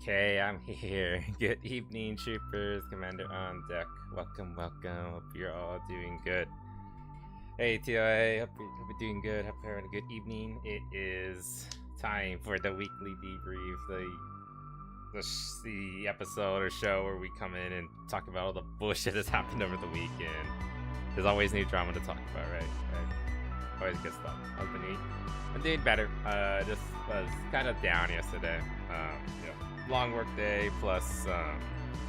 Okay, I'm here. Good evening, troopers. Commander on deck. Welcome, welcome. Hope you're all doing good. Hey, TOA. Hope you're doing good. Hope you're having a good evening. It is time for the weekly debrief, the episode or show where we come in and talk about all the bullshit that's happened over the weekend. There's always new drama to talk about, right? Always good stuff. I'm doing better. Just was kind of down yesterday. Long work day plus I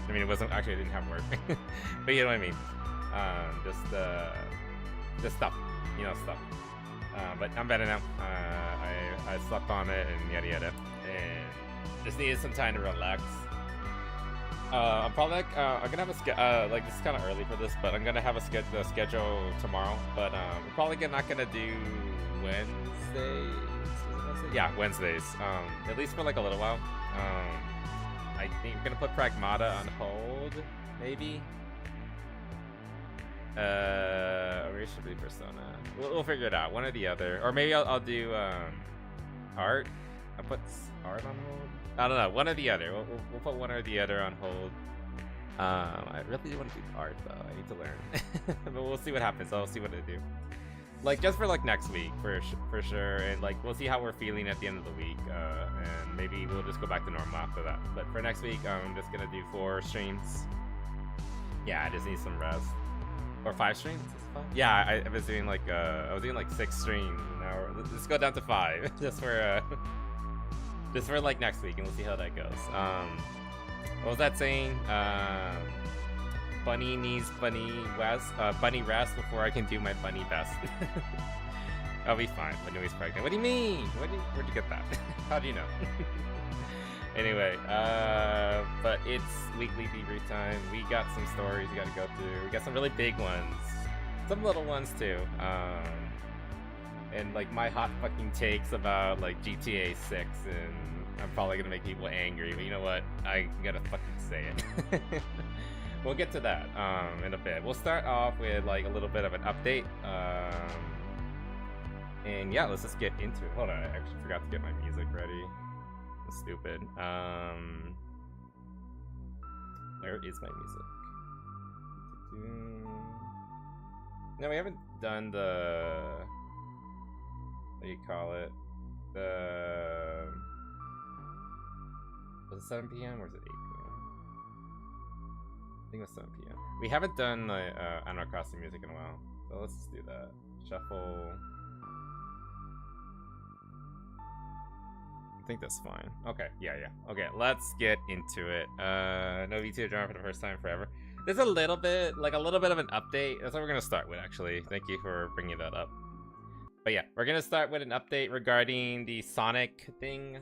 mean, it wasn't actually, I didn't have work. But you know what I mean. Just stuff, stuff. But I'm better now. I slept on it and yada yada, and just needed some time to relax. I'm probably I'm gonna have a like, this is kind of early for this, but I'm gonna have a schedule tomorrow. But we're probably not gonna do Wednesdays. Yeah, Wednesdays. At least for like a little while. I think we're gonna put Pragmata on hold, maybe. Or it should be Persona. We'll figure it out, one or the other. Or maybe I'll do art. I'll put art on hold. I don't know, one or the other. We'll put one or the other on hold. I really want to do art though. I need to learn, but we'll see what happens. I'll see what I do. Like, just for like next week, for sure, and like we'll see how we're feeling at the end of the week, and maybe we'll just go back to normal after that. But for next week, I'm just gonna do 4 streams. Yeah, I just need some rest. Or 5 streams? Yeah, I was doing like I was doing like 6 streams. Now let's go down to 5, just for like next week, and we'll see how that goes. What was that saying? Bunny needs bunny rest before I can do my bunny best. I'll be fine. Bunny's pregnant. What do you mean? Where'd you get that? How do you know? Anyway, but it's weekly debrief time. We got some stories we gotta go through. We got some really big ones, some little ones too. And like my hot fucking takes about like GTA 6, and I'm probably gonna make people angry, but you know what? I gotta fucking say it. We'll get to that in a bit. We'll start off with like a little bit of an update. And yeah, let's just get into it. Hold on, I actually forgot to get my music ready. I'm stupid. Where is my music? No, we haven't done the... What do you call it? Was it 7 p.m. or is it 8 p.m.? I think it was 7 p.m. We haven't done the Animal Crossing music in a while, so let's just do that. Shuffle. I think that's fine. Okay, yeah. Okay, let's get into it. No Vtuber drama for the first time forever. There's a little bit of an update. That's what we're gonna start with, actually. Thank you for bringing that up. But yeah, we're gonna start with an update regarding the Sonic thing.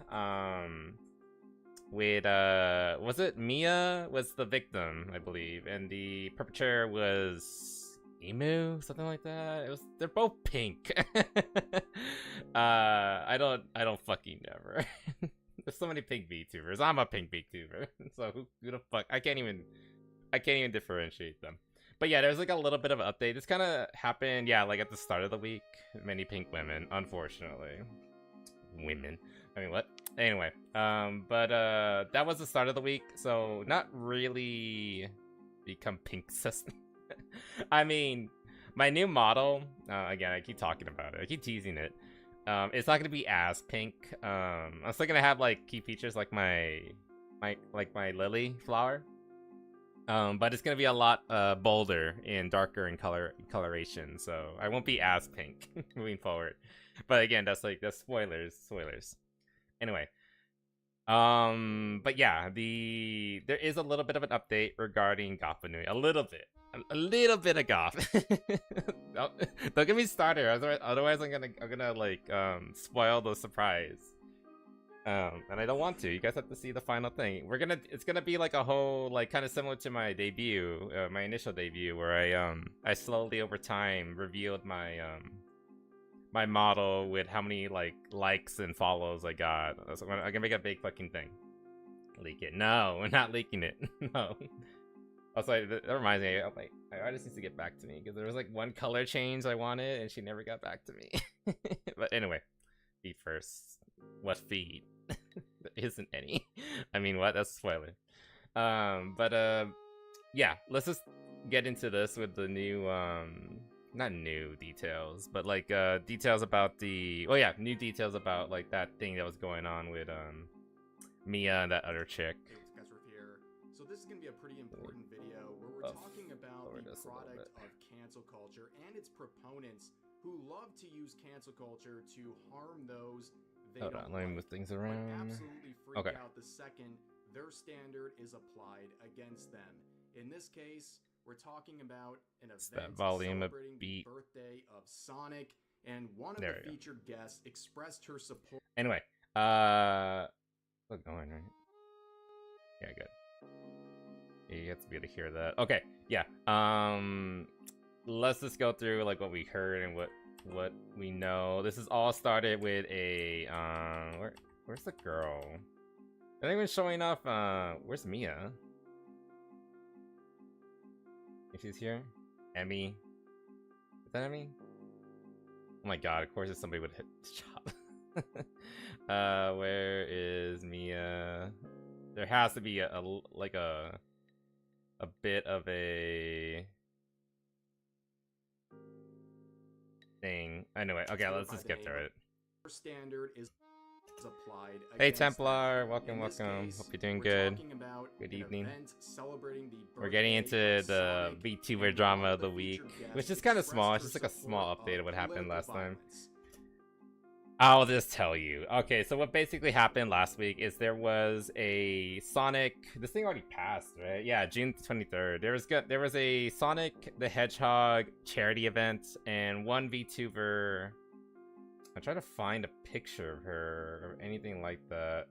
With was it Mia was the victim, I believe, and the perpetrator was Emu, something like that. They're both pink. I don't fucking know. There's so many pink VTubers. I'm a pink VTuber, so who the fuck? I can't even differentiate them. But yeah, there's like a little bit of an update. This kind of happened, yeah, like at the start of the week. Many pink women, unfortunately. Women. I mean, what? Anyway, but that was the start of the week, so not really become pink system. I mean, my new model, again, I keep talking about it, I keep teasing it. It's not gonna be as pink. I'm still gonna have like key features like my lily flower. But it's gonna be a lot bolder and darker in coloration, so I won't be as pink moving forward. But again, that's spoilers. Anyway, but yeah, there is a little bit of an update regarding Gophanui. A little bit of Goth. Don't get me started, otherwise I'm gonna like spoil the surprise. And I don't want to. You guys have to see the final thing. It's gonna be like a whole, like, kind of similar to my debut, my initial debut, where I slowly over time revealed my my model with how many like likes and follows I got. So I'm gonna make a big fucking thing. Leak it? No, we're not leaking it. No. Also, that reminds me. Oh, wait, my artist needs to get back to me because there was like one color change I wanted and she never got back to me. But anyway, feed first. What feed? There isn't any. I mean, what? That's a spoiler. Yeah, let's just get into this with the new, not new details, but like, details about the, oh yeah, new details about like that thing that was going on with, Mia and that other chick. Here. So this is going to be a pretty important video where we're talking about the product of cancel culture and its proponents who love to use cancel culture to harm those they Hold on, let me move things around. Absolutely freak out the second their standard is applied against them. In this case, we're talking about an event that volume of celebrating beat. the birthday of Sonic, and one of the featured guests expressed her support. Anyway, look, going right. Yeah, good. Yeah, you have to be able to hear that. Okay, yeah. Let's just go through like what we heard and what we know. This is all started with a where's the girl? They're not even showing off. Where's Mia? If she's here, Emmy. Is that Emmy? Oh my god! Of course, if somebody would hit the shop. Where is Mia? There has to be a bit of a thing. Anyway, okay, let's just get through it. Standard is applied. Hey Templar, welcome. Hope you're doing good. Good evening. We're getting into the VTuber drama of the week, which is kind of small. It's just like a small update of what happened last time. I'll just tell you. Okay, so what basically happened last week is there was a Sonic. This thing already passed, right? Yeah, June 23rd. There was a Sonic the Hedgehog charity event, and one VTuber. I try to find a picture of her or anything like that.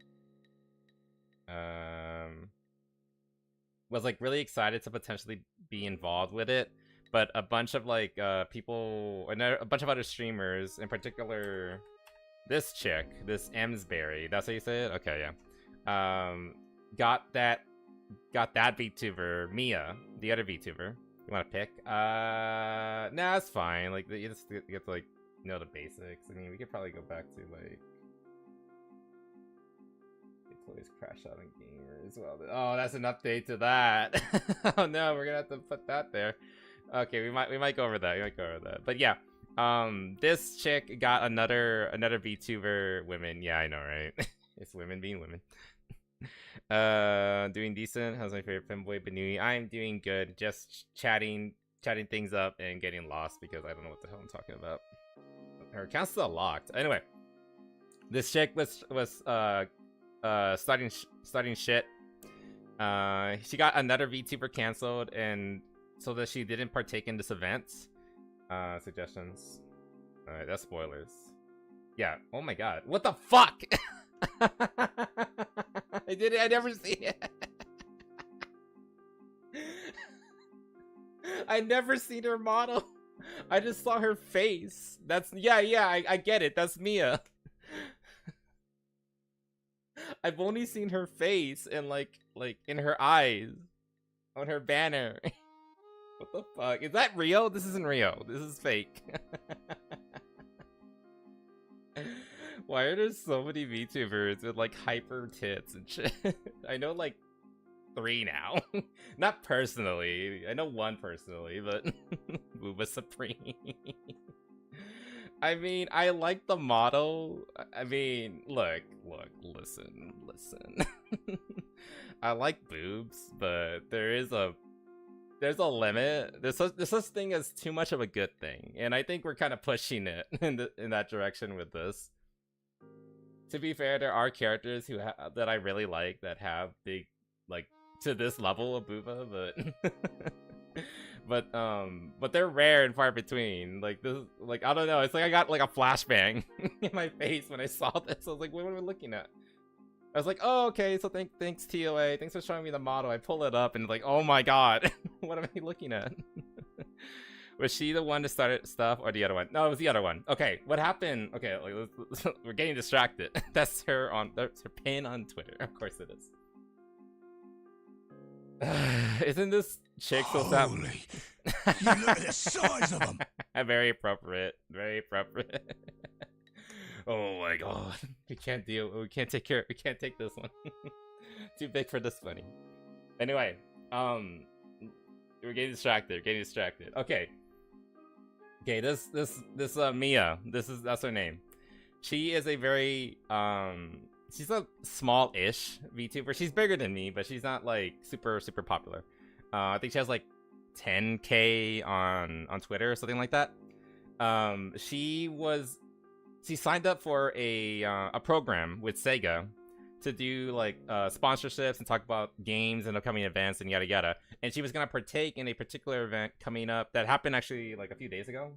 Was like really excited to potentially be involved with it, but a bunch of like people and a bunch of other streamers, in particular this chick, this Emsberry, that's how you say it? Okay, yeah. Got that VTuber, Mia, the other VTuber. You want to pick? Nah, it's fine. Like you have to like know the basics. I mean, we could probably go back to like always crash out in gamer as well. Oh, that's an update to that. Oh no, we're gonna have to put that there. Okay, we might go over that. But yeah, this chick got another VTuber women. Yeah, I know, right? It's women being women. Doing decent. How's my favorite Femboy Benui? I'm doing good. Just chatting things up and getting lost because I don't know what the hell I'm talking about. Her account's still locked. Anyway, this chick was starting shit. She got another VTuber canceled, and so that she didn't partake in this event. Suggestions. Alright, that's spoilers. Yeah. Oh my god. What the fuck? I never see it. I never seen her model. I just saw her face. That's I get it. That's Mia. I've only seen her face and like in her eyes on her banner. What the fuck? Is that real? This isn't real. This is fake. Why are there so many VTubers with like hyper tits and shit? I know like 3 now. Not personally. I know 1 personally, but Booba Supreme. I mean, I like the model. I mean, look, listen. I like boobs, but there's a limit. There's such thing as too much of a good thing, and I think we're kind of pushing it in that direction with this. To be fair, there are characters that I really like that have big, like, to this level of booba, but they're rare and far between. Like this, like I don't know. It's like I got like a flashbang in my face when I saw this. I was like, what am I looking at? I was like, oh, okay. So thanks TOA. Thanks for showing me the model. I pull it up and like, oh my god, what am I looking at? Was she the one to start it stuff or the other one? No, it was the other one. Okay, what happened? Okay, like, we're getting distracted. That's her pin on Twitter. Of course it is. Isn't this chick so sad? Holy! You look at the size of them. Very appropriate. Very appropriate. Oh my god. We can't deal. We can't take care. We can't take this one. Too big for this bunny. Anyway, we're getting distracted. Okay. Okay, this Mia. That's her name. She is a very she's a small-ish VTuber. She's bigger than me, but she's not like super popular. I think she has like 10K on Twitter or something like that. She signed up for a program with Sega to do like sponsorships and talk about games and upcoming events and yada yada. And she was gonna partake in a particular event coming up that happened actually like a few days ago,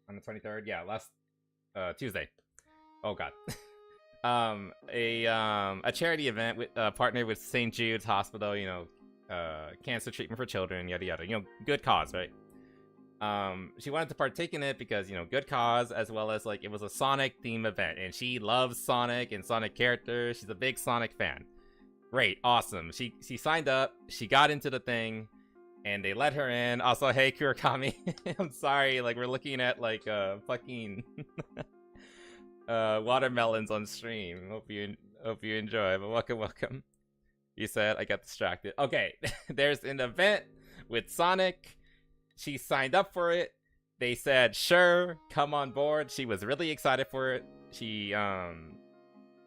on the 23rd. Yeah, last Tuesday. Oh god. A charity event with partnered with St. Jude's Hospital. You know, cancer treatment for children, yada yada. You know, good cause, right? She wanted to partake in it because, you know, good cause, as well as like it was a Sonic theme event, and she loves Sonic and Sonic characters. She's a big Sonic fan. Great, awesome. She signed up, she got into the thing, and they let her in. Also, hey Kurakami, I'm sorry, like we're looking at like fucking watermelons on stream. Hope you enjoy, but welcome. You said I got distracted. Okay, there's an event with Sonic. She signed up for it. They said, sure, come on board. She was really excited for it.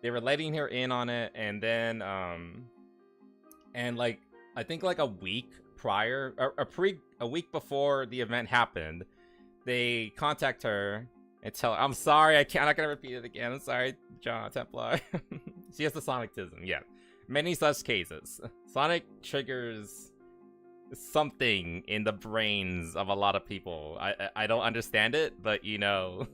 They were letting her in on it, and then, and like, I think like a week prior, or a week before the event happened, they contact her and tell her, I'm sorry, I'm not gonna repeat it again. I'm sorry, John Templar. She has the Sonicism, yeah. Many such cases. Sonic triggers something in the brains of a lot of people. I don't understand it, but you know,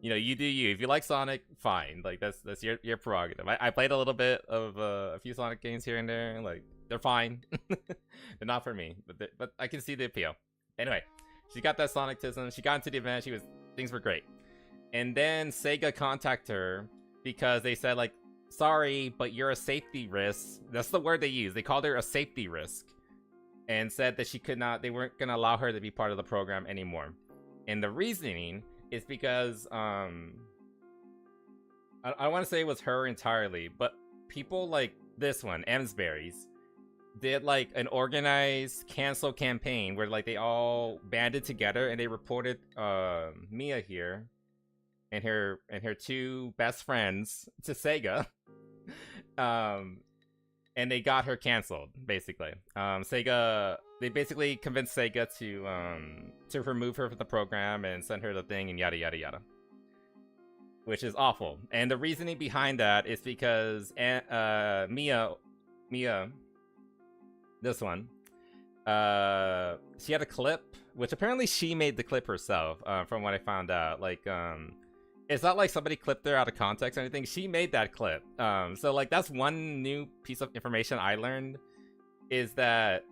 you do you. If you like Sonic, fine. Like that's your prerogative. I played a little bit of a few Sonic games here and there. Like they're fine. They're not for me, but I can see the appeal. Anyway, she got that Sonicism. She got into the event. Things were great. And then Sega contacted her because they said like, sorry, but you're a safety risk. That's the word they used. They called her a safety risk. And said that they weren't gonna allow her to be part of the program anymore. And the reasoning is because, I want to say it was her entirely, but people like this one, Emsberries, did like an organized cancel campaign where like they all banded together and they reported Mia here and her two best friends to Sega. And they got her canceled, basically. They basically convinced Sega to remove her from the program and send her the thing and yada yada yada. Which is awful. And the reasoning behind that is because Mia, this one, she had a clip, which apparently she made the clip herself, from what I found out. Like, it's not like somebody clipped her out of context or anything. She made that clip. So like that's one new piece of information I learned, is that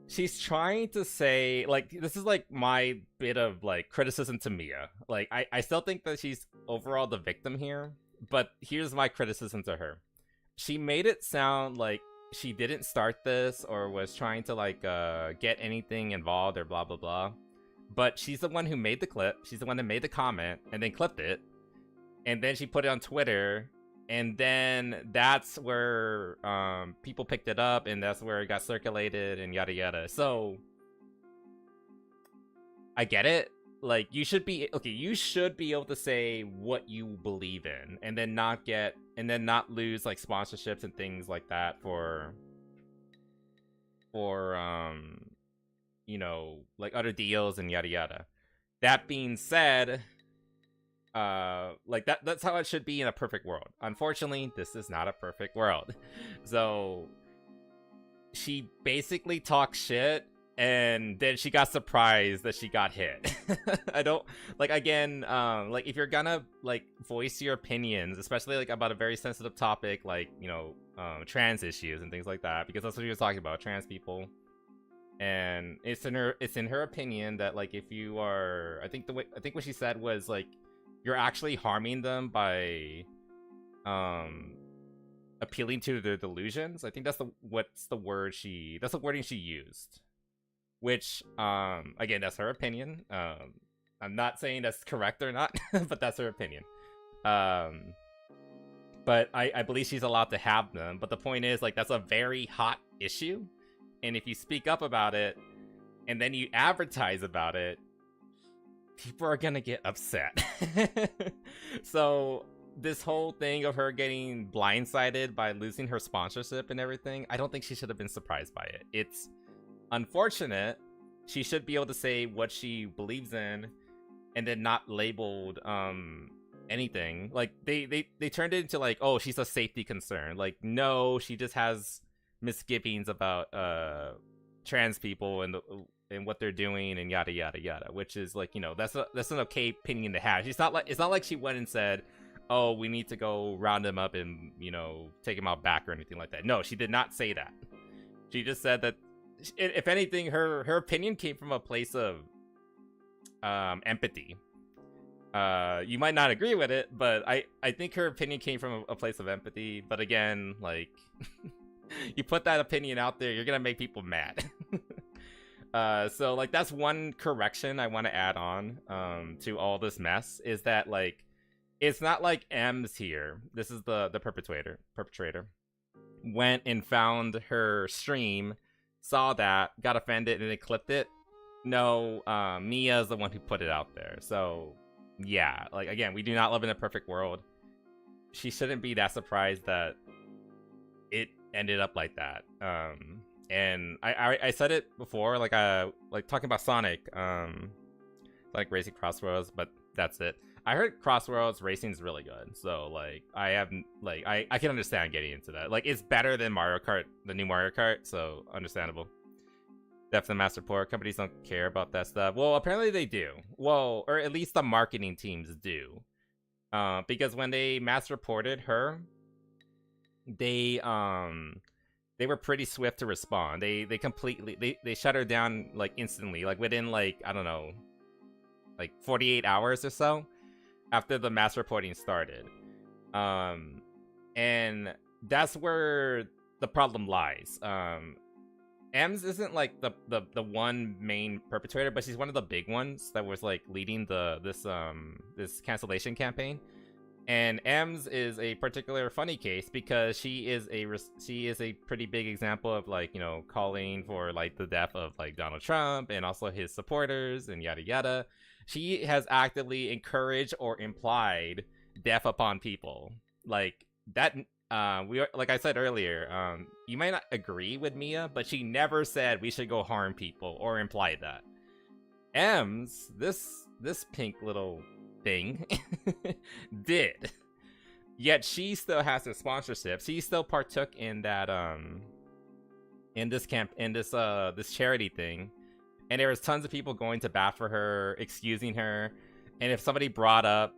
she's trying to say, like, this is like my bit of like criticism to Mia. Like I still think that she's overall the victim here, but here's my criticism to her. She made it sound like she didn't start this or was trying to like get anything involved or blah blah blah. But she's the one who made the clip. She's the one that made the comment and then clipped it. And then she put it on Twitter. And then that's where people picked it up. And that's where it got circulated and yada yada. So I get it. Like, you should be able to say what you believe in. And then not lose like sponsorships and things like that for you know, like other deals and yada yada. That being said, like that's how it should be in a perfect world. Unfortunately, this is not a perfect world. So she basically talked shit and then she got surprised that she got hit. I don't like, again, like if you're gonna like voice your opinions, especially like about a very sensitive topic like, you know, trans issues and things like that, because that's what she was talking about, trans people. And it's in her opinion that like if you are, I think what she said was like you're actually harming them by appealing to their delusions. I think that's the wording she used. Which again, that's her opinion. I'm not saying that's correct or not, but that's her opinion. But I believe she's allowed to have them. But the point is, like, that's a very hot issue. And if you speak up about it, and then you advertise about it, people are gonna get upset. So this whole thing of her getting blindsided by losing her sponsorship and everything, I don't think she should have been surprised by it. It's unfortunate. She should be able to say what she believes in, and then not labeled anything. Like they turned it into like, oh, she's a safety concern. Like, no, she just has misgivings about trans people and what they're doing and yada yada yada, which is like, you know, that's an okay opinion to have. It's not like she went and said, oh, we need to go round him up and, you know, take him out back or anything like that. No, she did not say that. She just said that, if anything, her opinion came from a place of empathy. You might not agree with it, but I think her opinion came from a place of empathy. But again, like, you put that opinion out there, you're gonna make people mad. So like, that's one correction I want to add on to all this mess, is that, like, it's not like M's here. This is the perpetrator went and found her stream, saw that, got offended, and then clipped it. No, Mia's the one who put it out there. So yeah, like, again, we do not live in a perfect world. She shouldn't be that surprised that it ended up like that. And I said it before, like talking about Sonic, like racing Crossroads, but that's it. I heard Crossroads racing is really good, so like I can understand getting into that. Like, it's better than Mario Kart, the new Mario Kart, so understandable. Definitely mass report. Companies don't care about that stuff. Well, apparently they do. Well, or at least the marketing teams do. Because when they mass reported her, they were pretty swift to respond. They completely they shut her down, like, instantly, like within, like, I don't know, like 48 hours or so after the mass reporting started. And that's where the problem lies. Ems isn't like the one main perpetrator, but she's one of the big ones that was like leading this cancellation campaign. And Ems is a particular funny case because she is a pretty big example of, like, you know, calling for, like, the death of, like, Donald Trump and also his supporters and yada yada. She has actively encouraged or implied death upon people. Like that, like I said earlier, you might not agree with Mia, but she never said we should go harm people or implied that. Ems, this pink little thing, did. Yet she still has her sponsorship. She still partook in that in this charity thing. And there was tons of people going to bat for her, excusing her. And if somebody brought up,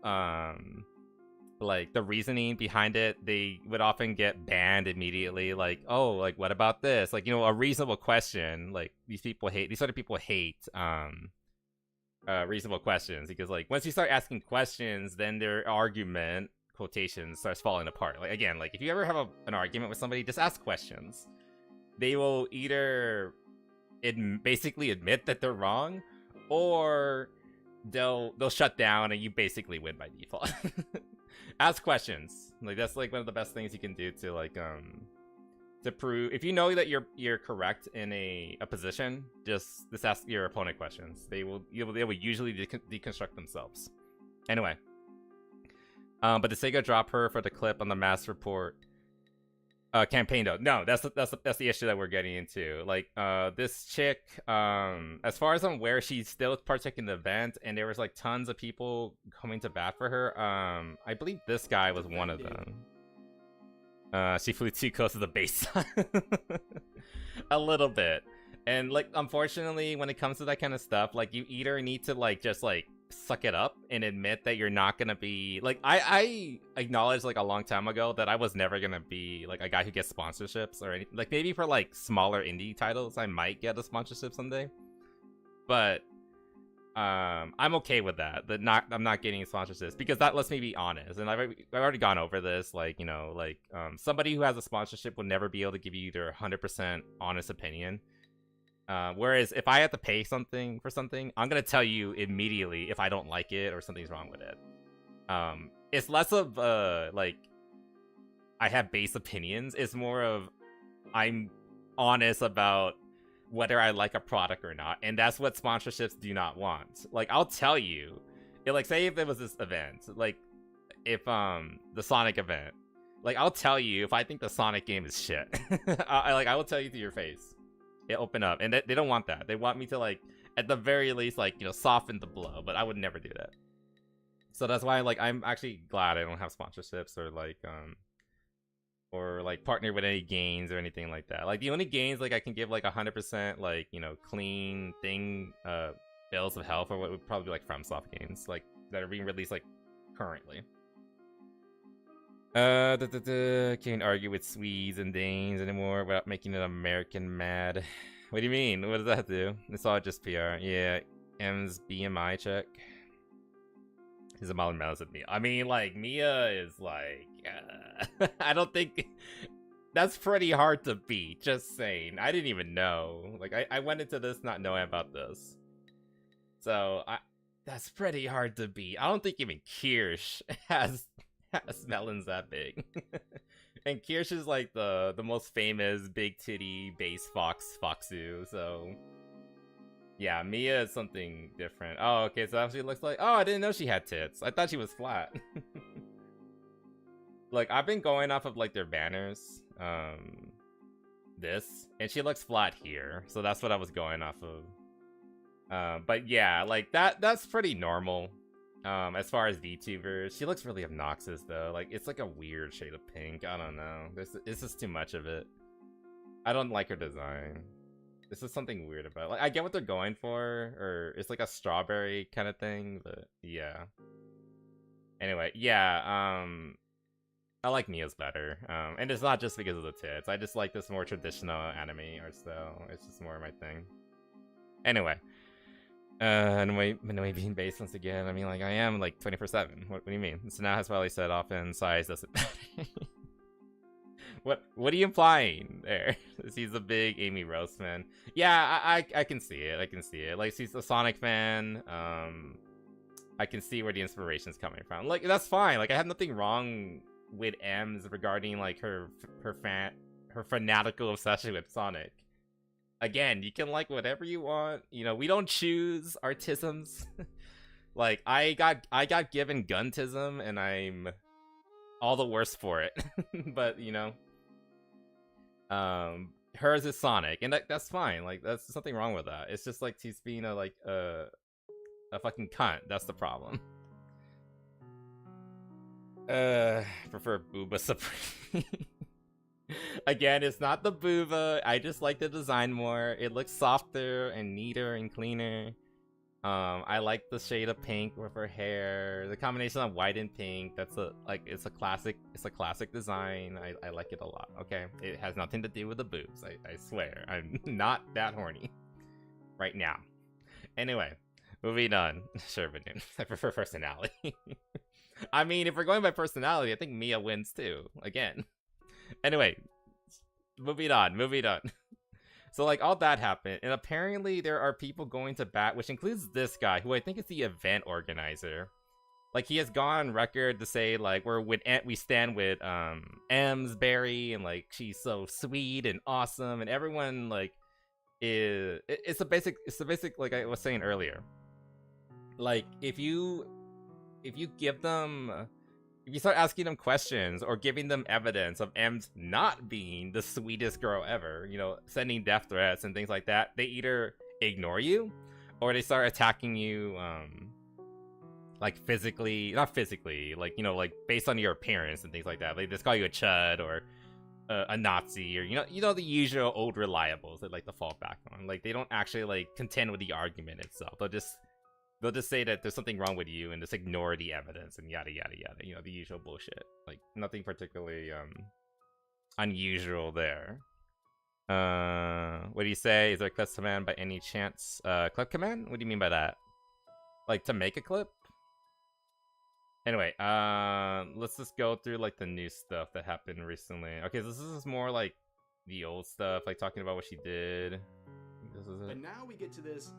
like, the reasoning behind it, they would often get banned immediately. Like, oh, like, what about this? Like, you know, a reasonable question. Like, these sort of people hate reasonable questions. Because, like, once you start asking questions, then their argument, quotations, starts falling apart. Like, again, like, if you ever have an argument with somebody, just ask questions. They will either basically admit that they're wrong, or they'll shut down and you basically win by default. Ask questions. Like, that's like one of the best things you can do to, like, to prove, if you know that you're correct in a position, just ask your opponent questions. They will usually deconstruct themselves. Anyway, but did Sega drop her for the clip on the mass report campaign though? No, that's the issue that we're getting into. Like, this chick, as far as I'm aware, she's still partaking in the event, and there was like tons of people coming to bat for her. I believe this guy was one of them. She flew too close to the base. A little bit. And, like, unfortunately, when it comes to that kind of stuff, like, you either need to, like, just, like, suck it up and admit that you're not gonna be, like, I acknowledged, like, a long time ago that I was never gonna be, like, a guy who gets sponsorships or anything. Like, maybe for, like, smaller indie titles, I might get a sponsorship someday. But, I'm okay with that. I'm not getting sponsorships, because that lets me be honest. And I've already gone over this. Like, you know, like, somebody who has a sponsorship will never be able to give you their 100% honest opinion. Whereas if I have to pay something for something, I'm gonna tell you immediately if I don't like it or something's wrong with it. It's less of like I have base opinions. It's more of I'm honest about whether I like a product or not, and that's what sponsorships do not want. Like, I'll tell you, like, say if there was this event, like if the Sonic event, like I'll tell you if I think the Sonic game is shit. I will tell you to your face. It open up, and they don't want that. They want me to, like, at the very least, like, you know, soften the blow, but I would never do that. So that's why, like, I'm actually glad I don't have sponsorships or like partner with any gains or anything like that. Like, the only gains, like, I can give like 100% like, you know, clean thing bills of health, or what would probably be like FromSoft games, like, that are being released like currently. Can't argue with Swedes and Danes anymore without making an American mad. What do you mean? What does that do? It's all just PR. Yeah, M's BMI check. He's a modern mouse with Mia. I mean, like, Mia is like, I don't think that's pretty hard to beat. Just saying. I didn't even know. Like, I went into this not knowing about this. So, that's pretty hard to beat. I don't think even Kirsch has melons that big. And Kirsch is like the most famous big titty base foxu, so yeah, Mia is something different. Oh, okay, so that she looks like, oh, I didn't know she had tits. I thought she was flat. Like, I've been going off of like their banners, this, and she looks flat here, so that's what I was going off of. But yeah, like that's pretty normal. As far as VTubers, she looks really obnoxious though. Like, it's like a weird shade of pink. I don't know. This is too much of it. I don't like her design. This is something weird about it. Like, I get what they're going for, or it's like a strawberry kind of thing, but yeah. Anyway, yeah, I like Mia's better. And it's not just because of the tits. I just like this more traditional anime art style. It's just more my thing. Anyway. Anyway, being based once again. I mean, like, I am like 24/7. What do you mean? So now, as Wally said, often size doesn't matter. What are you implying there? He's a big Amy Rose fan. Yeah, I can see it. I can see it. Like, she's a Sonic fan. I can see where the inspiration's coming from. Like, that's fine. Like, I have nothing wrong with M's regarding like her fanatical obsession with Sonic. Again, you can like whatever you want. You know, we don't choose artisms. Like, I got given guntism, and I'm all the worse for it. But, you know, hers is Sonic, and that's fine. Like, that's something wrong with that. It's just like she's being a fucking cunt. That's the problem. Prefer Booba Supreme. Again, it's not the Booba. I just like the design more. It looks softer and neater and cleaner. I like the shade of pink with her hair. The combination of white and pink. That's it's a classic design. I like it a lot. Okay, it has nothing to do with the boobs. I swear, I'm not that horny right now. Anyway, moving on. Sure, but I prefer personality. I mean, if we're going by personality, I think Mia wins too. Again. Anyway, moving on. So, like, all that happened, and apparently there are people going to bat, which includes this guy, who I think is the event organizer. Like, he has gone on record to say, like, we stand with Ems Berry, and like, she's so sweet and awesome, and everyone, like, it's the basic like I was saying earlier. Like, if you give them, if you start asking them questions or giving them evidence of M's not being the sweetest girl ever, you know, sending death threats and things like that, they either ignore you or they start attacking you, like not physically, like, you know, like based on your appearance and things like that. Like, they just call you a chud or a Nazi, or, you know, the usual old reliables that like to fall back on. Like, they don't actually like contend with the argument itself. They'll just say that there's something wrong with you and just ignore the evidence and yada yada yada. You know, the usual bullshit. Like, nothing particularly unusual there. What do you say? Is there a clip command by any chance? Clip command? What do you mean by that? Like, to make a clip? Anyway, let's just go through like the new stuff that happened recently. Okay, so this is more like the old stuff, like talking about what she did. This is it. But now we get to this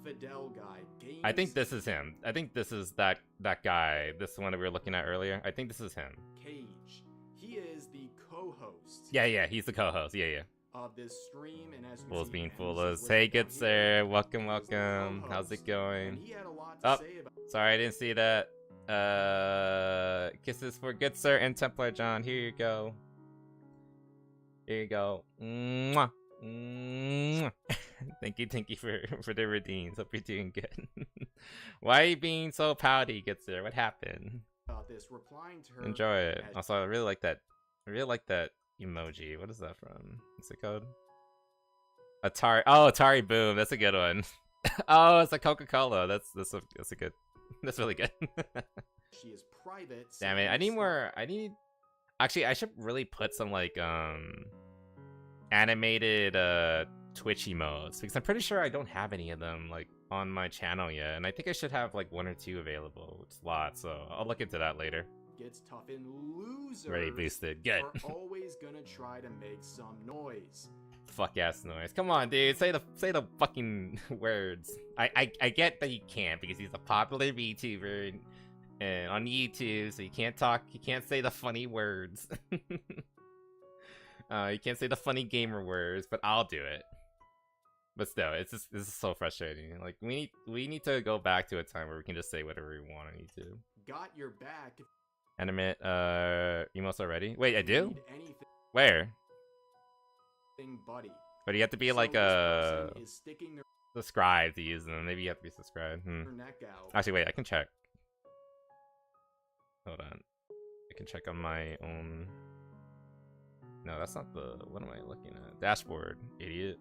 Fidel guy. Games I think this is him. I think this is that guy. This one that we were looking at earlier. I think this is him. Cage. He is the co-host. Yeah, he's the co-host. Yeah. Of this stream, and as Fools see, being Ems foolers. is Hey, listed good down sir. here. Welcome, He was the welcome. How's co-host, it going? and he had a lot to Oh, say about sorry, I didn't see that. Kisses for good sir and Templar John. Here you go. Here you go. Mwah. Mwah. Thank you for the redeems. Hope you're doing good. Why are you being so pouty, good sir? What happened? this, replying to her. Enjoy it. as- Also, I really like that. I really like that emoji. What is that from? What's it called? Atari. Oh, Atari Boom. That's a good one. Oh, it's a Coca-Cola. That's a good. That's really good. She is private. Damn it! I need more. I need. Actually, I should really put some like animated Twitch emotes because I'm pretty sure I don't have any of them like on my channel yet, and I think I should have like 1 or 2 available, which is a lot. So I'll look into that later. Gets tough and losers. Ready boosted. Good. Are always gonna try to make some noise. Fuck ass noise. Come on, dude. Say the fucking words. I get that you can't because he's a popular VTuber and on YouTube, so you can't talk. You can't say the funny words. You can't say the funny gamer words, but I'll do it. But still, it's just this is so frustrating. Like we need to go back to a time where we can just say whatever we want on YouTube. Got your back. Animate emotes already? Wait, I do? Need anything, Where? buddy. But you have to be So like this person is sticking their subscribed to use them. Maybe you have to be subscribed. neck out. Actually, wait, I can check. Hold on. I can check on my own. No, that's not the. What am I looking at? Dashboard, idiot.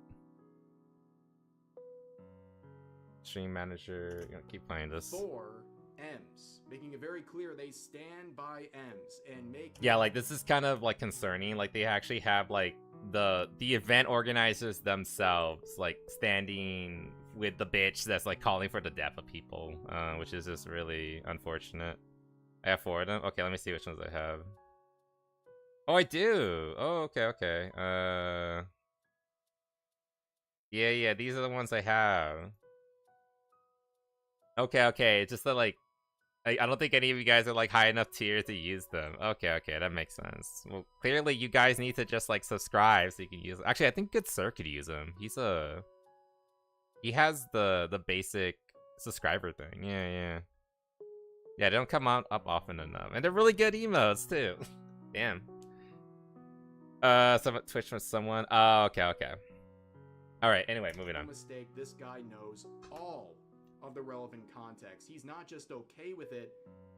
Stream manager. You know, keep playing this. For M's, making it very clear they stand by M's and make. Yeah, like this is kind of like concerning. Like they actually have like the event organizers themselves like standing with the bitch that's like calling for the death of people, which is just really unfortunate. I have 4 of them. Okay, let me see which ones I have. Oh, I do. Oh, okay. Yeah, these are the ones I have. Okay. It's just that like I don't think any of you guys are like high enough tier to use them. Okay, that makes sense. Well, clearly you guys need to just like subscribe so you can use them. Actually, I think Good Sir could use them. He has the basic subscriber thing. Yeah, they don't come up often enough, and they're really good emotes too. Damn. Some Twitch from someone. Oh, okay. All right. Anyway, moving on. Mistake. This guy knows all of the relevant context. He's not just okay with it,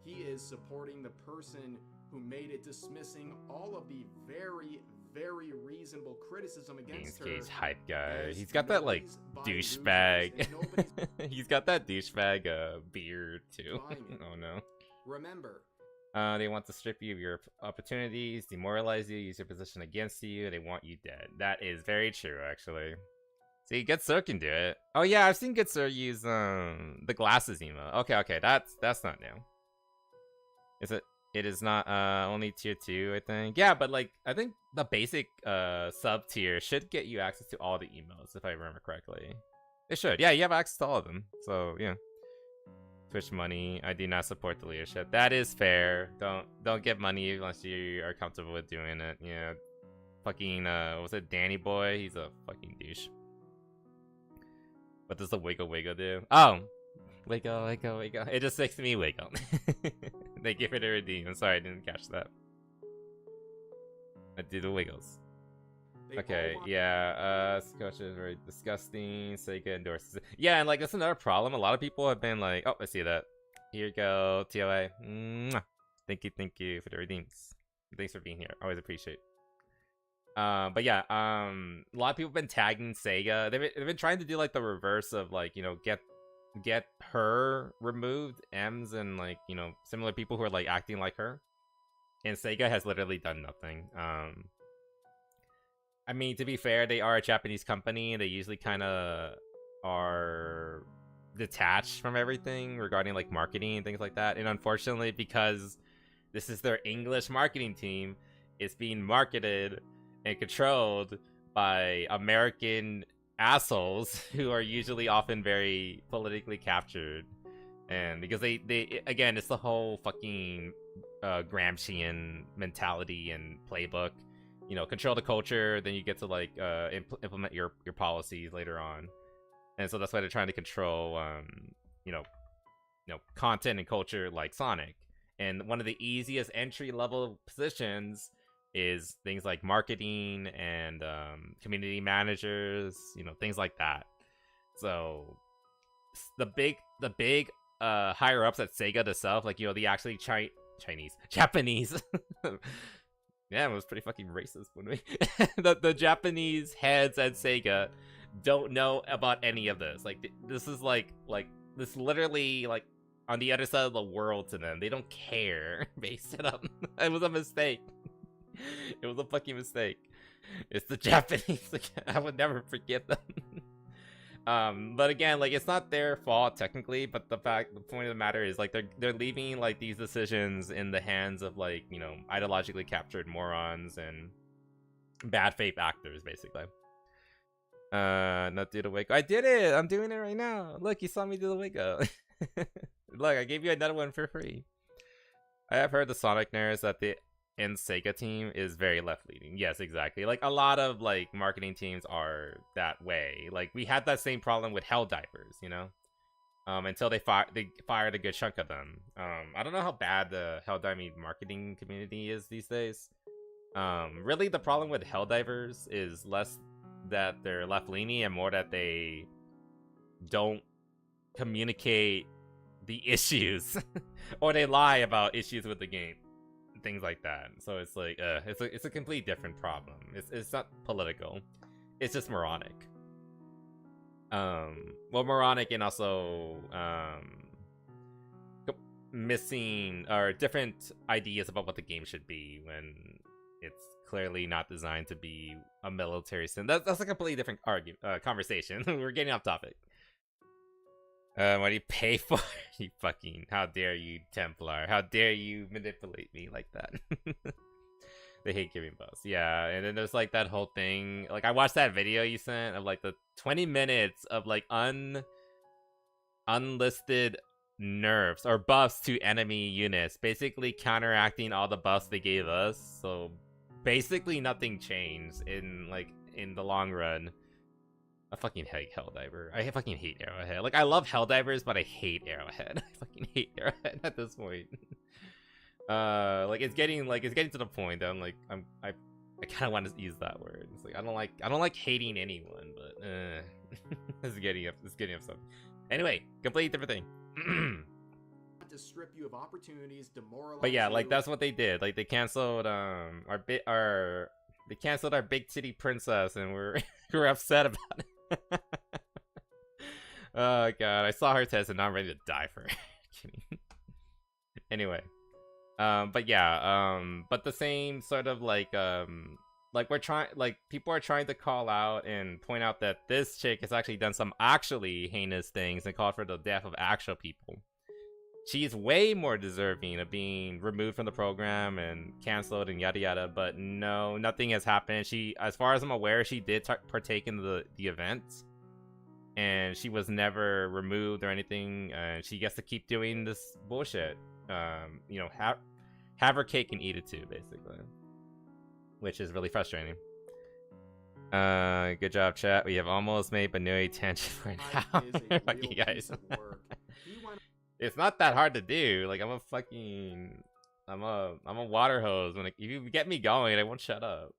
he is supporting the person who made it, dismissing all of the very, very reasonable criticism against her. He's hype guy. as He's got that like nobody's by douchebag. losers and nobody's He's got that douchebag beard too. buying it. Oh no. Remember, They want to strip you of your opportunities, demoralize you, use your position against you. They want you dead. That is very true, actually. See, Good Sir can do it. Oh yeah, I've seen Good Sir use the glasses emote. Okay, that's not new. Is it? It is not only tier 2, I think. Yeah, but like I think the basic sub tier should get you access to all the emotes if I remember correctly. It should. Yeah, you have access to all of them. So yeah. Twitch money. I do not support the leadership. That is fair. Don't get money unless you are comfortable with doing it. Yeah. Fucking what was it, Danny Boy? He's a fucking douche. What does the wiggle do? Oh, wiggle. It just makes me wiggle. Thank you for the redeem. I'm sorry I didn't catch that. I do the wiggles. they Okay, all want yeah, Scotch is very disgusting. Sega endorses it. Yeah, and like that's another problem. A lot of people have been like, oh, I see that. Here you go, TOA. Mwah. Thank you for the redeems. Thanks for being here. Always appreciate. But yeah, a lot of people have been tagging Sega. They've been trying to do like the reverse of like, you know, get her removed, M's and like, you know, similar people who are like acting like her. And Sega has literally done nothing. I mean, to be fair, they are a Japanese company, and they usually kind of are detached from everything regarding like marketing and things like that. And unfortunately, because this is their English marketing team, it's being marketed and controlled by American assholes who are usually often very politically captured, and because they again, it's the whole fucking Gramscian mentality and playbook. You know, control the culture, then you get to like implement your policies later on, and so that's why they're trying to control you know content and culture like Sonic. And one of the easiest entry level positions is things like marketing and community managers, you know, things like that. So the big higher ups at Sega itself, like, you know, the actually Japanese yeah, it was pretty fucking racist when we the Japanese heads at Sega don't know about any of this. Like, this is like this literally like on the other side of the world to them. They don't care. Based it up. It was a mistake. It was a fucking mistake. It's the Japanese. Like, I would never forget them. But again, like, it's not their fault technically, but the point of the matter is, like, they're leaving like these decisions in the hands of, like, you know, ideologically captured morons and bad faith actors, basically. Not do the wake. I did it. I'm doing it right now. Look, you saw me do the wake up. Look, I gave you another one for free. I have heard the Sonic nerds that the Sega team is very left-leaning. Yes, exactly. Like, a lot of like marketing teams are that way. Like, we had that same problem with Helldivers, you know, until they fired a good chunk of them. I don't know how bad the Helldiver marketing community is these days. Really, the problem with Helldivers is less that they're left-leaning and more that they don't communicate the issues or they lie about issues with the game, things like that. So it's like it's a complete different problem. It's not political, it's just moronic. Well, moronic, and also missing or different ideas about what the game should be when it's clearly not designed to be a military sim. That's a completely different conversation. We're getting off topic. What do you pay for? You fucking, how dare you, Templar? How dare you manipulate me like that? They hate giving buffs. Yeah, and then there's like that whole thing. Like, I watched that video you sent of like the 20 minutes of like unlisted nerfs or buffs to enemy units, basically counteracting all the buffs they gave us. So basically nothing changed in the long run. I fucking hate Helldiver. I fucking hate Arrowhead. Like, I love Helldivers, but I hate Arrowhead. I fucking hate Arrowhead at this point. Like, it's getting to the point that I'm like, I kind of want to use that word. It's like, I don't like hating anyone, but it's getting upset. Anyway, completely different thing. To strip you of opportunities, demoralize. But yeah, like, that's what they did. Like, they canceled our big city princess, and we're upset about it. Oh god, I saw her test and now I'm ready to die for her. Kidding. Anyway, but yeah, but the same sort of like people are trying to call out and point out that this chick has actually done some actually heinous things and called for the death of actual people. She's way more deserving of being removed from the program and canceled and yada yada, but no, nothing has happened. She, as far as I'm aware, she did partake in the event, and she was never removed or anything. She gets to keep doing this bullshit. You know, have her cake and eat it too, basically, which is really frustrating. Good job, chat. We have almost made Banui tangent for an hour. Fuck you guys. It's not that hard to do. Like, I'm a water hose. If you get me going, I won't shut up.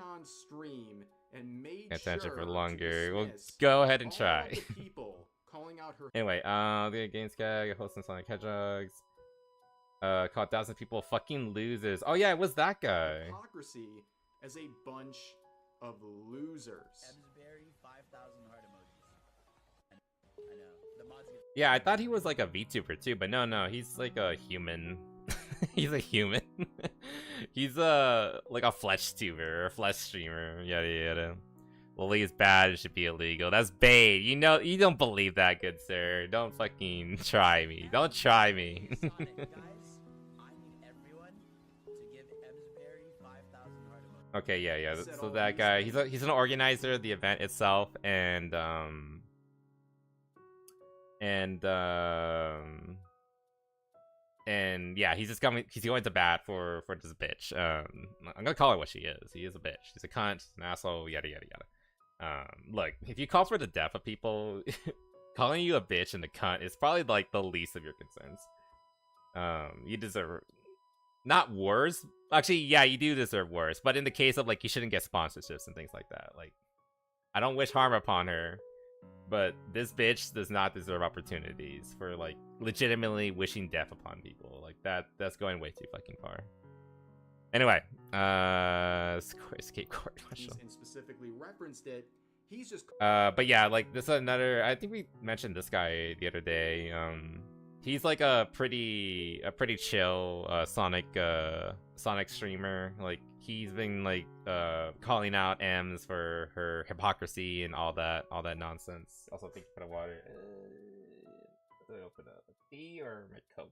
On stream and made attention sure for longer. We'll dismiss go ahead and all try. the people calling out her. Anyway, the game skag hosting Sonic Hedgehogs. Called 1,000 people fucking losers. Oh yeah, it was that guy. Hypocrisy as a bunch of losers. Ebsberry, 5,000 heart emojis. I know. The mods get... Yeah, I thought he was like a VTuber too, but no, he's like a human. He's a human. He's like a flesh tuber or flesh streamer. Yada yada. Lily is bad, it should be illegal. That's bait. You know, you don't believe that, good sir. Don't fucking try me. Don't try me. Sonic, guys, I need everyone to give Ebsberry 5,000 heart emojis. Okay, yeah. Said So all that these guy, things. he's an organizer of the event itself, and and yeah, he's going to bat for this bitch. I'm gonna call her what she is. He is a bitch. She's a cunt, an asshole, yada yada yada. Look, if you call for the death of people, calling you a bitch and a cunt is probably like the least of your concerns. You deserve not worse. Actually, yeah, you do deserve worse. But in the case of like, you shouldn't get sponsorships and things like that. Like, I don't wish harm upon her, but this bitch does not deserve opportunities for like legitimately wishing death upon people. Like that's going way too fucking far. Anyway, skateboard Marshall. And specifically referenced it. He's just but yeah, like this is another. I think we mentioned this guy the other day. He's like a pretty chill Sonic streamer. Like he's been like calling out Ems for her hypocrisy and all that nonsense. Also, thank you for the water. Did I open up a tea or my Coke?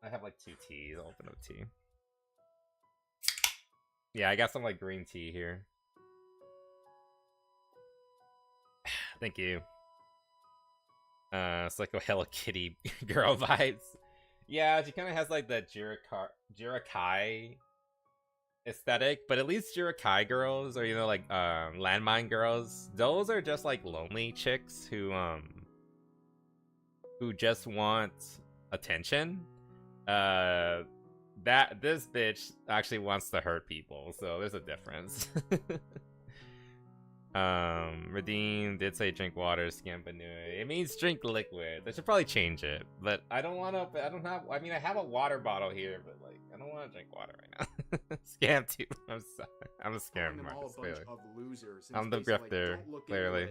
I have like 2 teas. I'll open up tea. Yeah, I got some like green tea here. Thank you. It's like a Hello Kitty girl vibes. Yeah, she kind of has like that Jirakai aesthetic, but at least Jirakai girls, or like landmine girls, those are just like lonely chicks who just want attention. This bitch actually wants to hurt people, so there's a difference. Redeem did say drink water, Scampanui. It means drink liquid. They should probably change it, but I don't want to. I mean, I have a water bottle here, but like, I don't want to drink water right now. Scam too. I'm sorry. I'm a scam artist. I'm the grifter, clearly.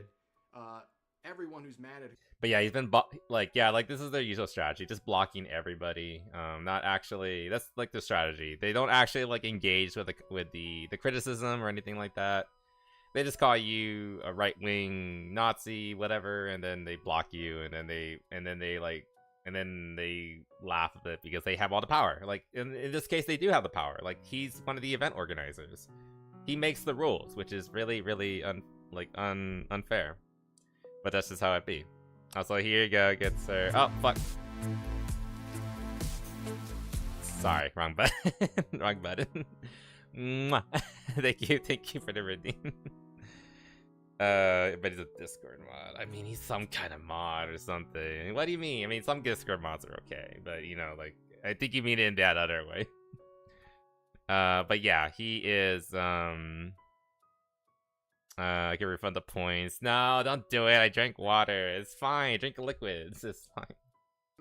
Everyone who's mad at. But yeah, he's been like this is their usual strategy, just blocking everybody. Not actually. That's like the strategy. They don't actually like engage with the criticism or anything like that. They just call you a right-wing Nazi, whatever, and then they block you, and then they laugh a bit because they have all the power. Like in this case, they do have the power. Like he's one of the event organizers. He makes the rules, which is really, really unfair. But that's just how it be. Also, here you go, good sir. Oh fuck. Sorry, wrong button. Wrong button. Mwah. Thank you for the redeem. But he's a Discord mod. I mean, he's some kind of mod or something. What do you mean? I mean, some Discord mods are okay, but like, I think you mean it in that other way. But yeah, he is, I can refund the points. No, don't do it. I drank water. It's fine. Drink liquids. It's fine.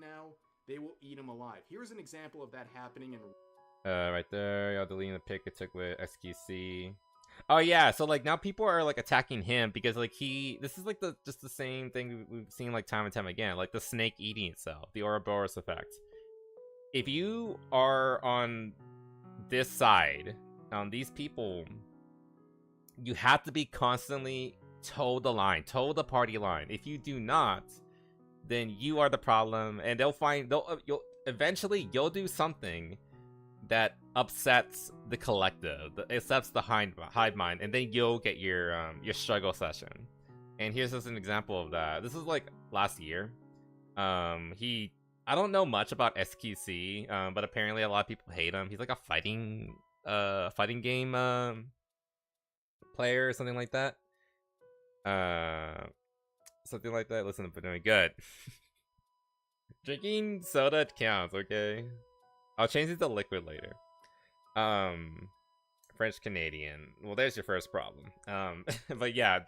Now, they will eat him alive. Here's an example of that happening in... right there. Y'all deleting the pic I took with XQC. Oh yeah, so like now people are like attacking him because like this is like just the same thing we've seen like time and time again, like the snake eating itself, the Ouroboros effect. If you are on this side, these people, you have to be constantly toe the party line. If you do not, then you are the problem, and you'll eventually do something that upsets the collective, upsets the hive mind, and then you'll get your struggle session. And here's just an example of that. This is like last year. I don't know much about SQC, but apparently a lot of people hate him. He's like a fighting game player or something like that. Something like that. Listen, but doing good. Drinking soda counts, okay? I'll change it to liquid later. French Canadian. Well, there's your first problem. But yeah,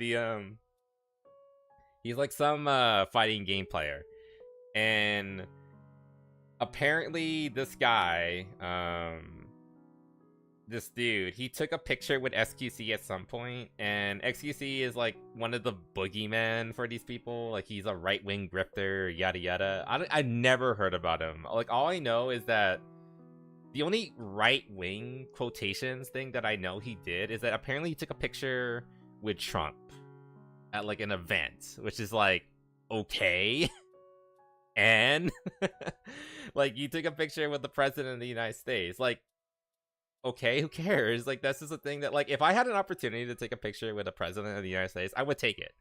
he's like some fighting game player, and apparently this guy, this dude, he took a picture with SQC at some point, and XQC is like one of the boogeymen for these people. Like he's a right-wing grifter, yada yada. I never heard about him. Like all I know is that the only right-wing quotations thing that I know he did is that apparently he took a picture with Trump at like an event, which is like, okay. And like you took a picture with the president of the United States. Like okay, who cares? Like, that's just a thing that, like, if I had an opportunity to take a picture with a president of the United States, I would take it.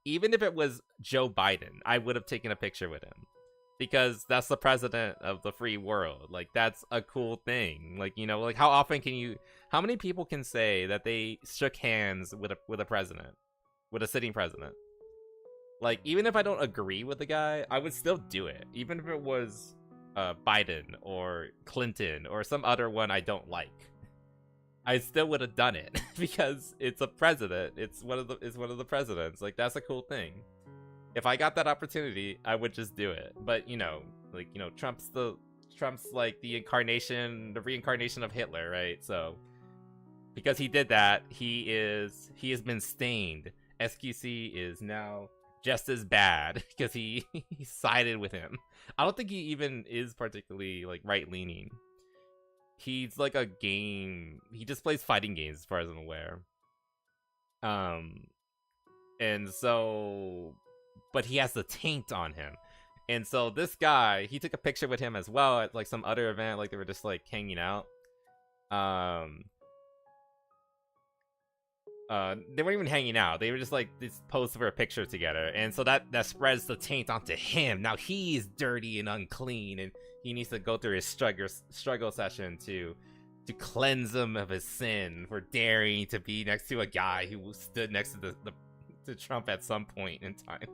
Even if it was Joe Biden, I would have taken a picture with him. Because that's the president of the free world. Like, that's a cool thing. Like, you know, like, how often can you... How many people can say that they shook hands with a president? With a sitting president? Like, even if I don't agree with the guy, I would still do it. Even if it was Biden or Clinton or some other one I don't like. I still would have done it. Because it's a president. It's one of the presidents. Like, that's a cool thing. If I got that opportunity, I would just do it. But, you know, like, you know, Trump's like the reincarnation of Hitler, right? So, because he did that, he has been stained. SQC is now just as bad because he sided with him. I don't think he even is particularly, like, right-leaning. He's like a game... He just plays fighting games, as far as I'm aware. And so... But he has the taint on him. And so this guy, he took a picture with him as well at like some other event, like they were just like hanging out. They weren't even hanging out. They were just like this posed for a picture together. And so that spreads the taint onto him. Now he's dirty and unclean, and he needs to go through his struggle session to cleanse him of his sin for daring to be next to a guy who stood next to to Trump at some point in time.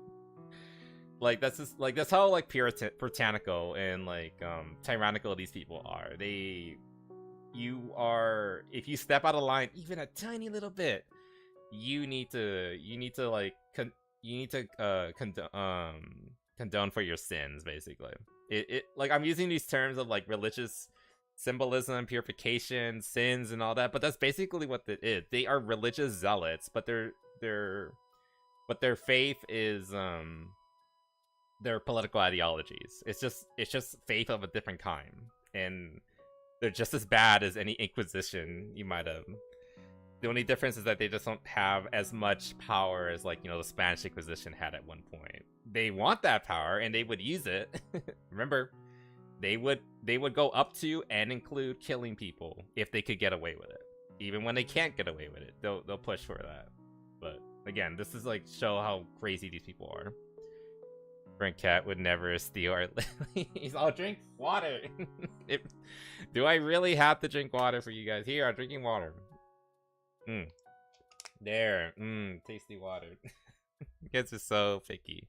Like, that's just like, that's how like puritanical and like tyrannical these people are. If you step out of line even a tiny little bit, you need to condone for your sins, basically. It like, I'm using these terms of like religious symbolism, purification, sins, and all that, but that's basically what it is. They are religious zealots, but their faith is their political ideologies. It's just faith of a different kind, and they're just as bad as any Inquisition you might have. The only difference is that they just don't have as much power as, like, you know, the Spanish Inquisition had at one point. They want that power, and they would use it. Remember, they would go up to and include killing people if they could get away with it. Even when they can't get away with it, they'll push for that. But again, this is like show how crazy these people are. Brent Cat would never steal our lilies. I'll drink water. Do I really have to drink water for you guys? Here, I'm drinking water. There. Tasty water. You guys are so picky.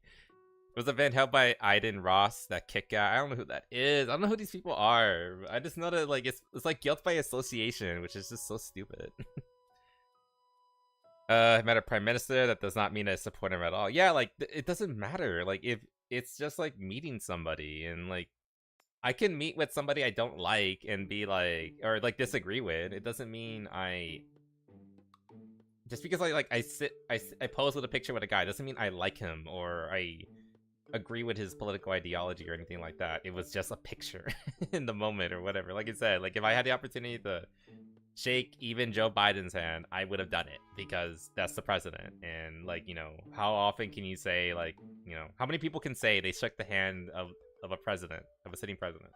Was the event held by Aiden Ross, that kick guy? I don't know who that is. I don't know who these people are. I just know that, like, it's like guilt by association, which is just so stupid. I met a prime minister. That does not mean I support him at all. Yeah, like, it doesn't matter. Like, if it's just like meeting somebody, and like, I can meet with somebody I don't like and be like, or like disagree with. It doesn't mean just because I pose with a picture with a guy doesn't mean I like him or I agree with his political ideology or anything like that. It was just a picture in the moment or whatever. Like I said, like, if I had the opportunity to shake even Joe Biden's hand, I would have done it because that's the president. And, like, you know, how often can you say, like, you know, how many people can say they shook the hand of a president, of a sitting president?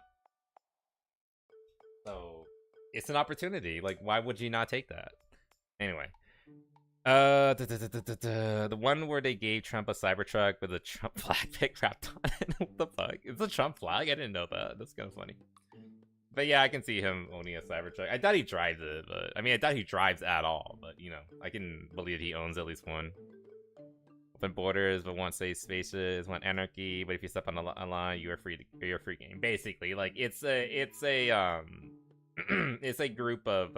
So it's an opportunity. Like, why would you not take that? Anyway, the one where they gave Trump a Cybertruck with a Trump flag pic wrapped on it. What the fuck? It's a Trump flag? I didn't know that. That's kind of funny. But yeah, I can see him owning a Cybertruck. I doubt he drives it, but I mean, I doubt he drives at all. But, you know, I can believe he owns at least one. Open borders, but want safe spaces, want anarchy. But if you step on a line, you're free game. Basically, like, it's a it's a group of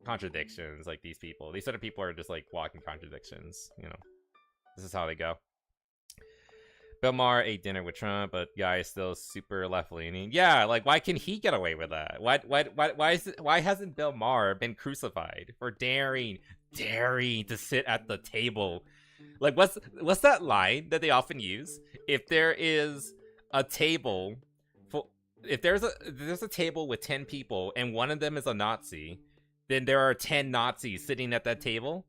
contradictions. Like, these sort of people are just like walking contradictions. You know, this is how they go. Bill Maher ate dinner with Trump, but guy is still super left-leaning. Yeah, like, why can he get away with that? Why hasn't Bill Maher been crucified for daring to sit at the table? Like, what's that line that they often use? If there is a table if there's a table with 10 people and one of them is a Nazi, then there are 10 Nazis sitting at that table.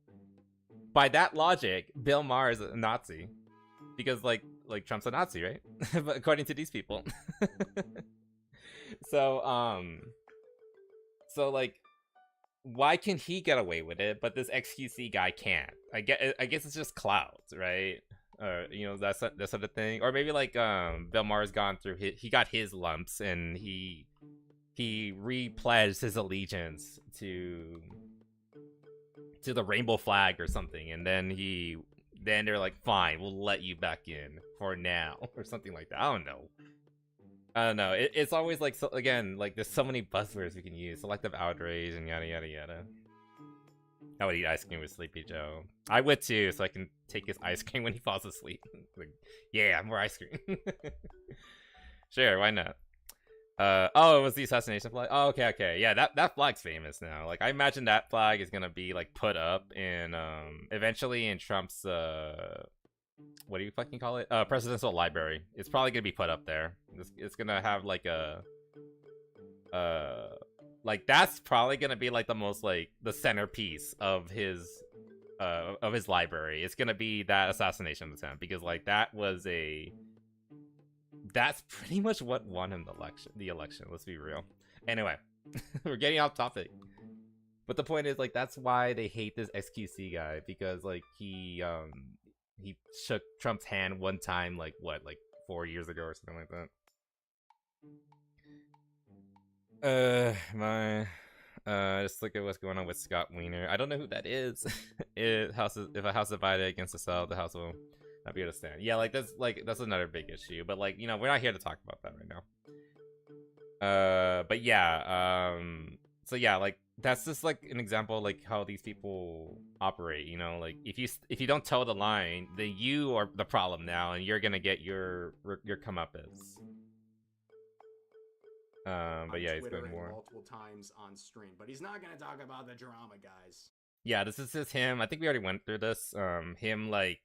By that logic, Bill Maher is a Nazi. Because, like Trump's a Nazi, right? According to these people. So So like, why can he get away with it, but this XQC guy can't? I guess it's just clout, right? You know, that sort of thing. Or maybe like Belmar's gone through he got his lumps and he repledged his allegiance to the rainbow flag or something, and then they're like, fine, we'll let you back in for now or something like that. I don't know. It's always like, so again, like there's so many buzzwords we can use, selective outrage and yada yada yada. I would eat ice cream with Sleepy Joe. I would too, so I can take his ice cream when he falls asleep. Like, yeah, more ice cream. Sure, why not? Oh, it was the assassination flag. Oh, okay. Yeah, that flag's famous now. Like, I imagine that flag is gonna be like put up in eventually in Trump's what do you fucking call it? Presidential library. It's probably gonna be put up there. It's gonna have like a like that's probably gonna be like the most like the centerpiece of his library. It's gonna be that assassination attempt because like that's pretty much what won him the election. Let's be real. Anyway, we're getting off topic. But the point is, like, that's why they hate this XQC guy, because like he shook Trump's hand one time, like 4 years ago or something like that. Just look at what's going on with Scott Wiener. I don't know who that is. If a house divided against itself, the house will not be able to stand. Yeah, that's another big issue. But like, you know, we're not here to talk about that right now. But yeah, so yeah, like that's just like an example of like how these people operate, you know, like if you don't toe the line, then you are the problem now and you're gonna get your comeuppance. But yeah, he's going more multiple times on stream, but he's not gonna talk about the drama, guys. Yeah, this is just him. I think we already went through this. Him like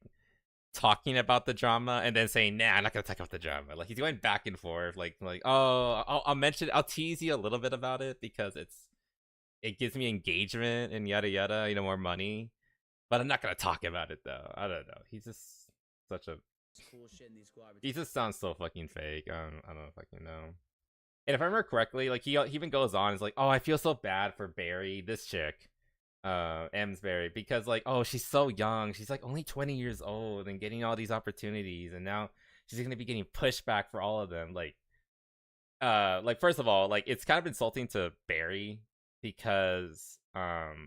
talking about the drama and then saying, nah, I'm not gonna talk about the drama. Like he's going back and forth, like oh, I'll tease you a little bit about it because it gives me engagement and yada yada, you know, more money. But I'm not gonna talk about it though. I don't know. He's just such a cool shit in these he just sounds so fucking fake. I don't fucking know. And if I remember correctly, like he even goes on, is like, oh, I feel so bad for Barry, this chick, Emsbury, because like, oh, she's so young, she's like only 20 years old and getting all these opportunities, and now she's gonna be getting pushback for all of them. Like first of all, like it's kind of insulting to Barry because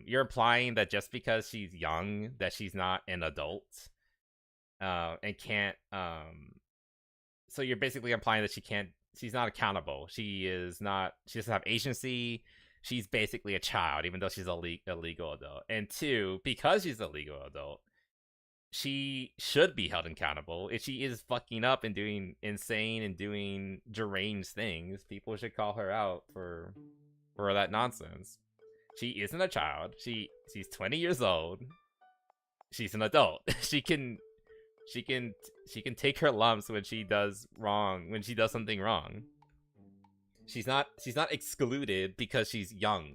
you're implying that just because she's young that she's not an adult, and can't so you're basically implying that she's not accountable. She doesn't have agency. She's basically a child, even though she's a legal adult. And two, because she's a legal adult, she should be held accountable. If she is fucking up and doing insane and doing deranged things, people should call her out for that nonsense. She isn't a child. She's 20 years old. She's an adult. She can take her lumps when she does something wrong. She's not excluded because she's young.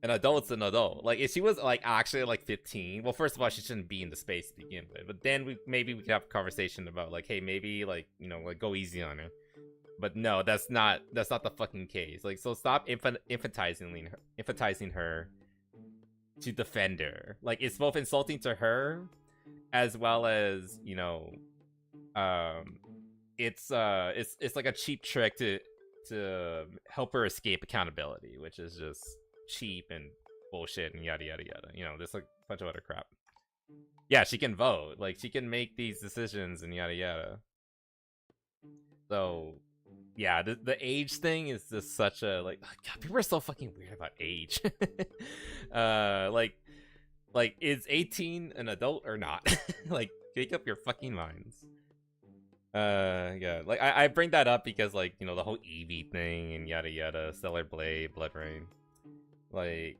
An adult's an adult. Like if she was like actually like 15, well, first of all, she shouldn't be in the space to begin with. But then maybe we could have a conversation about like, hey, maybe like, you know, like go easy on her. But no, that's not the fucking case. Like, so stop infantizing her to defend her. Like it's both insulting to her as well as, you know, it's like a cheap trick to help her escape accountability, which is just cheap and bullshit and yada yada yada. You know, there's like a bunch of other crap. Yeah, she can vote, like she can make these decisions and yada yada. So yeah, the age thing is just such a like, God, people are so fucking weird about age. Like, is 18 an adult or not? Like, make up your fucking minds. Yeah, like, I bring that up because, like, you know, the whole Eevee thing and yada yada, Stellar Blade, Blood Rain. Like,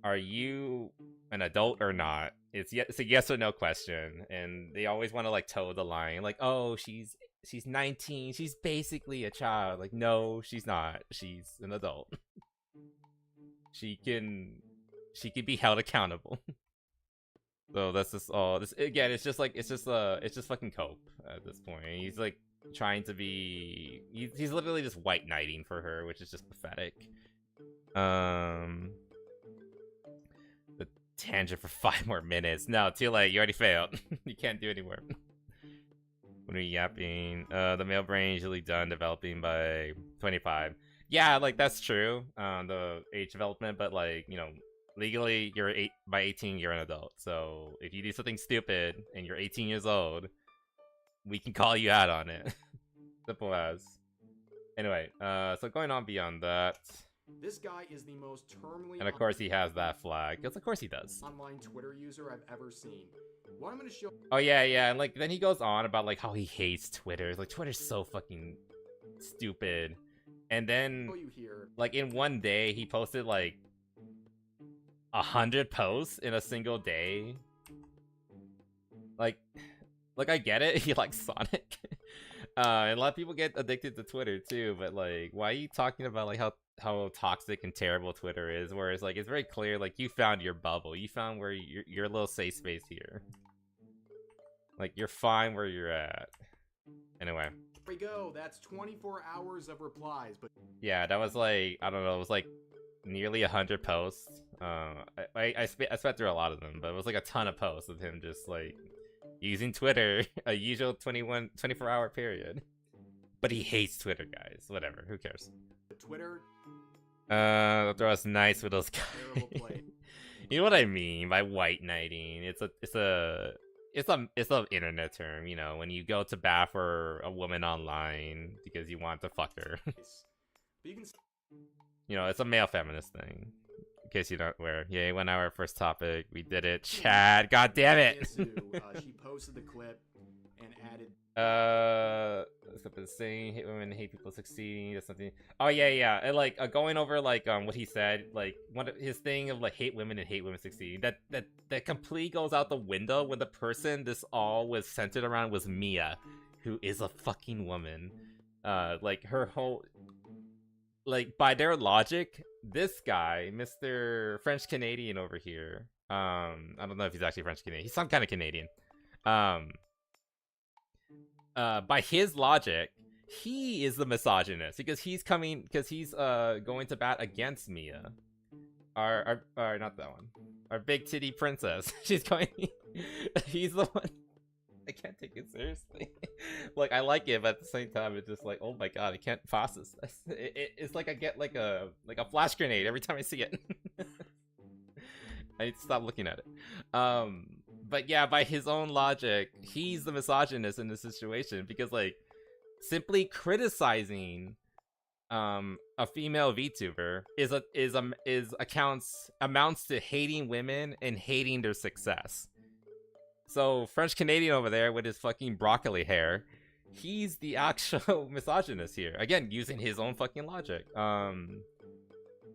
are you an adult or not? It's a yes or no question, and they always want to, like, toe the line. Like, oh, she's 19, she's basically a child. Like, no, she's not. She's an adult. She can be held accountable. So that's just all. This again, it's just fucking cope at this point. He's like trying to be. He's literally just white knighting for her, which is just pathetic. The tangent for 5 more minutes. No, too late. You already failed. You can't do anymore. When we're yapping, the male brain usually done developing by 25. Yeah, like that's true. The age development, but like, you know, legally you're by 18 you're an adult. So if you do something stupid and you're 18 years old, we can call you out on it. Simple as. Anyway, so going on beyond that. This guy is the most terminally And of course he has that flag, because of course he does. online Twitter user I've ever seen. What I'm gonna show. Oh yeah, and like then he goes on about like how he hates Twitter. Like Twitter's so fucking stupid. And then You here. like in one day he posted like 100 posts in a single day. Like I get it, he likes Sonic. And a lot of people get addicted to Twitter too, but like why are you talking about like how toxic and terrible Twitter is, whereas like it's very clear like you found your bubble, you found where your little safe space here, like you're fine where you're at. Anyway, There we go. That's 24 hours of replies, but yeah, that was like, I don't know, it was like nearly 100 posts. I spent through a lot of them, but it was like a ton of posts of him just like using Twitter a usual 24-hour period. But he hates Twitter, guys. Whatever, who cares? Twitter. Throw us nice with those Terrible guys. play. You know what I mean by white knighting? It's a internet term, you know, when you go to bat for a woman online because you want to fuck her. But you can You know, it's a male feminist thing. In case you don't aware. Yay, 1 hour first topic. We did it. Chad, god damn it. she posted the clip and added. Something saying hate women, hate people succeeding. That's something. Oh yeah, and like going over like what he said, like one of his thing of like hate women and hate women succeeding. That completely goes out the window when the person this all was centered around was Mia, who is a fucking woman. Like her whole, like by their logic, this guy, Mr. French Canadian over here. I don't know if he's actually French Canadian. He's some kind of Canadian. By his logic, he is the misogynist because he's going to bat against Mia. Our not that one. Our big titty princess. She's going. He's the one. I can't take it seriously. Like I like it, but at the same time, it's just like, oh my god, I can't process this. It's like I get like a flash grenade every time I see it. I need to stop looking at it. But yeah, by his own logic, he's the misogynist in this situation because like simply criticizing a female VTuber amounts to hating women and hating their success. So French Canadian over there with his fucking broccoli hair, he's the actual misogynist here. Again, using his own fucking logic.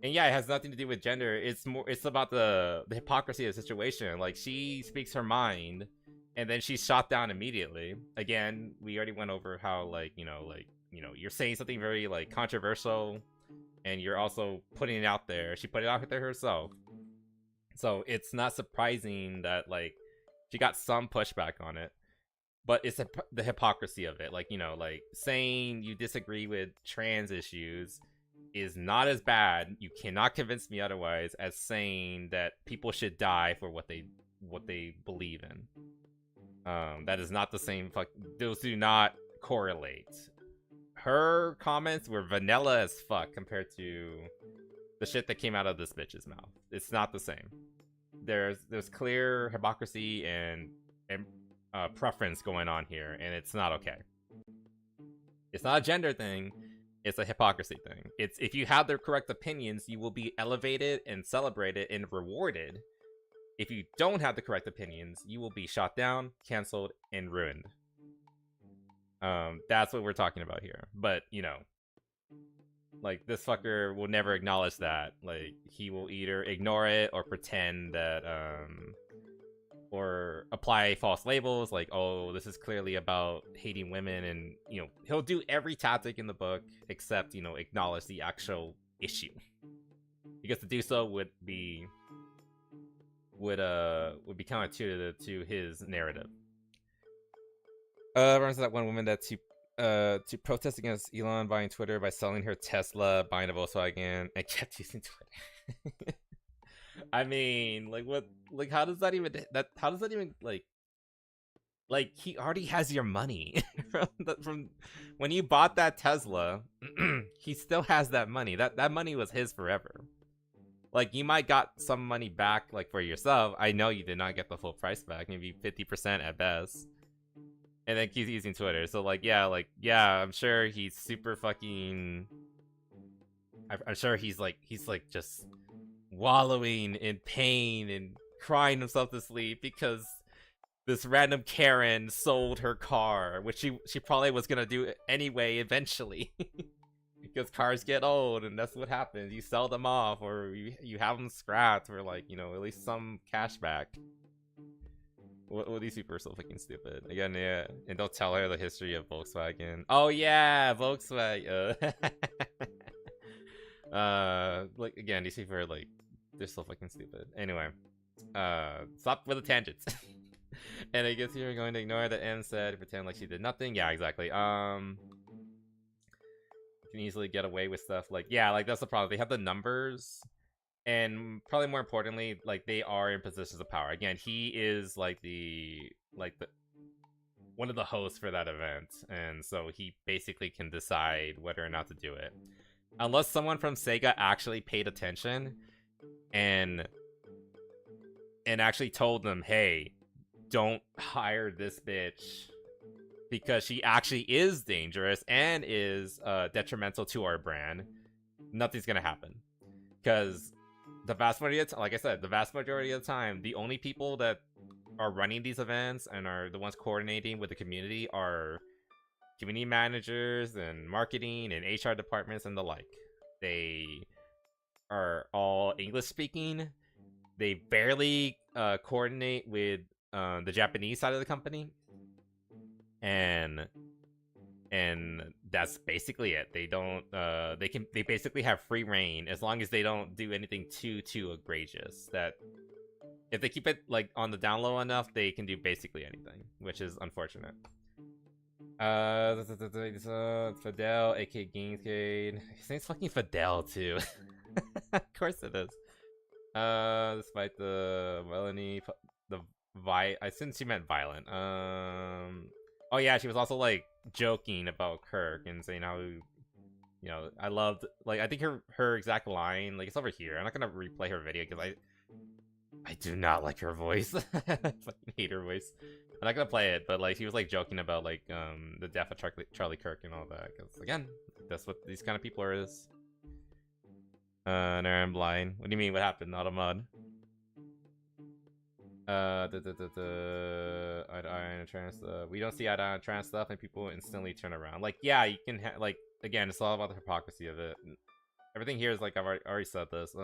And yeah, it has nothing to do with gender. It's about the hypocrisy of the situation. Like she speaks her mind, and then she's shot down immediately. Again, we already went over how like you're saying something very like controversial, and you're also putting it out there. She put it out there herself, so it's not surprising that like she got some pushback on it. But it's the hypocrisy of it. Like like saying you disagree with trans issues is not as bad, you cannot convince me otherwise, as saying that people should die for what they believe in. That is not the same. Those do not correlate. Her comments were vanilla as fuck compared to the shit that came out of this bitch's mouth. It's not the same. There's clear hypocrisy and preference going on here, and it's not okay. It's not a gender thing. It's a hypocrisy thing. It's if you have the correct opinions, you will be elevated and celebrated and rewarded. If you don't have the correct opinions, you will be shot down, canceled, and ruined. That's what we're talking about here. But, like, this fucker will never acknowledge that. Like, he will either ignore it or pretend that, or apply false labels like, oh, this is clearly about hating women, and he'll do every tactic in the book except acknowledge the actual issue, because to do so would be counterintuitive to his narrative. Runs that one woman that to protest against Elon buying Twitter by selling her Tesla, buying a Volkswagen, and kept using Twitter. I mean, like what? Like how does that even? How does that even like he already has your money from when you bought that Tesla. He still has that money. That money was his forever. Like you might got some money back like for yourself. I know you did not get the full price back, maybe 50% at best. And then keeps using Twitter. So like yeah, I'm sure he's super fucking I'm sure he's like just wallowing in pain and crying himself to sleep because this random Karen sold her car, which she probably was gonna do anyway eventually. Because cars get old and that's what happens. You sell them off or you have them scrapped for like, you know, at least some cash back. Well, these people are so fucking stupid. Again, yeah. And don't tell her the history of Volkswagen. Oh yeah, Volkswagen. Like again, these people are like, they're so fucking stupid. Anyway, stop with the tangents. And I guess you're going to ignore that M said, pretend like she did nothing. Yeah, exactly. Can easily get away with stuff like, yeah, like that's the problem. They have the numbers, and probably more importantly, like they are in positions of power. Again, he is like the one of the hosts for that event, and so he basically can decide whether or not to do it, unless someone from Sega actually paid attention and actually told them, hey, don't hire this bitch because she actually is dangerous and is detrimental to our brand. Nothing's gonna happen because the vast majority of like I said, the vast majority of the time, the only people that are running these events and are the ones coordinating with the community are community managers and marketing and HR departments and the like. They are all English speaking. They barely coordinate with the Japanese side of the company, and that's basically it. They don't they basically have free reign as long as they don't do anything too egregious. That if they keep it like on the down low enough, they can do basically anything, which is unfortunate. Fidel, aka Gamescade. His name's fucking Fidel too. Of course it is. Despite the Melanie, I assume she meant violent. Oh yeah, she was also like joking about Kirk and saying how, you know, I loved, like, I think her exact line, like, it's over here. I'm not gonna replay her video because I do not like her voice. I fucking hate her voice. I'm not gonna play it, but like she was like joking about like the death of Charlie Kirk and all that. Because again, that's what these kind of people are. Is no, I'm blind. What do you mean? What happened? Not a mod. Eye-to-eye trans stuff. We don't see eye-to-eye trans stuff, and people instantly turn around. Like, yeah, you can like again, it's all about the hypocrisy of it. Everything here is like I've already said this.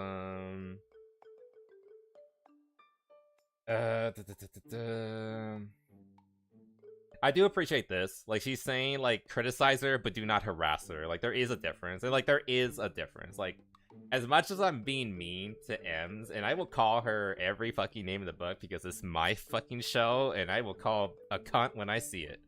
I do appreciate this. Like, she's saying, like, criticize her, but do not harass her. Like, there is a difference. And, like, there is a difference. Like, as much as I'm being mean to Ems, and I will call her every fucking name in the book because it's my fucking show, and I will call a cunt when I see it.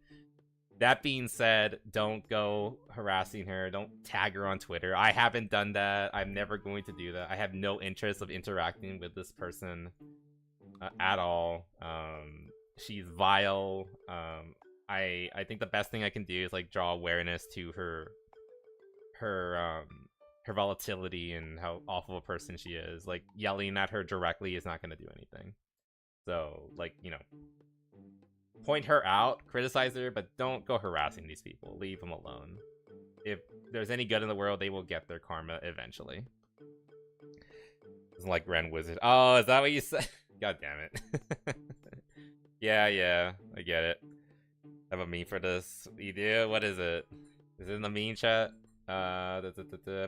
That being said, don't go harassing her. Don't tag her on Twitter. I haven't done that. I'm never going to do that. I have no interest of interacting with this person at all. She's vile. I think the best thing I can do is like draw awareness to her volatility and how awful a person she is. Like, yelling at her directly is not going to do anything. So, like, you know, point her out, criticize her, but don't go harassing these people. Leave them alone. If there's any good in the world, they will get their karma eventually. It's like Ren Wizard. Oh, is that what you said? God damn it. Yeah, I get it. I have a meme for this. You do? What is it? Is it in the meme chat? But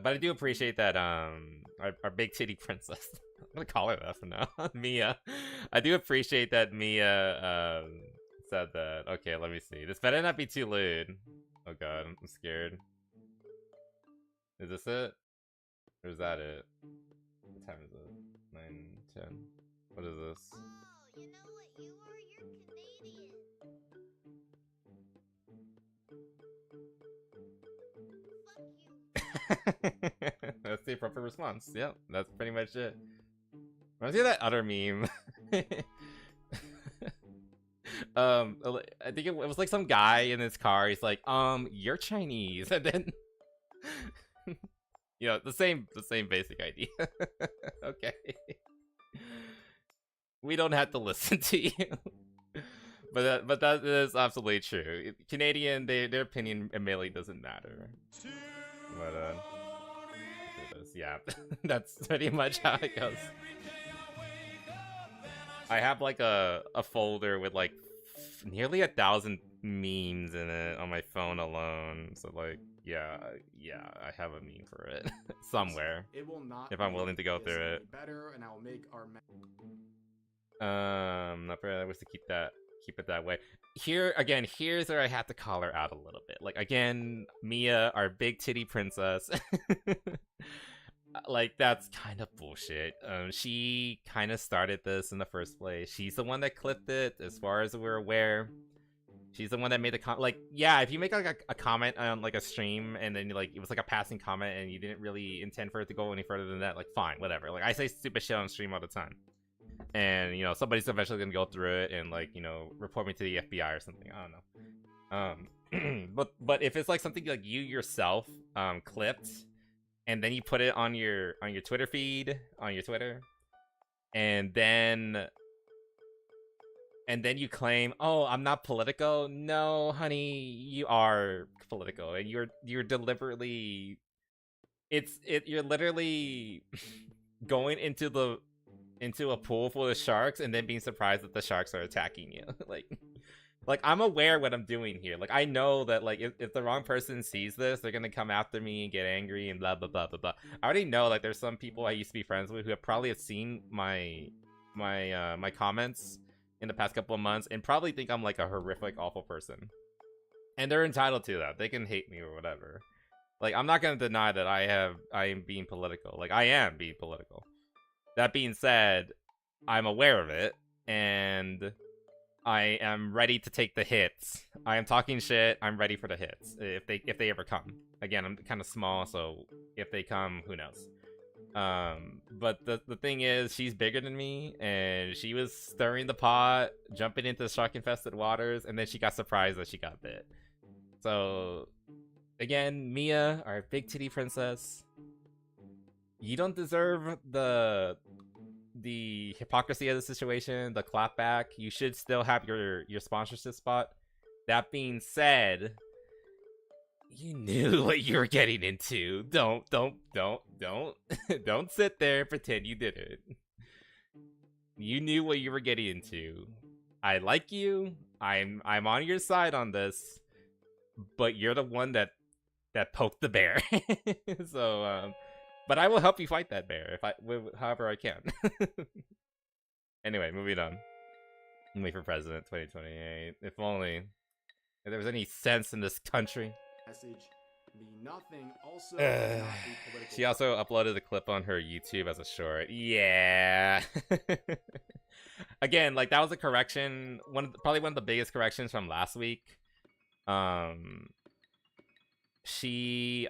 I do appreciate that, our big titty princess. I'm gonna call her that for now. Mia. I do appreciate that Mia, said that. Okay, let me see. This better not be too lewd. Oh god, I'm scared. Is this it? Or is that it? What time is it? 9, 10. What is this? Oh, you know what you are? You're Canadian. That's the appropriate response. Yep, that's pretty much it. Reminds me of that other meme. I think it was like some guy in his car. He's like, you're Chinese, and then, you know, the same basic idea. Okay, we don't have to listen to you. But that is absolutely true. Canadian, their opinion immediately doesn't matter. But yeah, that's pretty much how it goes. I have like a folder with like nearly 1,000 memes in it on my phone alone. So like, yeah, I have a meme for it somewhere. It will not if I'm willing to go through it. Better, and I'll make our. Not bad. I wish to keep it that way. Here again, here's where I have to call her out a little bit. Like again, Mia, our big titty princess. Like that's kind of bullshit. She kind of started this in the first place. She's the one that clipped it, as far as we're aware. She's the one that made the comment. Like, yeah, if you make like a comment on like a stream and then like it was like a passing comment and you didn't really intend for it to go any further than that, like fine, whatever. Like I say stupid shit on stream all the time. And, you know, somebody's eventually gonna go through it and, like, you know, report me to the FBI or something. I don't know. But if it's like something like you yourself clipped, and then you put it on your Twitter feed, on your Twitter, and then you claim, oh, I'm not political. No, honey, you are political, and you're deliberately, you're literally going into a pool full of sharks and then being surprised that the sharks are attacking you. like I'm aware what I'm doing here. Like I know that like if the wrong person sees this, they're gonna come after me and get angry and blah blah blah blah blah. I already know like there's some people I used to be friends with who have probably seen my comments in the past couple of months and probably think I'm like a horrific, awful person. And they're entitled to that. They can hate me or whatever. Like I'm not gonna deny that I am being political. Like I am being political. That being said, I'm aware of it, and I am ready to take the hits. I am talking shit, I'm ready for the hits, if they ever come. Again, I'm kind of small, so if they come, who knows. But the thing is, she's bigger than me, and she was stirring the pot, jumping into shark-infested waters, and then she got surprised that she got bit. So, again, Mia, our big titty princess, you don't deserve the hypocrisy of the situation, the clapback. You should still have your sponsorship spot. That being said, you knew what you were getting into. Don't don't sit there and pretend you didn't. You knew what you were getting into. I like you. I'm on your side on this, but you're the one that poked the bear. So but I will help you fight that bear however I can. Anyway, moving on. Wait for president 2028. If only. If there was any sense in this country. Message be nothing. Also, not be political. She also uploaded a clip on her YouTube as a short. Yeah. Again, like that was a correction. Probably one of the biggest corrections from last week. She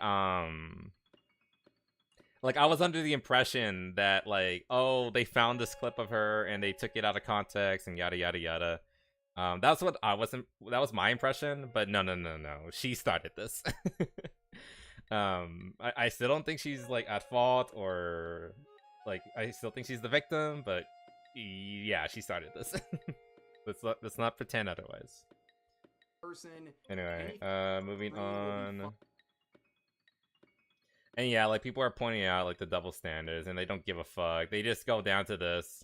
like, I was under the impression that, like, oh, they found this clip of her and they took it out of context and yada yada yada. That's what that was my impression, but no. She started this. I still don't think she's, like, at fault or, like, I still think she's the victim, but yeah, she started this. let's not pretend otherwise. Anyway, moving on. And yeah, like, people are pointing out, like, the double standards, and they don't give a fuck. They just go down to this.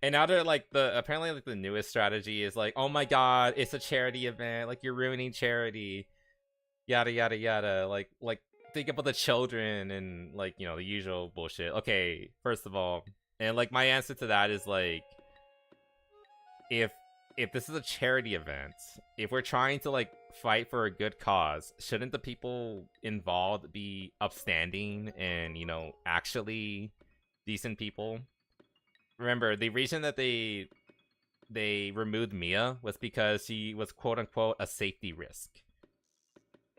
And now they're, like, apparently, like, the newest strategy is, like, oh my god, it's a charity event. Like, you're ruining charity. Yada, yada, yada. Like, think about the children and, like, you know, the usual bullshit. Okay, first of all, and, like, my answer to that is, like, if this is a charity event, if we're trying to, like, fight for a good cause, shouldn't the people involved be upstanding and, you know, actually decent people? Remember, the reason that they removed Mia was because she was quote-unquote a safety risk.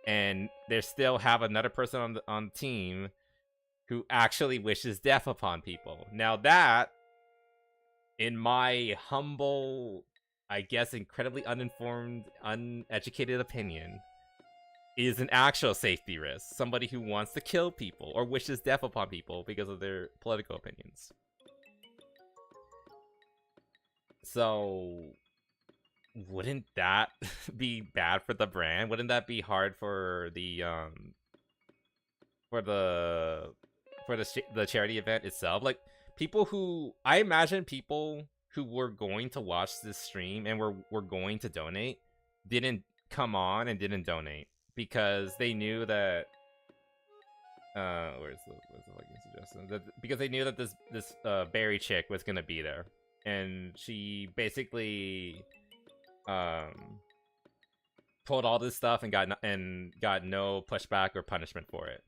and they still have another person on the team who actually wishes death upon people. Now that, in my humble, I guess incredibly uninformed, uneducated opinion, is an actual safety risk. Somebody who wants to kill people or wishes death upon people because of their political opinions. So, wouldn't that be bad for the brand? Wouldn't that be hard for the the charity event itself? Like, people who, I imagine people who were going to watch this stream and were going to donate didn't come on and didn't donate because they knew that where's the fucking suggestion? Because they knew that this Barry chick was gonna be there, and she basically pulled all this stuff and got no pushback or punishment for it.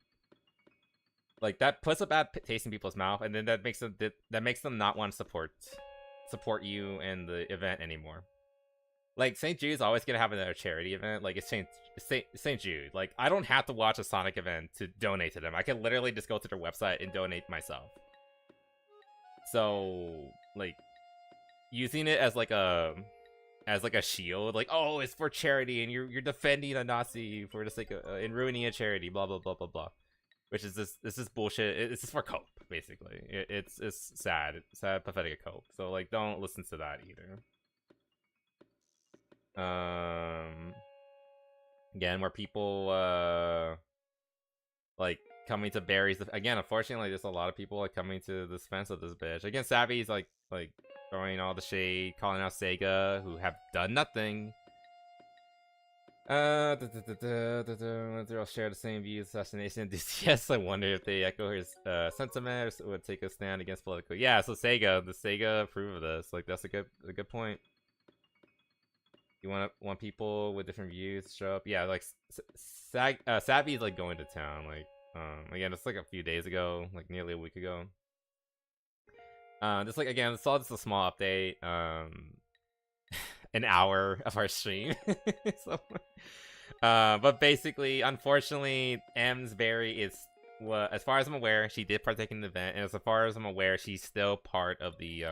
Like, that puts a bad taste in people's mouth, and then that makes them not want to support you and the event anymore. Like, St. Jude's always gonna have another charity event. Like, it's St. Jude. Like, I don't have to watch a Sonic event to donate to them. I can literally just go to their website and donate myself. So, like, using it as like a shield, like, oh, it's for charity and you're defending a Nazi for the sake of and ruining a charity, blah blah blah blah blah. Which is this is bullshit. It's just for cope, basically. It's sad. It's sad, pathetic cope. So, like, don't listen to that either. Again, where people like coming to Barry's, again, unfortunately, there's a lot of people like coming to the defense of this bitch. Again, Savvy's like throwing all the shade, calling out Sega, who have done nothing. They all share the same views. Assassination enthusiasts. I wonder if they echo his sentiment or would take a stand against political. Yeah, so the Sega approve of this. Like, that's a good point. You want people with different views to show up. Yeah, like Savvy's like going to town. Like, again, it's like a few days ago, like nearly a week ago. Just like, again, it's all just a small update. An hour of our stream. So, but basically, unfortunately, M's Barry is, well, as far as I'm aware, she did partake in the event, and as far as I'm aware, she's still part of the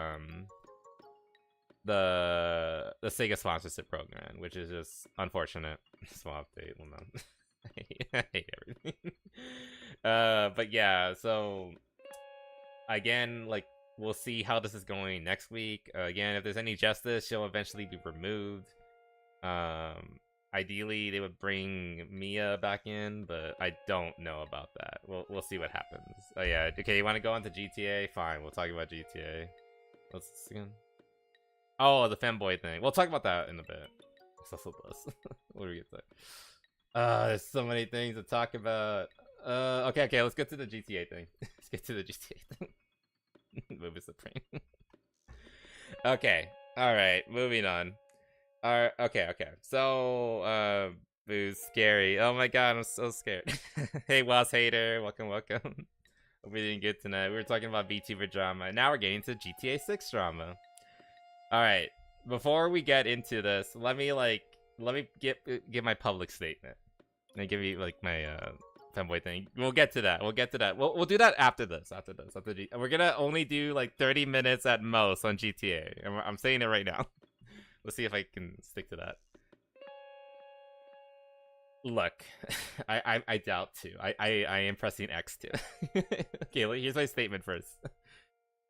Sega sponsorship program, which is just unfortunate. Small update. Well, no. I hate everything. But yeah, so again, like, we'll see how this is going next week. Again, if there's any justice, she'll eventually be removed. Ideally, they would bring Mia back in, but I don't know about that. We'll see what happens. Oh yeah, okay, you want to go on to GTA? Fine, we'll talk about GTA. What's this again? Oh, the Femboy thing. We'll talk about that in a bit. What do we get to? There's so many things to talk about. Okay, let's get to the GTA thing. Let's get to the GTA thing. Movie Supreme. Okay, alright, moving on. Okay. So, Boo's scary. Oh my god, I'm so scared. Hey, Was Hater, welcome. Hope we didn't get tonight. We were talking about Vtuber drama, and now we're getting to GTA 6 drama. Alright, before we get into this, let me give my public statement. And give you, like, my, Femboy thing. We'll get to that. We'll do that after this. We're gonna only do like 30 minutes at most on GTA. I'm saying it right now. We'll see if I can stick to that. Look, I doubt to. I am pressing X too. Okay, here's my statement first.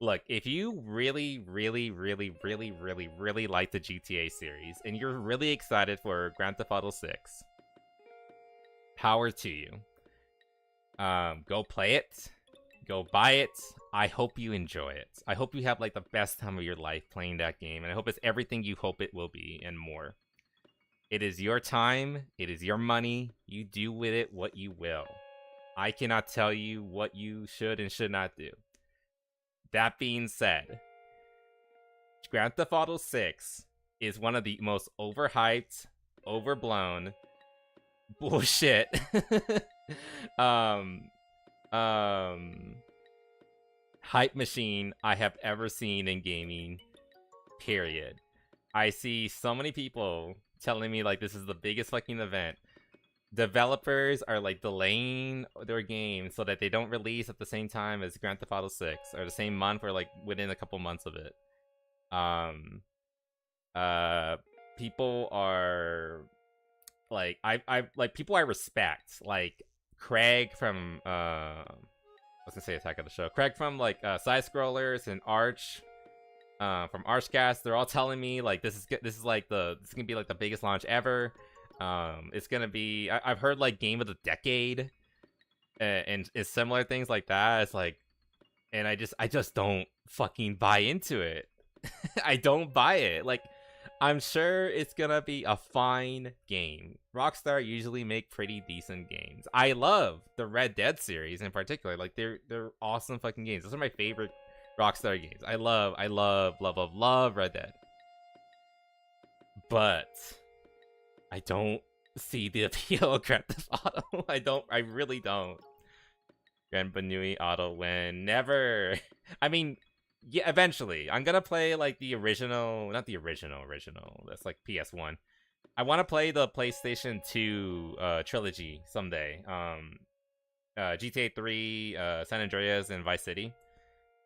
Look, if you really like the GTA series and you're really excited for Grand Theft Auto 6, power to you. Go play it. Go buy it. I hope you enjoy it. I hope you have like the best time of your life playing that game, and I hope it's everything you hope it will be and more. It is your time. It is your money. You do with it what you will. I cannot tell you what you should and should not do. That being said, Grand Theft Auto 6 is one of the most overhyped, overblown bullshit hype machine I have ever seen in gaming, period. I see so many people telling me like this is the biggest fucking event. developers are like delaying their game so that they don't release at the same time as Grand Theft Auto 6 or the same month or like within a couple months of it. People are like I like people I respect, like Craig from I was gonna say Attack of the Show. Craig from like Side Scrollers and Arch from Archcast. They're all telling me like this is gonna be like the biggest launch ever. It's gonna be I've heard like game of the decade and similar things like that. It's like, and I just don't fucking buy into it. I don't buy it. Like, I'm sure it's gonna be a fine game. Rockstar usually make pretty decent games. I love the Red Dead series in particular. Like, they're awesome fucking games. Those are my favorite Rockstar games. I love Red Dead. But I don't see the appeal of Grand Theft Auto. I really don't. Grand Banui Auto win. Never. I mean, yeah, eventually. I'm gonna play like the original, not the original. That's like PS1. I want to play the PlayStation 2 trilogy someday. GTA 3, San Andreas, and Vice City.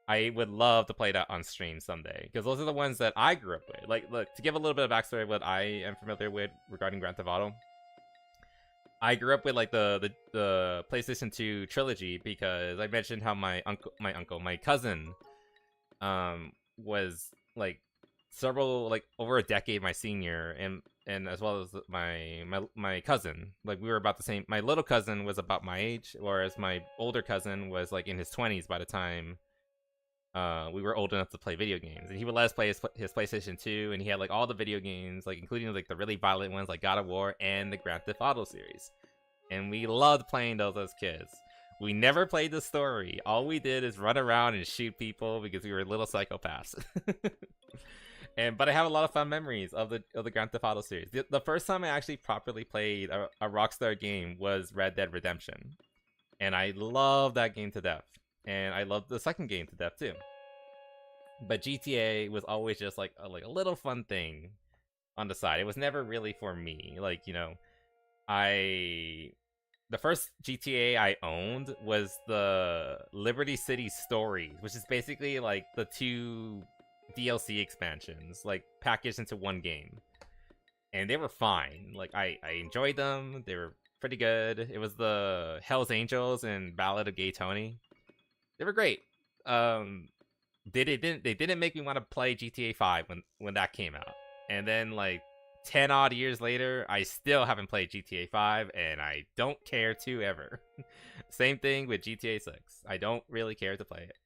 I would love to play that on stream someday, because those are the ones that I grew up with. Like, look, to give a little bit of backstory of what I am familiar with regarding Grand Theft Auto. I grew up with like the PlayStation 2 trilogy because I mentioned how my cousin was like several, like over a decade my senior, and as well as my cousin, like we were about the same. My little cousin was about my age, whereas my older cousin was like in his 20s by the time we were old enough to play video games. And he would let us play his PlayStation 2, and he had like all the video games, like including like the really violent ones like God of War and the Grand Theft Auto series, and we loved playing those as kids. We never played the story. All we did is run around and shoot people because we were little psychopaths. But I have a lot of fun memories of the Grand Theft Auto series. The first time I actually properly played a Rockstar game was Red Dead Redemption, and I love that game to death. And I loved the second game to death too. But GTA was always just like a little fun thing on the side. It was never really for me. Like, you know, the first GTA I owned was the Liberty City Stories, which is basically like the 2 DLC expansions, like packaged into one game. And they were fine. Like, I enjoyed them. They were pretty good. It was the Hells Angels and Ballad of Gay Tony. They were great. They didn't make me want to play GTA 5 when that came out. And then like 10 odd years later, I still haven't played GTA 5, and I don't care to ever. Same thing with GTA 6. I don't really care to play it.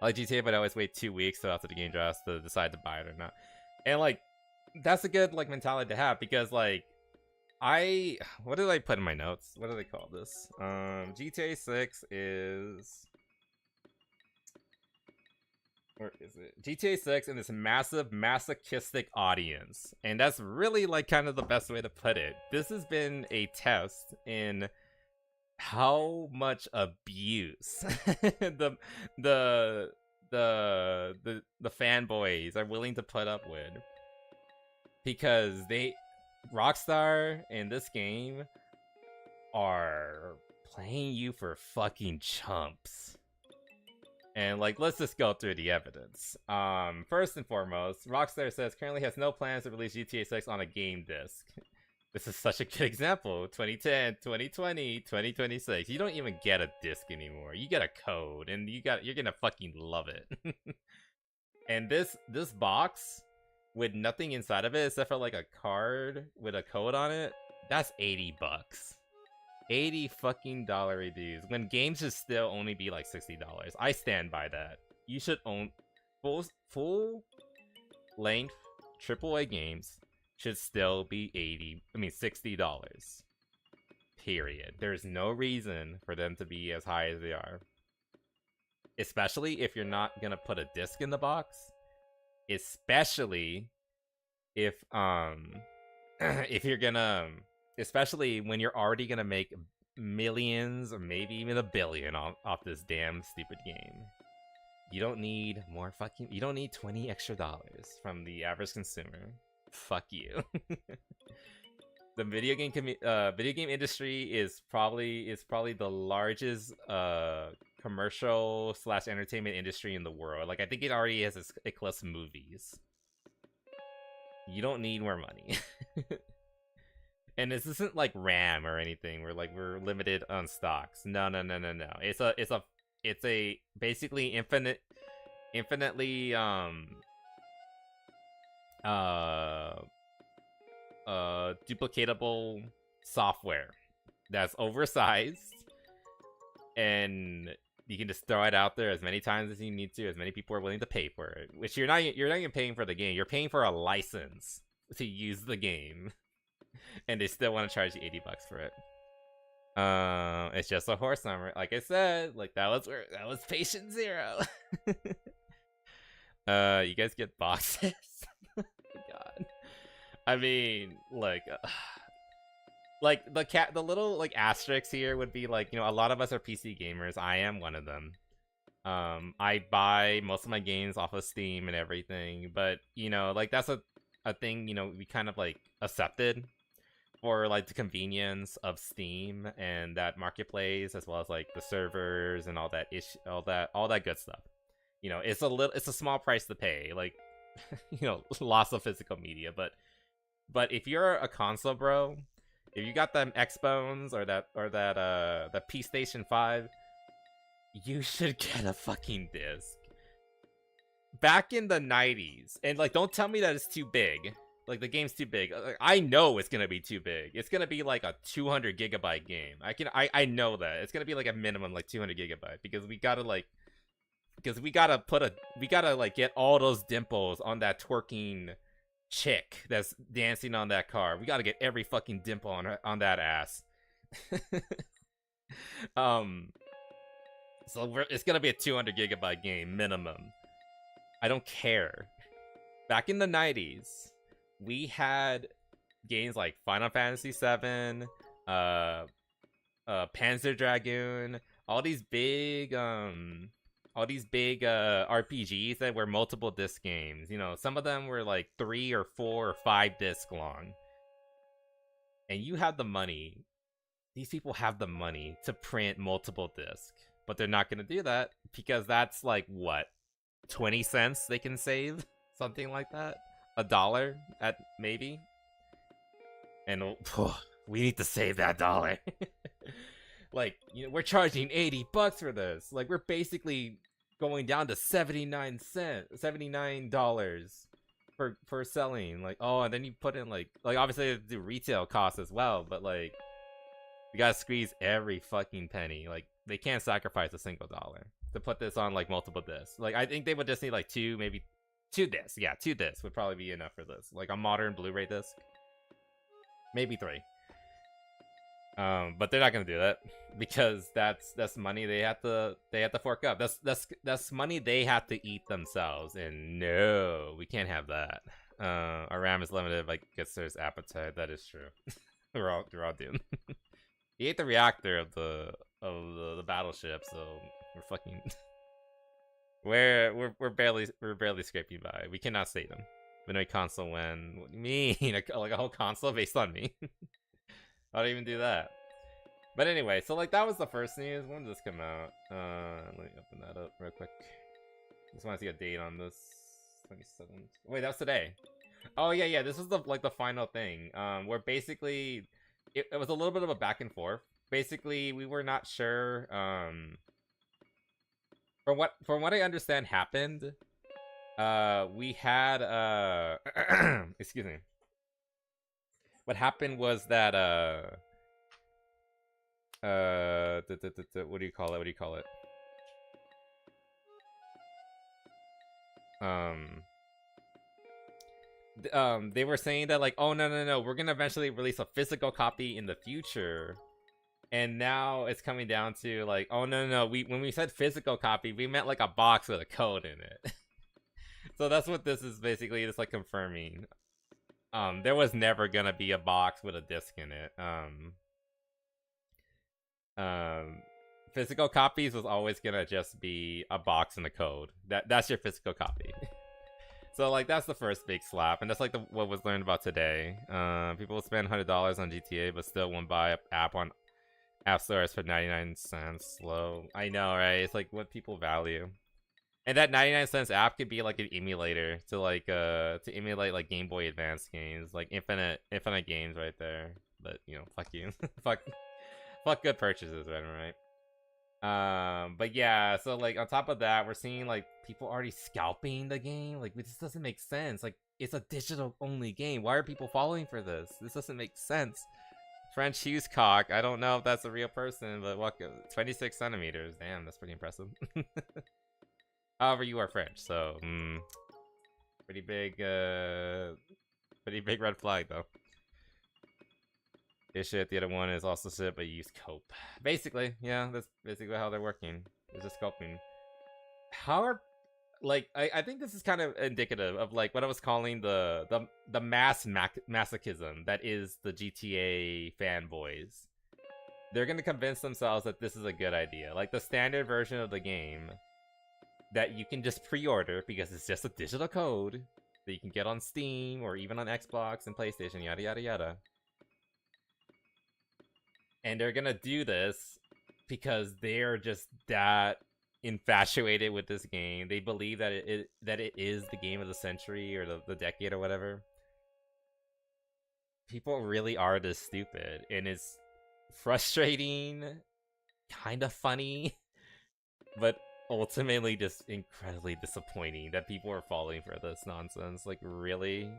I like GTA, but I always wait 2 weeks till after the game drops to decide to buy it or not. And like, that's a good like mentality to have, because like, what did I put in my notes? What do they call this? GTA 6 is... Where is it? GTA 6 and this massive masochistic audience. And that's really like kind of the best way to put it. This has been a test in how much abuse the fanboys are willing to put up with. Because Rockstar in this game are playing you for fucking chumps. And like, let's just go through the evidence. First and foremost, Rockstar says currently has no plans to release GTA 6 on a game disc. This is such a good example. 2010, 2020, 2026. You don't even get a disc anymore. You get a code, and you're gonna fucking love it. And this box with nothing inside of it except for like a card with a code on it, that's $80. $80 fucking dues, when games should still only be like $60. I stand by that. You should own full length AAA games should still be $60. Period. There's no reason for them to be as high as they are. Especially if you're not gonna put a disc in the box. Especially if you're gonna, especially when you're already gonna make millions or maybe even $1 billion off this damn stupid game. You don't need you don't need $20 extra from the average consumer. Fuck you. the video game industry is probably the largest commercial / entertainment industry in the world. Like I think it already has eclipsed movies. You don't need more money. And this isn't like RAM or anything where like we're limited on stocks. No. It's a basically infinitely duplicatable software that's oversized, and you can just throw it out there as many times as you need to, as many people are willing to pay for it. Which you're not even paying for the game, you're paying for a license to use the game, and they still want to charge you $80 for it. It's just a horse number, like I said. Like that was patient zero. You guys get boxes. God, I mean, like the little like asterisks here would be like, you know, a lot of us are PC gamers. I am one of them. I buy most of my games off of Steam and everything, but you know, like that's a thing, you know, we kind of like accepted for like the convenience of Steam and that marketplace, as well as like the servers and all that good stuff. You know, it's a small price to pay, like you know, loss of physical media, but if you're a console bro, if you got them Xbones or that the PlayStation 5, you should get a fucking disc. Back in the 90s, and like don't tell me that it's too big. Like the game's too big. Like, I know it's gonna be too big. It's gonna be like a 200 gigabyte game. I know that it's gonna be like a minimum like 200 gigabyte because we gotta like get all those dimples on that twerking chick that's dancing on that car. We gotta get every fucking dimple on that ass. So it's gonna be a 200 gigabyte game minimum. I don't care. Back in the 90s, we had games like Final Fantasy VII, Panzer Dragoon, all these big RPGs that were multiple disc games. You know, some of them were like 3 or 4 or 5 discs long. And you have the money. These people have the money to print multiple discs, but they're not gonna do that because that's like what, 20 cents they can save, something like that. $1 at maybe, and we need to save that dollar. Like, you know, we're charging $80 for this. Like, we're basically going down to $79 for selling. Like, oh, and then you put in like obviously they do retail costs as well, but like you gotta squeeze every fucking penny. Like, they can't sacrifice a single dollar to put this on like multiple discs. Like, I think they would just need like 2 discs. Yeah, 2 discs would probably be enough for this. Like a modern Blu-ray disc, maybe 3. But they're not gonna do that because that's money they have to fork up. That's money they have to eat themselves, and no, we can't have that. Our RAM is limited by Gitster's appetite. That is true. we're all doomed. He ate the reactor of the battleship, so we're fucking. we're barely scraping by. We cannot save them. Winning console when? What do you mean? Like a whole console based on me? I don't even do that. But anyway, so like that was the first news. When did this come out? Let me open that up real quick. Just want to see a date on this. 27th. Wait, that was today. Oh yeah. This was the final thing. Where basically it was a little bit of a back and forth. Basically, we were not sure. From what I understand happened, we had excuse me. What happened was that what do you call it? They were saying that like, oh no, we're gonna eventually release a physical copy in the future. And now it's coming down to like, oh no, when we said physical copy, we meant like a box with a code in it. So that's what this is basically, just like confirming. There was never gonna be a box with a disc in it. Physical copies was always gonna just be a box and a code. That's your physical copy. So like that's the first big slap, and that's like what was learned about today. People will spend $100 on GTA, but still won't buy an app on App Stores for 99 cents. Slow. I know, right? It's like what people value. And that 99 cents app could be like an emulator to emulate like Game Boy Advance games, like infinite games right there. But you know, fuck you, fuck good purchases, right? But yeah, so like on top of that, we're seeing like people already scalping the game. Like this doesn't make sense. Like it's a digital only game. Why are people falling for this? This doesn't make sense. French Hughes cock. I don't know if that's a real person, but what? 26 centimeters. Damn, that's pretty impressive. However, you are French, so pretty big red flag though. This shit, the other one is also shit, but you use cope. Basically, yeah, that's basically how they're working. It's just coping. How are, like, I think this is kind of indicative of like what I was calling the mass masochism that is the GTA fanboys. They're gonna convince themselves that this is a good idea, like the standard version of the game that you can just pre-order because it's just a digital code that you can get on Steam or even on Xbox and PlayStation, yada yada yada. And they're gonna do this because they're just that infatuated with this game. They believe that it is the game of the century or the decade or whatever. People really are this stupid, and it's frustrating, kind of funny, but ultimately just incredibly disappointing that people are falling for this nonsense. Like, really?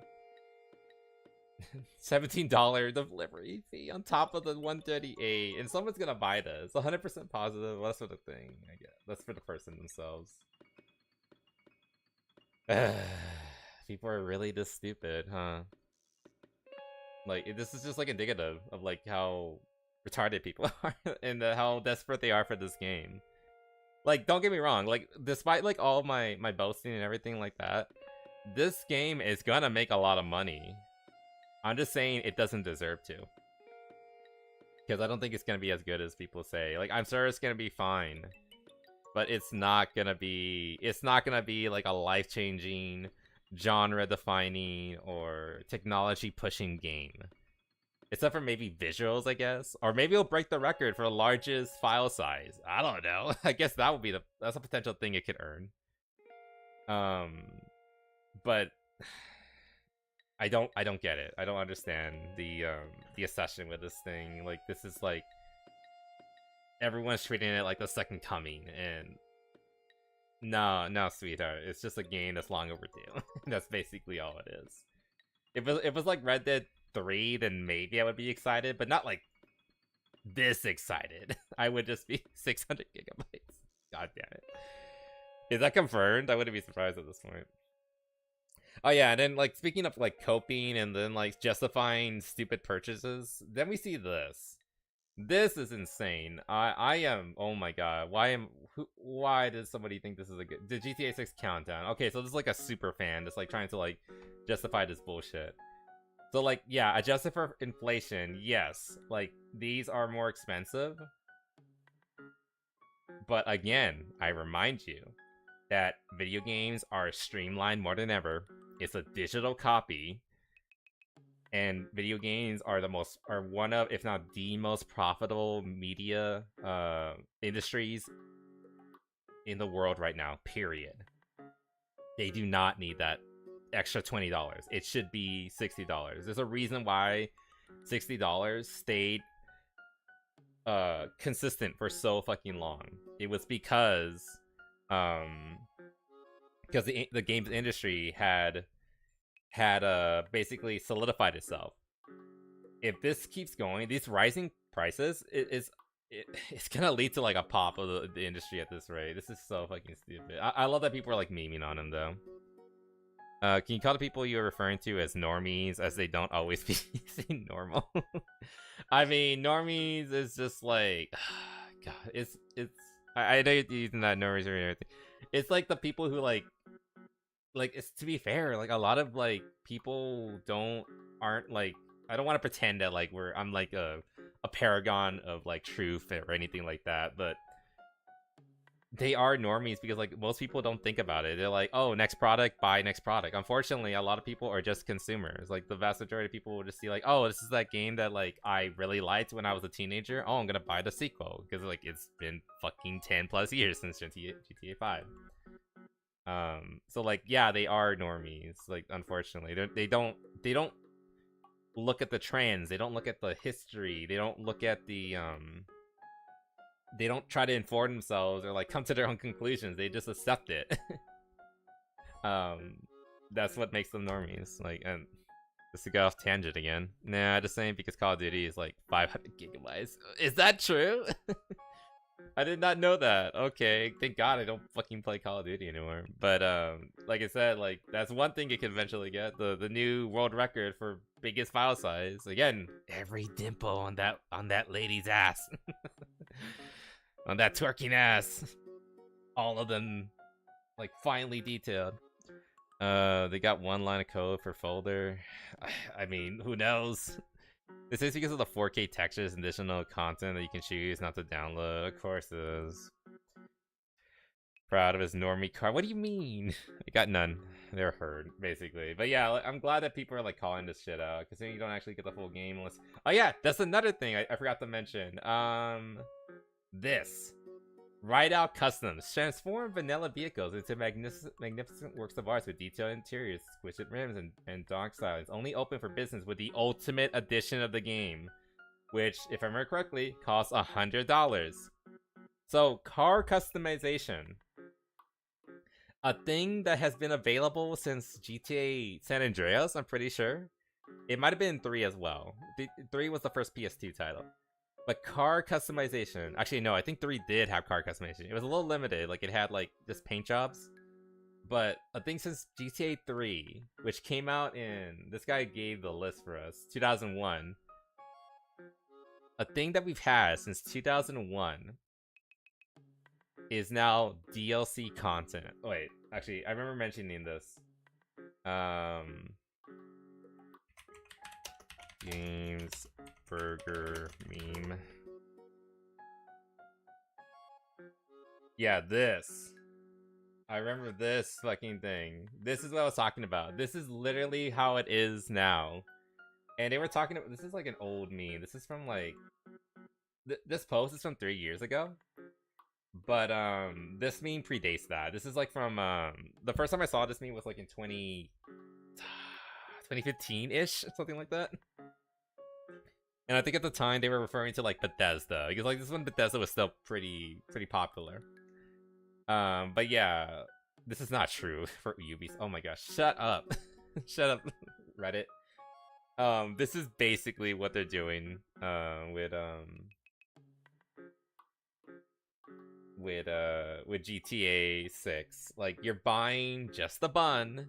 $17 delivery fee on top of the 138, and someone's gonna buy this. 100% positive. That's for the thing, I guess. That's for the person themselves. People are really this stupid, huh? Like, this is just like indicative of like how retarded people are and how desperate they are for this game. Like, don't get me wrong, like, despite like all my boasting and everything like that, this game is gonna make a lot of money. I'm just saying it doesn't deserve to. Because I don't think it's gonna be as good as people say. Like, I'm sure it's gonna be fine. But it's not gonna be like a life-changing, genre-defining, or technology-pushing game. Except for maybe visuals, I guess. Or maybe it'll break the record for largest file size. I don't know. I guess that would be that's a potential thing it could earn. But I don't get it. I don't understand the obsession with this thing. Like, this is like everyone's treating it like the second coming, and no, sweetheart. It's just a game that's long overdue. That's basically all it is. If it was like Red Dead 3, then maybe I would be excited, but not like this excited. I would just be 600 gigabytes. God damn it. Is that confirmed? I wouldn't be surprised at this point. Oh yeah, and then like speaking of like coping and then like justifying stupid purchases, then we see this. This is insane. I am, oh my god, why does somebody think this is a good, the GTA 6 countdown? Okay, so this is like a super fan that's like trying to like justify this bullshit. So like, yeah, adjusted for inflation, yes, like these are more expensive. But again, I remind you that video games are streamlined more than ever. It's a digital copy, and video games are one of, if not the most profitable media industries in the world right now, period. They do not need that extra $20. It should be $60. There's a reason why $60 stayed consistent for so fucking long. It was because the games industry had basically solidified itself. If this keeps going, these rising prices, it's gonna lead to like a pop of the industry at this rate. This is so fucking stupid. I love that people are like memeing on him though. Can you call the people you're referring to as normies, as they don't always be normal? I mean, normies is just like, God, it's I know you're using that normies or everything. It's like the people who like it's, to be fair, like a lot of like people aren't like, I don't want to pretend that like I'm like a paragon of like truth or anything like that, but they are normies because like most people don't think about it. They're like, oh, next product, buy next product. Unfortunately, a lot of people are just consumers. Like the vast majority of people will just see like, oh, this is that game that like I really liked when I was a teenager. Oh, I'm gonna buy the sequel because like it's been fucking 10 plus years since GTA 5. So like yeah, they are normies. Like unfortunately, they don't look at the trends. They don't look at the history. They don't look at the they don't try to inform themselves or like come to their own conclusions. They just accept it. That's what makes them normies. Like, and just to go off tangent again. Nah, just saying because Call of Duty is like 500 gigabytes. Is that true? I did not know that. Okay, thank God I don't fucking play Call of Duty anymore. But like I said, like that's one thing it could eventually get, the new world record for biggest file size. Again, every dimple on that lady's ass. On that twerking ass. All of them like finely detailed. They got one line of code for folder. I mean, who knows? This is because of the 4K textures and additional content that you can choose not to download. Of course it is. Proud of his normie card. What do you mean? I got none. They're heard, basically. But yeah, I'm glad that people are like calling this shit out, because then you don't actually get the full game unless... Oh yeah, that's another thing I forgot to mention. This. Ride Out Customs. Transform vanilla vehicles into magnificent works of art with detailed interiors, exquisite rims, and dark styles. Only open for business with the Ultimate Edition of the game, which, if I remember correctly, costs $100. So, car customization. A thing that has been available since GTA San Andreas, I'm pretty sure. It might have been 3 as well. 3 was the first PS2 title. But car customization... Actually, no, I think 3 did have car customization. It was a little limited. Like, it had, like, just paint jobs. But a thing since GTA 3, which came out in... This guy gave the list for us. 2001. A thing that we've had since 2001 is now DLC content. Wait, actually, I remember mentioning this. Games burger meme. Yeah, this. I remember this fucking thing. This is what I was talking about. This is literally how it is now. And they were talking about... This is like an old meme. This is from like... This post is from 3 years ago. But this meme predates that. This is like from the first time I saw this meme was like in 2015-ish, something like that. And I think at the time they were referring to like Bethesda, because like this one Bethesda was still pretty popular. But yeah, this is not true for Ubisoft. Oh my gosh, shut up. Shut up, Reddit. This is basically what they're doing with GTA 6. Like, you're buying just the bun,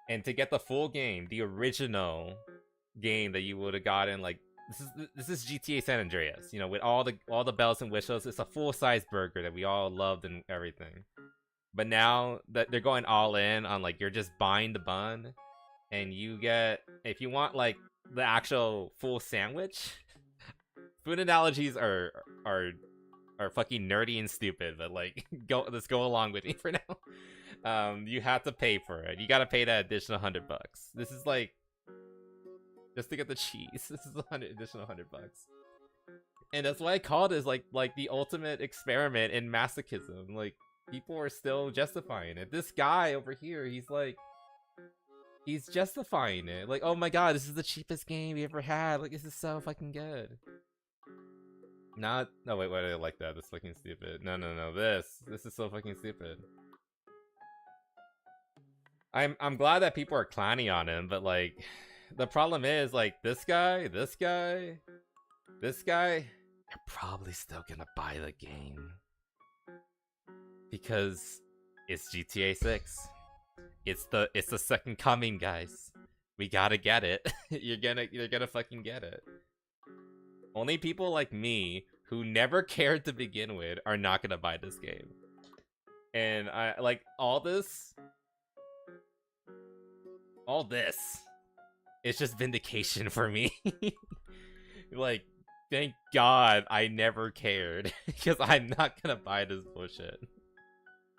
and to get the full game, the original game that you would have gotten, like, this is GTA San Andreas, you know, with all the bells and whistles. It's a full-size burger that we all loved and everything. But now that they're going all in on, like, you're just buying the bun, and you get, if you want like the actual full sandwich. Food analogies are fucking nerdy and stupid, but like let's go along with me for now. You have to pay for it. You gotta pay that additional $100. This is like just to get the cheese. This is additional $100. And that's why I called it like the ultimate experiment in masochism. Like, people are still justifying it. This guy over here, he's justifying it. Like, oh my god, this is the cheapest game we ever had. Like, this is so fucking good. No, wait, why did I like that? That's fucking stupid. No, this is so fucking stupid. I'm glad that people are clowning on him, but like, the problem is like this guy, they're probably still gonna buy the game because it's GTA 6. It's the second coming, guys. We gotta get it. You're gonna fucking get it. Only people like me, who never cared to begin with, are not gonna buy this game. And I like all this is just vindication for me. Like, Thank God I never cared, because I'm not gonna buy this bullshit.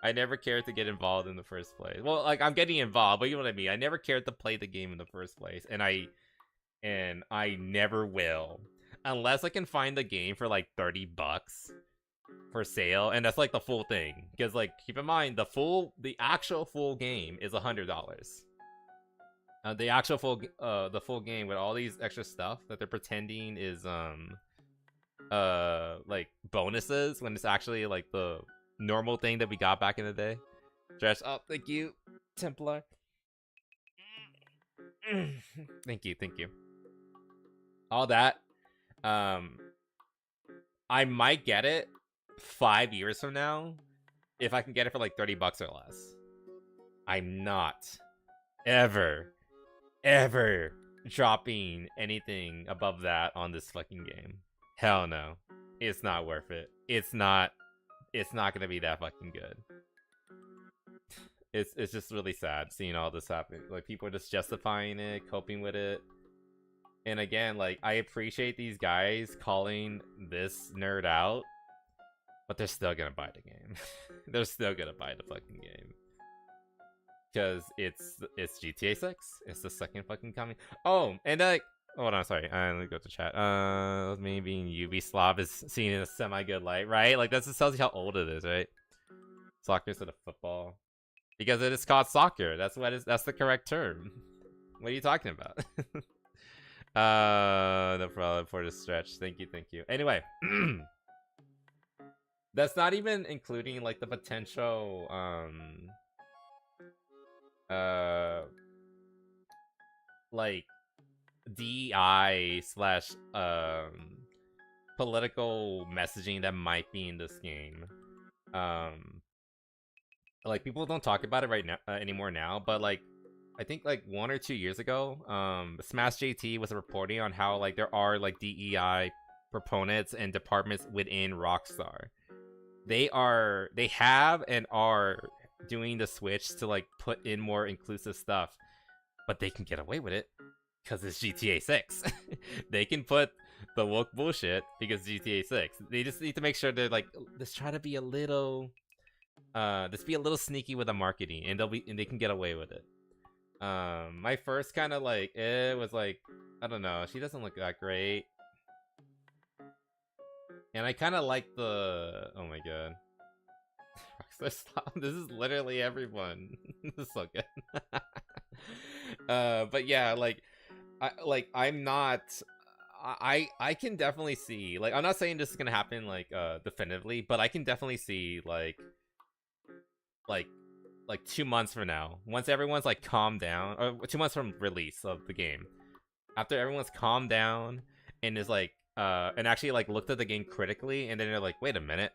I never cared to get involved in the first place. Well, like, I'm getting involved, but you know what I mean. I never cared to play the game in the first place, and I never will, unless I can find the game for like $30 for sale, and that's like the full thing. Because like, keep in mind, the actual full game is $100. The actual the full game with all these extra stuff that they're pretending is like bonuses, when it's actually like the normal thing that we got back in the day. Dress up, thank you, Templar. Thank you. All that. I might get it 5 years from now if I can get it for like $30 or less. I'm not ever dropping anything above that on this fucking game. Hell no. It's not worth it. It's not gonna be that fucking good. It's just really sad seeing all this happen. Like, people are just justifying it, coping with it. And again, like, I appreciate these guys calling this nerd out, but they're still gonna buy the game. They're still gonna buy the fucking game. Because it's GTA 6. It's the second fucking coming. Oh, and like, hold on, sorry. Let me go to chat. Me being Ubisoft is seen in a semi-good light, right? Like, that just tells you how old it is, right? Soccer instead of football. Because it is called soccer. That's the correct term. What are you talking about? No problem for the stretch. Thank you. Anyway. That's not even including like the potential like DEI slash political messaging that might be in this game. Like, people don't talk about it right now anymore now, but like, I think like 1 or 2 years ago, Smash JT was reporting on how like there are like DEI proponents and departments within Rockstar. They have and are doing the switch to like put in more inclusive stuff, but they can get away with it because it's GTA 6. They can put the woke bullshit because GTA 6. They just need to make sure they're like, let's try to be a little sneaky with the marketing, and they can get away with it. My first kind of like was like, I don't know, she doesn't look that great. And I kind of like the... Oh my god. Stop. This is literally everyone. This is so good. But yeah, like... I'm not... I can definitely see... Like, I'm not saying this is gonna happen, like, definitively, but I can definitely see, like 2 months from now, once everyone's, like, calmed down... Or 2 months from release of the game. After everyone's calmed down and is, like, and actually like looked at the game critically, and then they're like, wait a minute,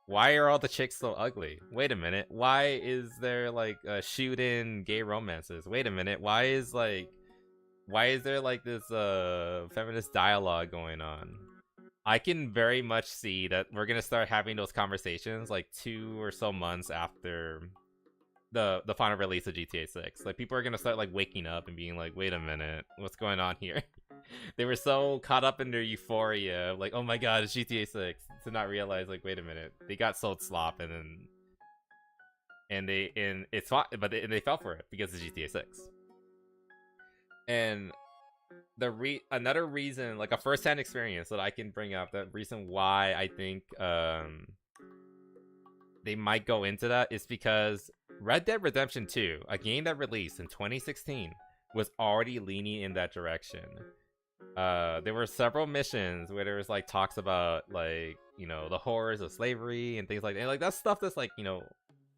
why are all the chicks so ugly? Wait a minute, why is there like shoot-in gay romances? Wait a minute, why is there like this feminist dialogue going on? I can very much see that we're gonna start having those conversations like 2 or so months after the final release of GTA 6. Like, people are gonna start like waking up and being like, wait a minute, what's going on here? They were so caught up in their euphoria of like, oh my god, it's GTA 6, to not realize like, wait a minute, they got sold slop, and it's fine, but they fell for it because of GTA 6. And another reason, like a first-hand experience that I can bring up, the reason why I think they might go into that is because Red Dead Redemption 2, a game that released in 2016, was already leaning in that direction. There were several missions where there was like talks about like, you know, the horrors of slavery and things like that. And, like, that's stuff that's like, you know,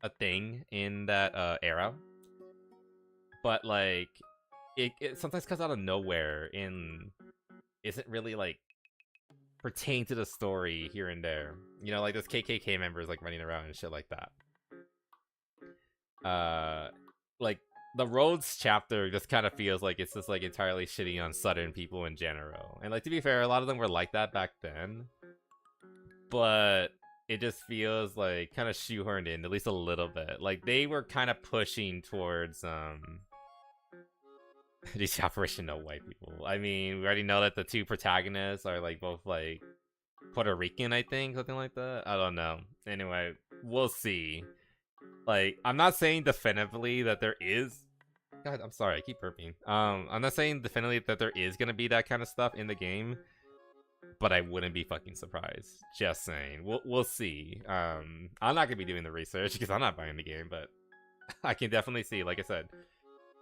a thing in that era. But like, it sometimes comes out of nowhere and isn't really like pertain to the story here and there. You know, like those KKK members like running around and shit like that. Like the Rhodes chapter just kind of feels like it's just like entirely shitty on Southern people in general. And like, to be fair, a lot of them were like that back then, but it just feels like kind of shoehorned in at least a little bit. Like, they were kind of pushing towards These Operation No White People. I mean, we already know that the two protagonists are like both like Puerto Rican, I think, something like that. I don't know. Anyway, we'll see. Like, I'm not saying definitively that there is. God, I'm sorry, I keep burping. I'm not saying definitively that there is gonna be that kind of stuff in the game, but I wouldn't be fucking surprised. Just saying. We'll see. I'm not gonna be doing the research because I'm not buying the game, but I can definitely see, like I said,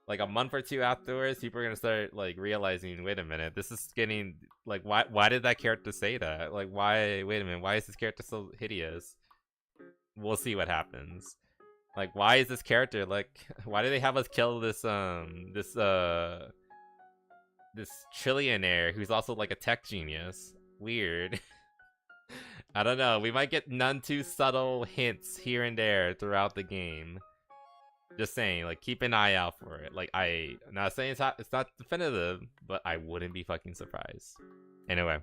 like a month or two afterwards, people are gonna start like realizing, wait a minute, this is getting like, why did that character say that? Like, why? Wait a minute, why is this character so hideous? We'll see what happens. Like, why is this character like? Why do they have us kill this this trillionaire who's also like a tech genius? Weird. I don't know. We might get none too subtle hints here and there throughout the game. Just saying, like, keep an eye out for it. Like, I'm not saying it's not definitive, but I wouldn't be fucking surprised. Anyway.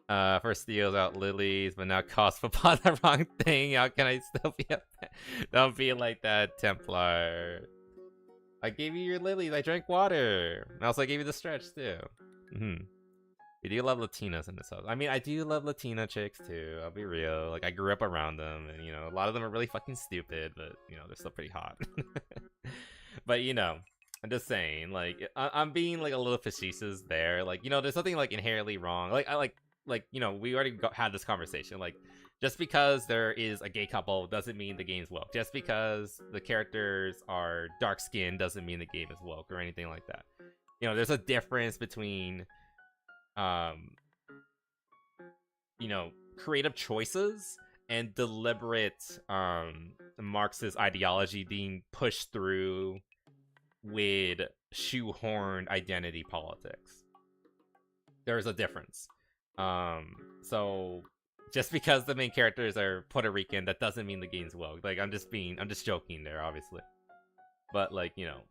First steals out lilies, but now costs upon the wrong thing. How can I still be a Don't be like that, Templar. I gave you your lilies, I drank water. And also I gave you the stretch too. We do love Latinas in this house. I mean, I do love Latina chicks too. I'll be real. Like, I grew up around them, and you know, a lot of them are really fucking stupid, but you know, they're still pretty hot. But you know, I'm just saying, like, I'm being like a little facetious there. Like, you know, there's something like inherently wrong. Like, you know, we already had this conversation. Like, just because there is a gay couple doesn't mean the game's woke. Just because the characters are dark skinned doesn't mean the game is woke or anything like that. You know, there's a difference between you know, creative choices and deliberate Marxist ideology being pushed through with shoehorned identity politics. There's a difference. So just because the main characters are Puerto Rican, that doesn't mean the game's woke. Like, I'm just joking there, obviously. But like, you know,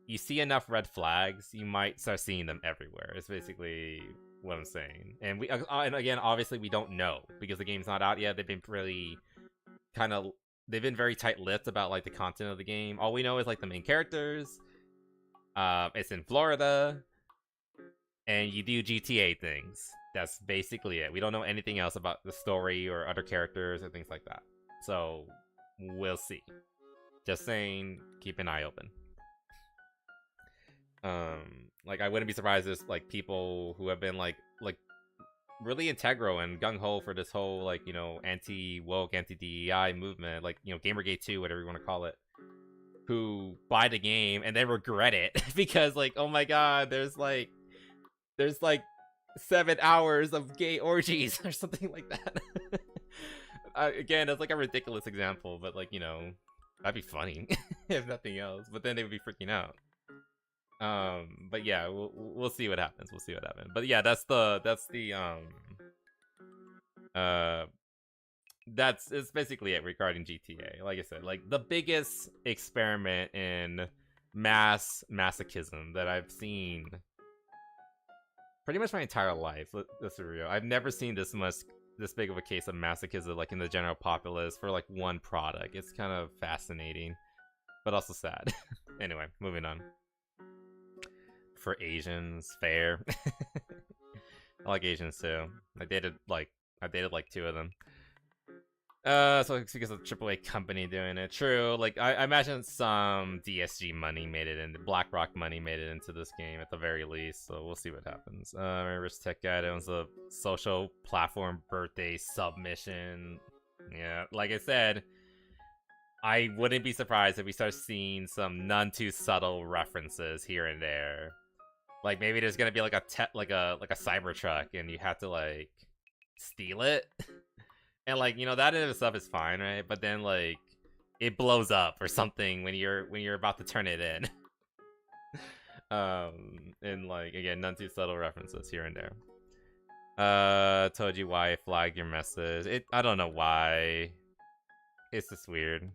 you see enough red flags, you might start seeing them everywhere. It's basically what I'm saying. And and again, obviously we don't know because the game's not out yet. They've been really they've been very tight-lipped about like the content of the game. All we know is like the main characters. It's in Florida, and you do GTA things. That's basically it. We don't know anything else about the story or other characters or things like that. So we'll see. Just saying, keep an eye open. Like, I wouldn't be surprised if like people who have been like really integral and gung-ho for this whole like, you know, anti-woke, anti-DEI movement, like, you know, Gamergate 2, whatever you want to call it, who buy the game and then regret it because like, oh my god, there's like 7 hours of gay orgies or something like that. Again, that's like a ridiculous example, but like, you know, that'd be funny if nothing else, but then they would be freaking out. But yeah, we'll see what happens. We'll see what happens. But yeah, that's it's basically it regarding GTA. Like I said, like the biggest experiment in mass masochism that I've seen pretty much my entire life. Let's be real. I've never seen this big of a case of masochism like in the general populace for like one product. It's kind of fascinating, but also sad. Anyway, moving on. For Asians, fair. I like Asians too. I dated like 2 of them. So it's because of the AAA company doing it. True. Like I imagine some DSG money made it in, BlackRock money made it into this game at the very least. So we'll see what happens. Rich Tech Guide owns a social platform birthday submission. Yeah, like I said, I wouldn't be surprised if we start seeing some none too subtle references here and there. Like maybe there's gonna be like a Cybertruck, and you have to like steal it, and like, you know, that in itself is fine, right? But then like it blows up or something when you're about to turn it in. And like again, none too subtle references here and there. Told you why I flagged your message. I don't know why. It's just weird.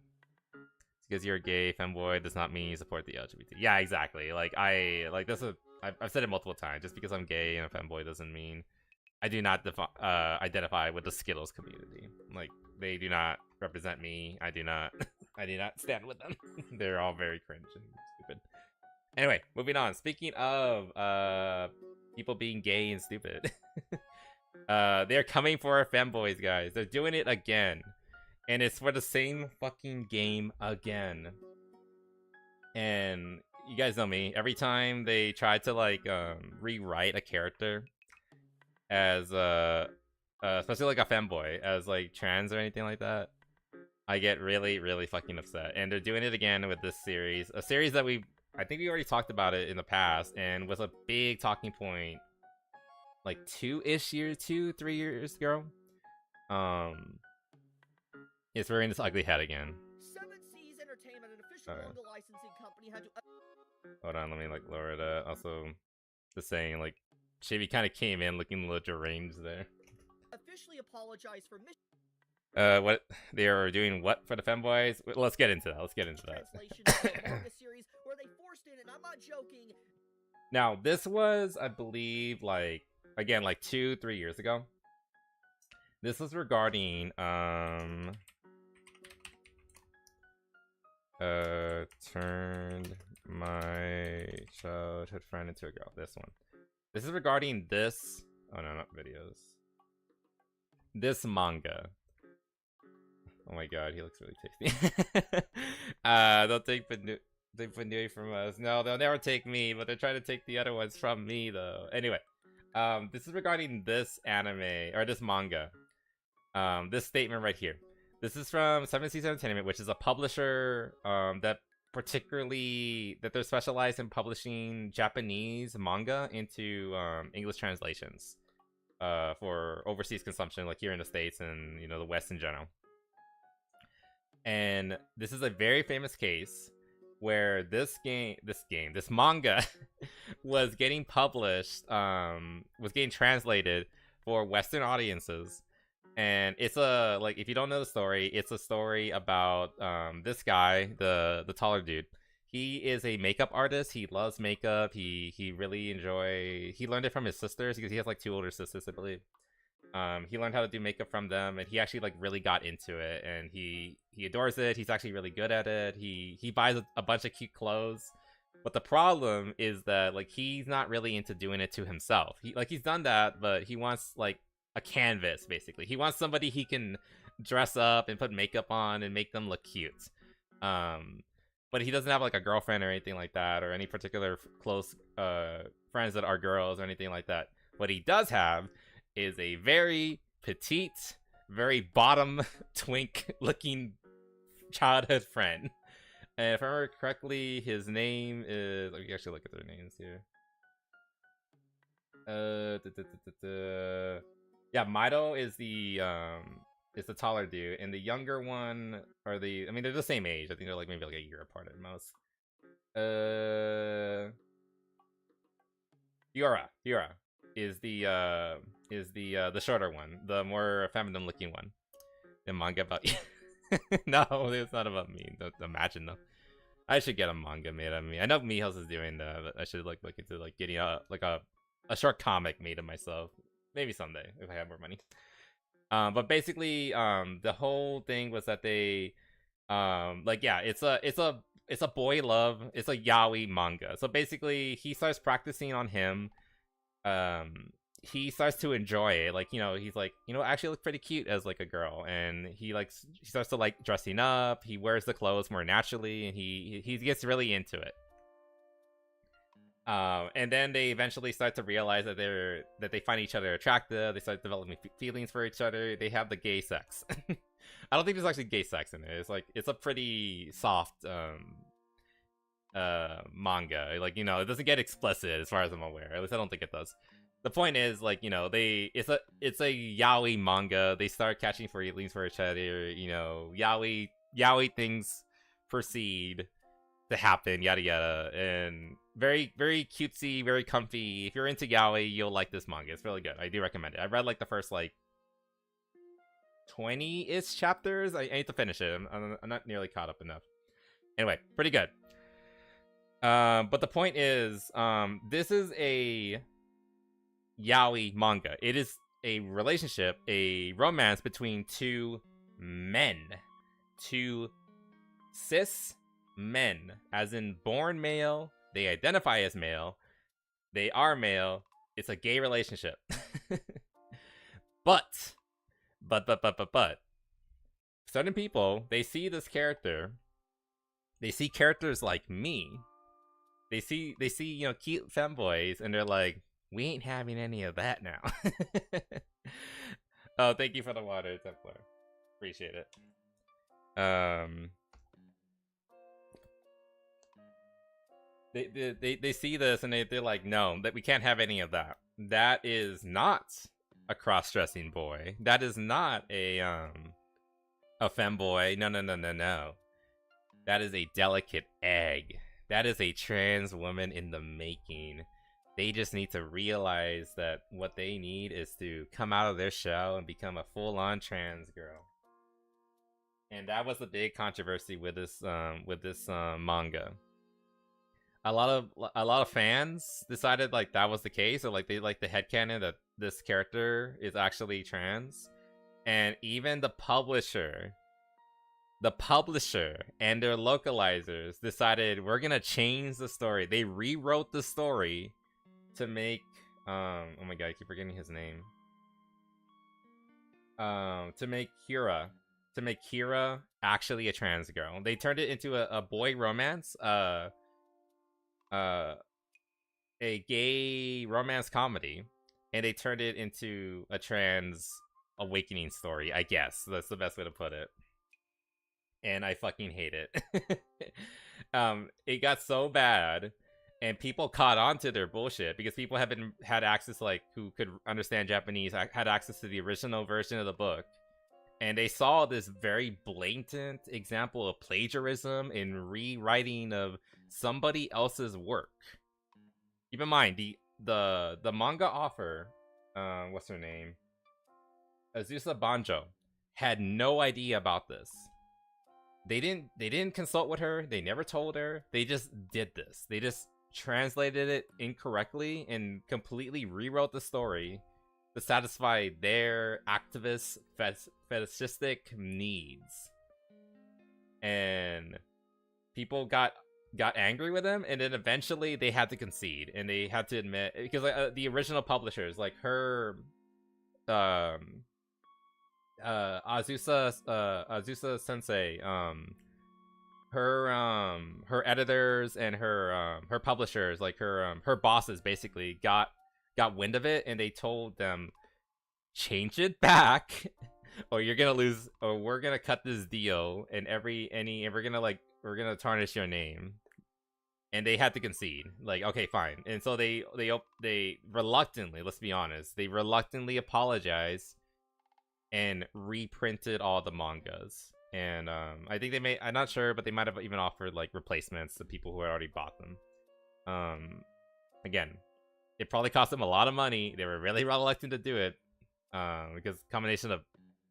Because you're a gay femboy does not mean you support the LGBT. Yeah, exactly. Like I've said it multiple times. Just because I'm gay and a femboy doesn't mean I do not identify with the Skittles community. Like, they do not represent me. I do not stand with them. They're all very cringe and Anyway, moving on. Speaking of people being gay and stupid, they're coming for our femboys, guys. They're doing it again, and it's for the same fucking game again. And you guys know me. Every time they try to like rewrite a character as especially like a femboy as like trans or anything like that, I get really, really fucking upset. And they're doing it again with this series, a series that I think we already talked about it in the past, and was a big talking point like 3 years ago. It's wearing this ugly hat again. Entertainment, an official logo licensing company, had to... Hold on, let me like lower it up. Also, just saying, like, Chevy kind of came in looking a little deranged there. Officially apologize for what they are doing? What for the femboys? Let's get into that. translation of the manga series where they forced in, and I'm not joking. Now, this was, I believe, like, again, like 2-3 years ago. This was regarding turned my childhood friend into a girl. This one. This is regarding this. Oh no, not videos. This manga. Oh my god, he looks really tasty. They'll take Femboy from us. No, they'll never take me, but they're trying to take the other ones from me though. Anyway, this is regarding this anime or this manga. This statement right here. This is from 7 Seas Entertainment, which is a publisher that they're specialized in publishing Japanese manga into English translations for overseas consumption, like here in the States and the West in general. And this is a very famous case where this manga was getting published, was getting translated for Western audiences. And it's if you don't know the story, it's a story about this guy, the taller dude. He is a makeup artist. He loves makeup. He learned it from his sisters because he has like 2 older sisters, I believe. He learned how to do makeup from them, and he actually like really got into it, and he adores it. He's actually really good at it. He buys a bunch of cute clothes. But the problem is that like he's not really into doing it to himself. He's done that, but he wants like a canvas, basically. He wants somebody he can dress up and put makeup on and make them look cute. But he doesn't have like a girlfriend or anything like that, or any particular close friends that are girls or anything like that. What he does have is a very petite, very bottom twink looking childhood friend. And if I remember correctly, his name is, let me actually look at their names here. Yeah, Mido is the taller dude, and the younger one they're the same age. I think they're like maybe like a year apart at most. Fiora is the shorter one, the more feminine looking one. The manga about no, it's not about me. Don't imagine though. I should get a manga made of me. I know Mihos is doing that, but I should like look into like getting a short comic made of myself. Maybe someday if I have more money. But basically, the whole thing was that they, it's a boy love. It's a yaoi manga. So basically, he starts practicing on him. He starts to enjoy it. Like, he's like, I actually look pretty cute as like a girl, and he starts to like dressing up. He wears the clothes more naturally, and he gets really into it. And then they eventually start to realize that they find each other attractive. They start developing feelings for each other. They have the gay sex. I don't think there's actually gay sex in it. It's a pretty soft manga. It doesn't get explicit as far as I'm aware. At least I don't think it does. The point is, it's a yaoi manga. They start catching feelings for each other. Yaoi things proceed to happen, yada yada, and very, very cutesy, very comfy. If you're into yaoi, you'll like this manga. It's really good. I do recommend it. I read the first 20-ish chapters. I need to finish it. I'm not nearly caught up enough. Anyway, pretty good. But the point is, this is a yaoi manga. It is a relationship, a romance between 2 men, 2 cis men, as in born male, They identify as male. They are male. It's a gay relationship. but certain people, they see this character. They see characters like me. They see cute femboys, and they're like, we ain't having any of that now. Oh, thank you for the water, Templar. Appreciate it. They see this and they're like, no, that we can't have any of that. That is not a cross-dressing boy. That is not a femboy. No. That is a delicate egg. That is a trans woman in the making. They just need to realize that what they need is to come out of their shell and become a full-on trans girl. And that was the big controversy with this manga. A lot of fans decided like that was the case, or like they like the headcanon that this character is actually trans. And even the publisher and their localizers decided we're gonna change the story. They rewrote the story to make oh my god, I keep forgetting his name. To make Kira actually a trans girl. They turned it into a boy romance, a gay romance comedy, and they turned it into a trans awakening story, I guess. That's the best way to put it. And I fucking hate it. It got so bad, and people caught on to their bullshit because people had access, like, who could understand Japanese, had access to the original version of the book. And they saw this very blatant example of plagiarism and rewriting of somebody else's work. Keep in mind, the manga author, what's her name? Azusa Banjo, had no idea about this. They didn't consult with her. They never told her. They just did this. They just translated it incorrectly and completely rewrote the story to satisfy their activist fetishistic needs. And people got angry with them, and then eventually they had to concede, and they had to admit, because the original publishers, like her Azusa Sensei, her editors and her publishers, like her bosses, basically got wind of it, and they told them, change it back or you're gonna lose, or we're gonna cut this deal, and we're gonna tarnish your name. And they had to concede, like, okay, fine. And so they reluctantly, let's be honest, they reluctantly apologized and reprinted all the mangas. And I think I'm not sure, but they might have even offered like replacements to people who had already bought them. Again, it probably cost them a lot of money. They were really reluctant to do it, because combination of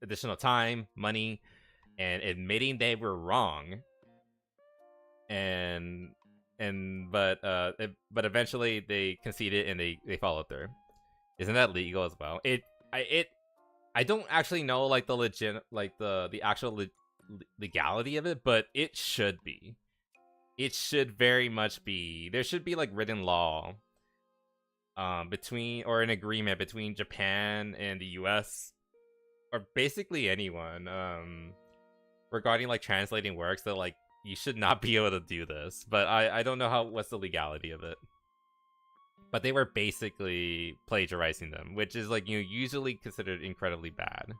additional time, money, and admitting they were wrong. But eventually they conceded and they followed through. Isn't that legal as well? I don't actually know like the actual legality of it, but it should be. It should very much be. There should be like written law between, or an agreement between Japan and the US, or basically anyone, regarding like translating works, that like you should not be able to do this. But I don't know what's the legality of it. But they were basically plagiarizing them, which is like, usually considered incredibly bad.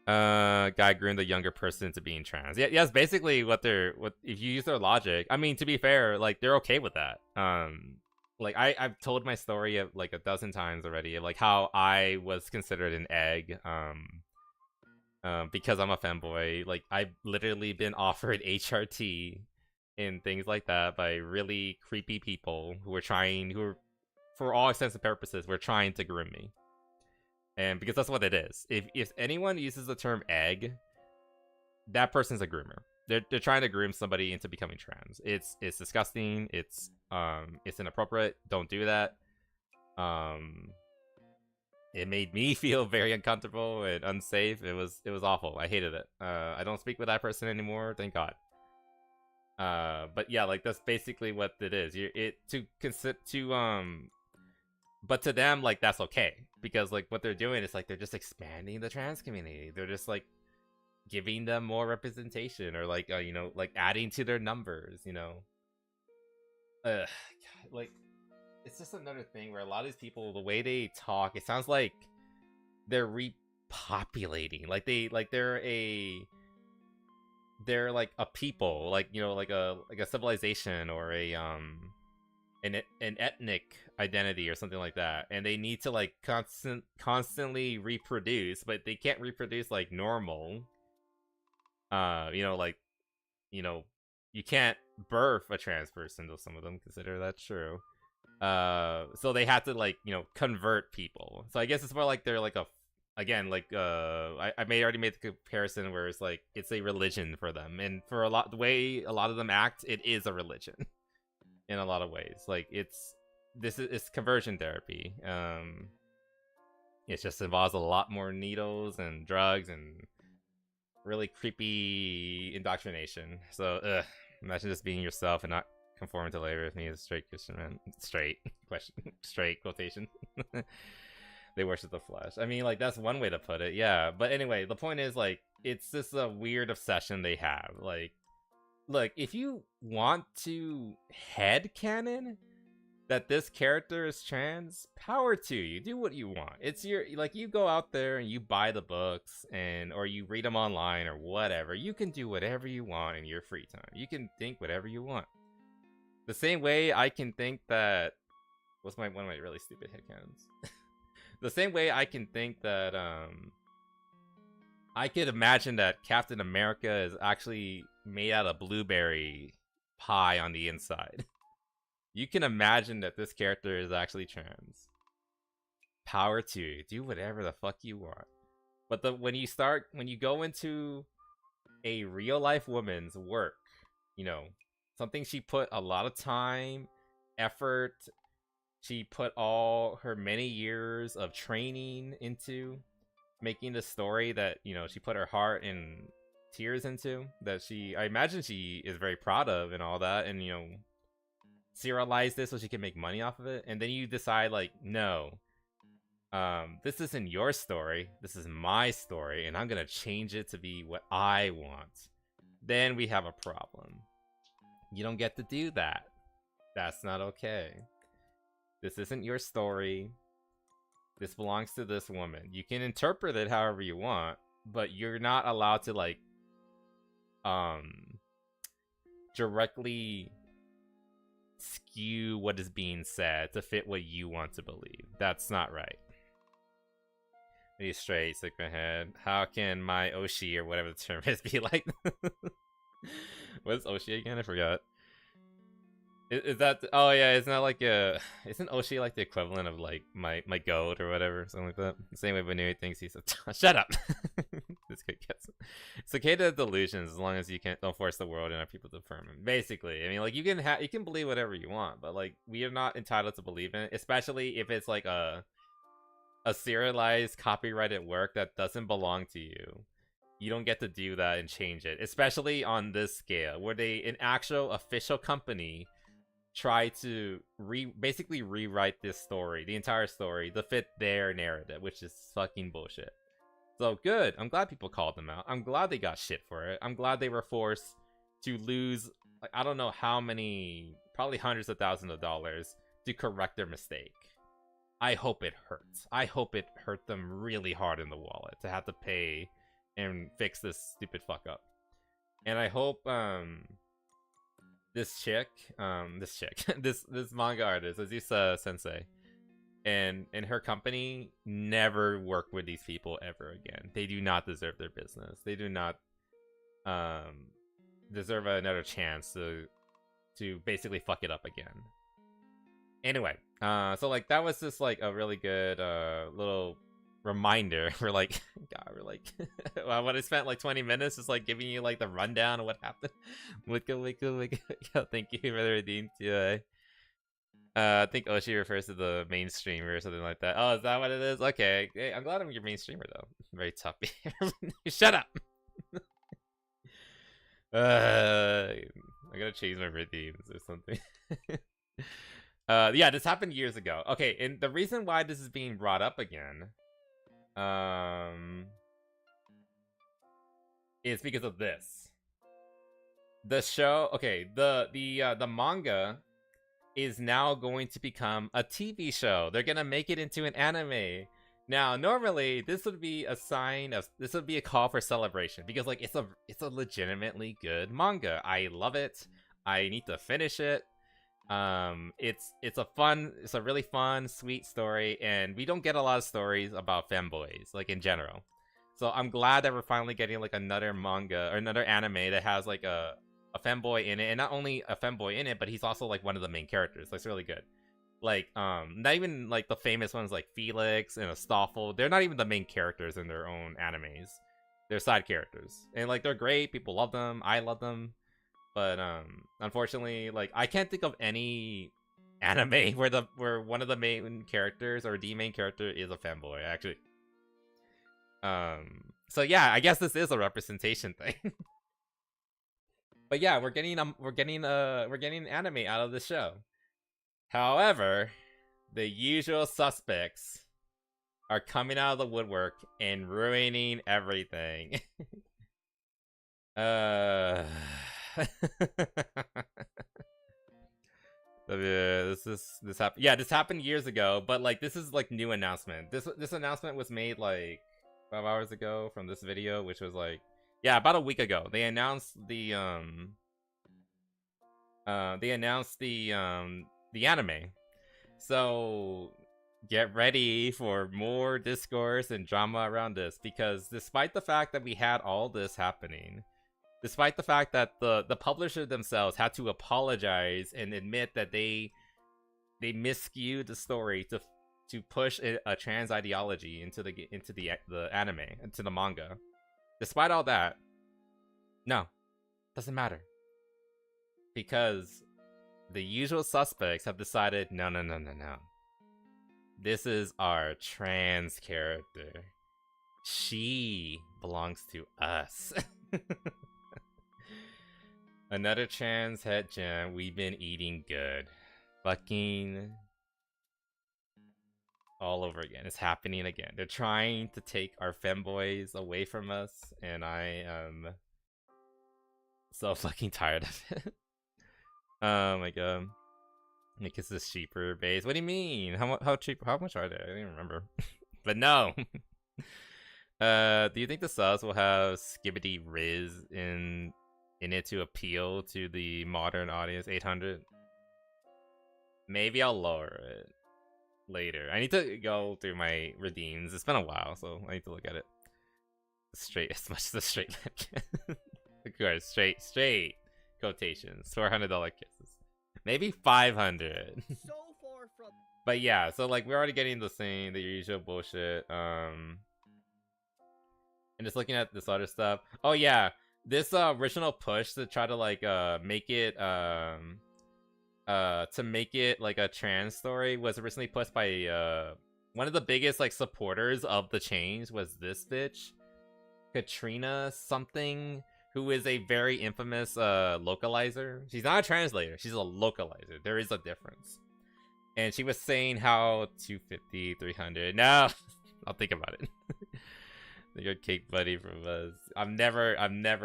Guy groomed the younger person into being trans. Yeah, yes, basically what if you use their logic. I mean, to be fair, like they're okay with that. Like I've told my story of like a dozen times already of like how I was considered an egg, because I'm a femboy. Like I've literally been offered HRT and things like that by really creepy people who are, for all intents and purposes, were trying to groom me. And because that's what it is. If anyone uses the term egg, that person's a groomer. They're trying to groom somebody into becoming trans. It's disgusting. It's inappropriate. Don't do that. It made me feel very uncomfortable and unsafe. It was awful. I hated it. I don't speak with that person anymore, thank God. But yeah, like that's basically what it is. But to them, like that's okay because like what they're doing is like they're just expanding the trans community. They're just like giving them more representation or like you know, like adding to their numbers. You know, God, like it's just another thing where a lot of these people, the way they talk, it sounds like they're repopulating. Like they're like a people, like you know, like a civilization or a an ethnic identity or something like that, and they need to like constantly reproduce, but they can't reproduce like normal. You know, like you know, you can't birth a trans person, though some of them consider that true. So they have to like you know convert people. So I guess it's more like they're like a again like I may already made the comparison where it's like it's a religion for them, and for the way a lot of them act, it is a religion in a lot of ways. Like it's conversion therapy. It just involves a lot more needles and drugs and really creepy indoctrination. So imagine just being yourself and not conforming to labor with me as a straight Christian man. Straight question, straight quotation. They worship the flesh. I mean, like that's one way to put it, yeah. But anyway, the point is like it's just a weird obsession they have. Like, look, if you want to headcanon that this character is trans, power to you. Do what you want. It's your like you go out there and you buy the books and or you read them online or whatever. You can do whatever you want in your free time. You can think whatever you want. The same way I can think that what's one of my really stupid headcanons? The same way I can think that I could imagine that Captain America is actually made out of blueberry pie on the inside. You can imagine that this character is actually trans. Power to you. Do whatever the fuck you want. But when you go into a real life woman's work, you know, something she put a lot of time, effort, she put all her many years of training into making the story that, you know, she put her heart and tears into, that I imagine she is very proud of and all that, and, you know, serialize this so she can make money off of it. And then you decide, like, no, this isn't your story, this is my story, and I'm gonna change it to be what I want. Then we have a problem. You don't get to do that. That's not okay. This isn't your story. This belongs to this woman. You can interpret it however you want, but you're not allowed to like directly skew what is being said to fit what you want to believe. That's not right. Be straight, stick my head. How can my Oshi or whatever the term is be like? What is Oshi again? I forgot. Is that? Oh yeah, isn't that like isn't Oshi like the equivalent of like my goat or whatever, something like that? The same way Benui thinks he's a shut up. This kid gets it. It's okay to have delusions as long as you don't force the world and have people to affirm him. Basically, I mean, like you can believe whatever you want, but like we are not entitled to believe in it, especially if it's like a serialized copyrighted work that doesn't belong to you. You don't get to do that and change it, especially on this scale, where an actual official company try to basically rewrite this story, the entire story, to fit their narrative, which is fucking bullshit. So good. I'm glad people called them out. I'm glad they got shit for it. I'm glad they were forced to lose, like, I don't know how many, probably hundreds of thousands of dollars to correct their mistake. I hope it hurts. I hope it hurt them really hard in the wallet to have to pay and fix this stupid fuck up. And I hope this manga artist, Azusa Sensei, and her company never work with these people ever again. They do not deserve their business. They do not deserve another chance to basically fuck it up again. Anyway, so like that was just like a really good little reminder. We're like, God, we're like, well, when I spent like 20 minutes just like giving you like the rundown of what happened. Yo, thank you for the redeem today. I think Oshi refers to the mainstreamer or something like that. Oh, is that what it is? Okay, hey, I'm glad I'm your mainstreamer though. Very tough. Shut up. I gotta change my redeems or something. Yeah, this happened years ago. Okay, and the reason why this is being brought up again, is because of this. The show, okay, the manga is now going to become a TV show. They're gonna make it into an anime. Now, normally this would be a sign of this would be a call for celebration because like it's a legitimately good manga. I love it. I need to finish it. It's a really fun, sweet story, and we don't get a lot of stories about femboys like in general. So I'm glad that we're finally getting like another manga or another anime that has like a femboy in it, and not only a femboy in it, but he's also like one of the main characters. That's really good. Like, not even like the famous ones like Felix and Astolfo. They're not even the main characters in their own animes. They're side characters, and like they're great. People love them. I love them, but unfortunately, like I can't think of any anime where one of the main characters or the main character is a femboy. Actually, so yeah, I guess this is a representation thing. But yeah, we're getting an anime out of the show. However, the usual suspects are coming out of the woodwork and ruining everything. This happened. Yeah, this happened years ago, but like this is like new announcement. This announcement was made like 5 hours ago from this video, which was like, yeah, about a week ago. They announced the anime. So get ready for more discourse and drama around this, because despite the fact that we had all this happening, despite the fact that the publisher themselves had to apologize and admit that they miscued the story to push a trans ideology into the anime, into the manga. Despite all that, no, doesn't matter, because the usual suspects have decided, no. This is our trans character. She belongs to us. Another trans head gem. We've been eating good. Fucking all over again. It's happening again. They're trying to take our femboys away from us, and I am so fucking tired of it. Oh my god. Nick is this cheaper base. What do you mean? How cheap? How much are they? I don't even remember. But no. Do you think the subs will have Skibbity Riz in it to appeal to the modern audience? 800. Maybe I'll lower it later. I need to go through my redeems. It's been a while, so I need to look at it. Straight, as much as the straight man can. Of course, straight quotations. $400 kisses. Maybe 500. So far from. But yeah, so like we're already getting the usual bullshit. And just looking at this other stuff. Oh yeah, this original push to try to like make it like a trans story was originally pushed by one of the biggest like supporters of the change was this bitch, Katrina something, who is a very infamous localizer. She's not a translator, she's a localizer. There is a difference. And she was saying how 250, 300. No, I'll think about it. They got cake buddy from us. I'm never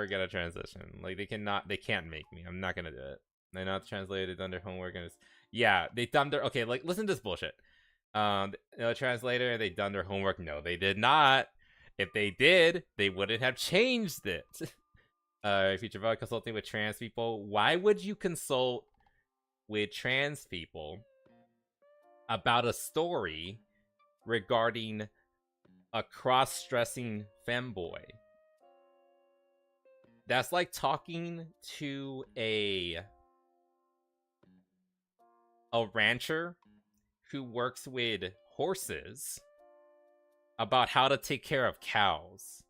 gonna transition. Like they can't make me. I'm not gonna do it. They're not translated, done their homework, and yeah, they done their okay. Like listen to this bullshit. Translator, they done their homework. No, they did not. If they did, they wouldn't have changed it. If you're about consulting with trans people, why would you consult with trans people about a story regarding a cross-dressing femboy? That's like talking to a rancher who works with horses about how to take care of cows.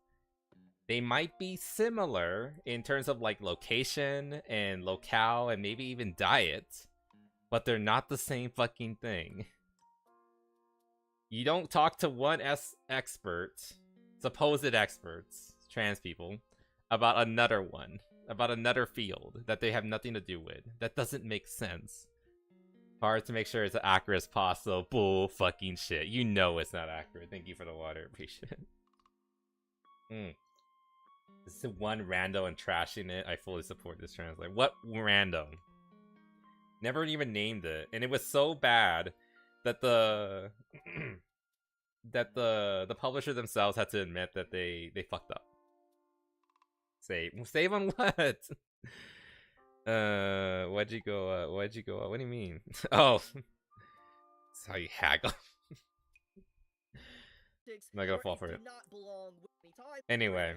They might be similar in terms of like location and locale and maybe even diet, but they're not the same fucking thing. You don't talk to one expert, supposed experts, trans people, about another one. about another field that they have nothing to do with. That doesn't make sense. Hard to make sure it's as accurate as possible. Bull fucking shit. You know it's not accurate. Thank you for the water. Appreciate it. This is one rando and trashing it. I fully support this translate. What random? Never even named it, and it was so bad that the that the publisher themselves had to admit that they fucked up. Save on what? Why'd you go up? What do you mean? Oh, that's how you haggle. I'm not gonna fall for it. Anyway.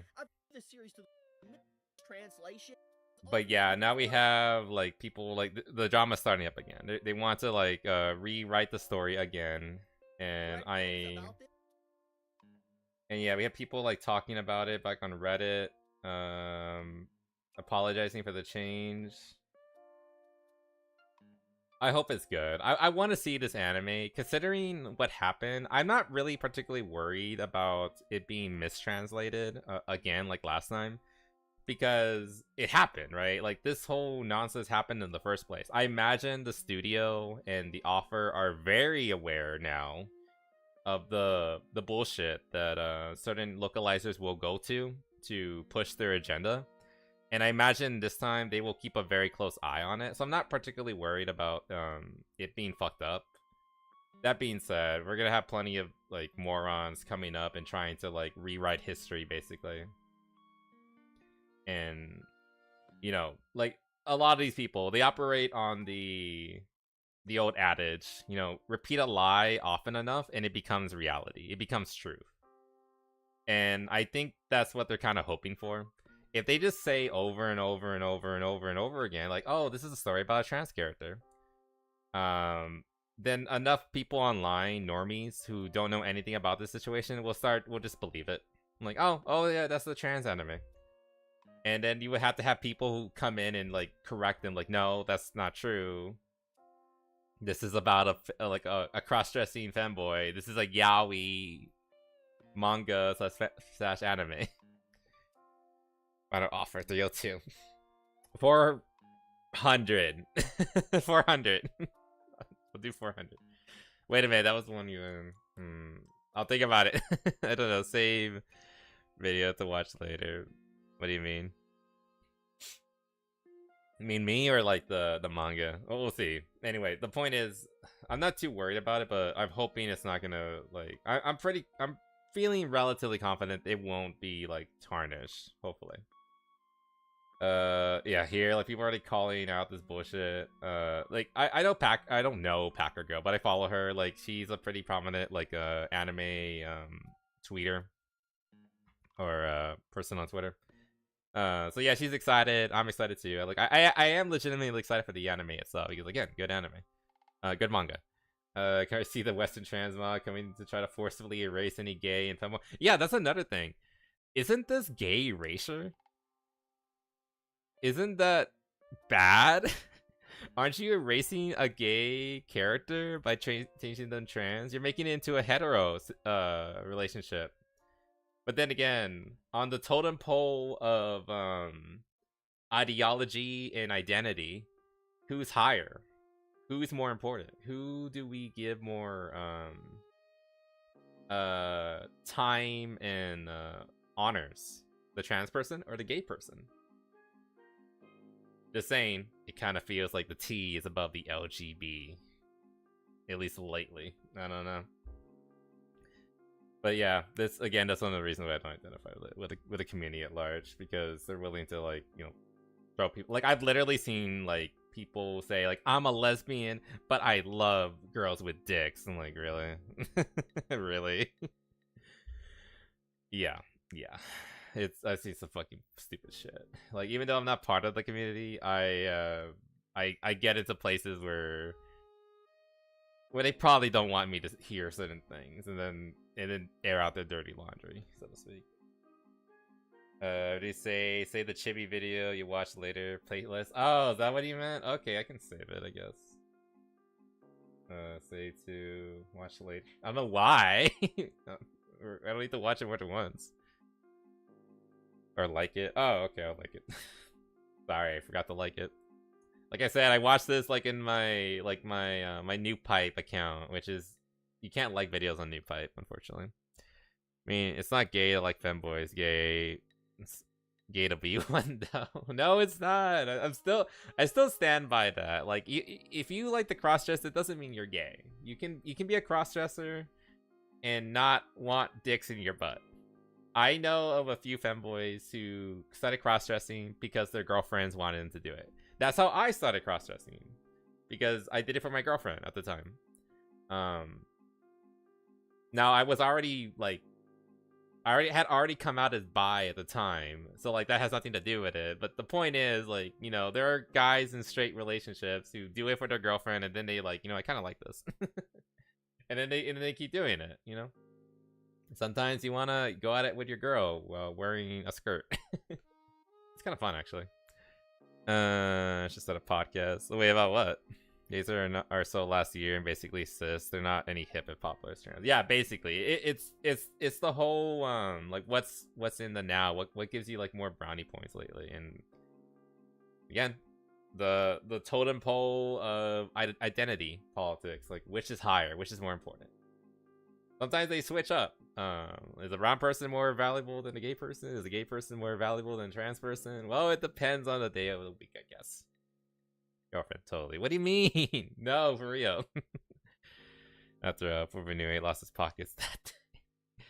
But yeah, now we have like people like the drama's starting up again. They want to like rewrite the story again, and yeah, we have people like talking about it back on Reddit, apologizing for the change. I hope it's good. I want to see this anime. Considering what happened, I'm not really particularly worried about it being mistranslated again like last time. Because it happened, right? Like, this whole nonsense happened in the first place. I imagine the studio and the author are very aware now of the bullshit that certain localizers will go to push their agenda. And I imagine this time they will keep a very close eye on it. So I'm not particularly worried about it being fucked up. That being said, we're gonna have plenty of like morons coming up and trying to like rewrite history, basically. And, you know, like, a lot of these people, they operate on the old adage, you know, repeat a lie often enough and it becomes reality. It becomes truth. And I think that's what they're kind of hoping for. If they just say over and over and over and over and over again, like, oh, this is a story about a trans character, then enough people online, normies, who don't know anything about this situation, will just believe it. I'm like, oh yeah, that's the trans anime. And then you would have to have people who come in and like correct them, like, no, that's not true. This is about a cross-dressing femboy. This is a yaoi manga slash anime. Final offer 302. 400. 400. We'll do 400. Wait a minute, that was the one you. I'll think about it. I don't know. Save video to watch later. What do you mean? You mean me or like the manga? Well, we'll see. Anyway, the point is, I'm not too worried about it, but I'm hoping it's not gonna like. I'm feeling relatively confident it won't be like tarnished. Hopefully. Yeah, here like people are already calling out this bullshit. Like I don't know Packer Girl, but I follow her. Like she's a pretty prominent like anime tweeter or person on Twitter. So yeah, she's excited. I'm excited too. Like I am legitimately excited for the anime itself because again, good anime, good manga. Can I see the Western transmog coming to try to forcibly erase any gay and femboy? Yeah, that's another thing. Isn't this gay erasure? Isn't that bad? Aren't you erasing a gay character by changing them trans? You're making it into a hetero relationship. But then again, on the totem pole of ideology and identity, who's higher? Who's more important? Who do we give more time and honors? The trans person or the gay person? Just saying, it kind of feels like the T is above the LGB. At least lately. I don't know. But yeah, this again, that's one of the reasons why I don't identify with a community at large, because they're willing to like, you know, throw people. Like I've literally seen like people say like, I'm a lesbian, but I love girls with dicks. I'm like, really? Really? Yeah. I see some fucking stupid shit. Like even though I'm not part of the community, I get into places where they probably don't want me to hear certain things, and then air out their dirty laundry, so to speak. They say the chibi video you watch later playlist. Oh, is that what you meant? Okay, I can save it, I guess. Say to watch later. I don't know why. I don't need to watch it more than once. Or like it. Oh, okay, I'll like it. Sorry, I forgot to like it. Like I said, I watched this like in my my New Pipe account, which is you can't like videos on New Pipe, unfortunately. I mean, it's not gay to like femboys. It's gay to be one though. No, it's not. I still stand by that. Like, if you like the crossdress, it doesn't mean you're gay. You can be a crossdresser and not want dicks in your butt. I know of a few femboys who started crossdressing because their girlfriends wanted them to do it. That's how I started crossdressing, because I did it for my girlfriend at the time. Now I was already like, I had come out as bi at the time, so like that has nothing to do with it. But the point is, like, you know, there are guys in straight relationships who do it for their girlfriend, and then they like, you know, I kind of like this, and then they keep doing it. You know, sometimes you wanna go at it with your girl while wearing a skirt. It's kind of fun, actually. It's just at a podcast. Wait, about what? Gays are so last year and basically cis. They're not any hip and popular trans. Yeah, basically, it's the whole like what's in the now. What gives you like more brownie points lately? And again, the totem pole of identity politics. Like, which is higher? Which is more important? Sometimes they switch up. Is a brown person more valuable than a gay person? Is a gay person more valuable than a trans person? Well, it depends on the day of the week, I guess. Girlfriend, totally. What do you mean? No, for real. After poor Benue lost his pockets that day.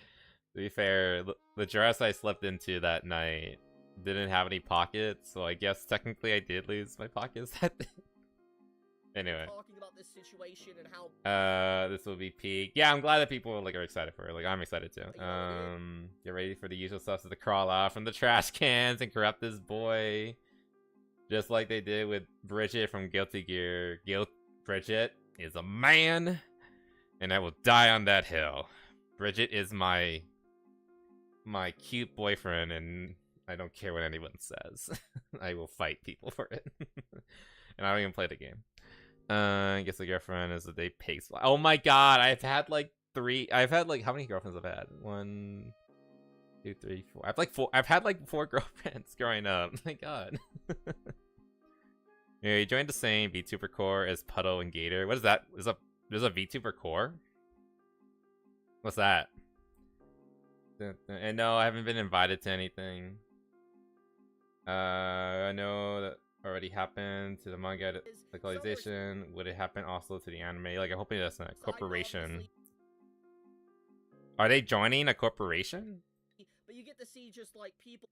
To be fair, the dress I slept into that night didn't have any pockets, so I guess technically I did lose my pockets that day. Anyway, talking about this situation and how this will be peak. Yeah, I'm glad that people like are excited for it. Like, I'm excited too. Get ready for the usual stuff to crawl out from the trash cans and corrupt this boy, just like they did with Bridget from Guilty Gear. Bridget is a man, and I will die on that hill. Bridget is my cute boyfriend, and I don't care what anyone says. I will fight people for it. And I don't even play the game. I guess the girlfriend is the day pigs fly. Oh my god, I've had like how many girlfriends I've had? 1, 2, 3, 4. I've had like 4 girlfriends growing up. My god. Yeah, you joined the same VTuber core as Puddle and Gator. What is that? There's a VTuber core? What's that? And no, I haven't been invited to anything. I know that already happened to the manga localization. Would it happen also to the anime? Like, I'm hoping that's not a corporation. Are they joining a corporation? but you get to see just like people.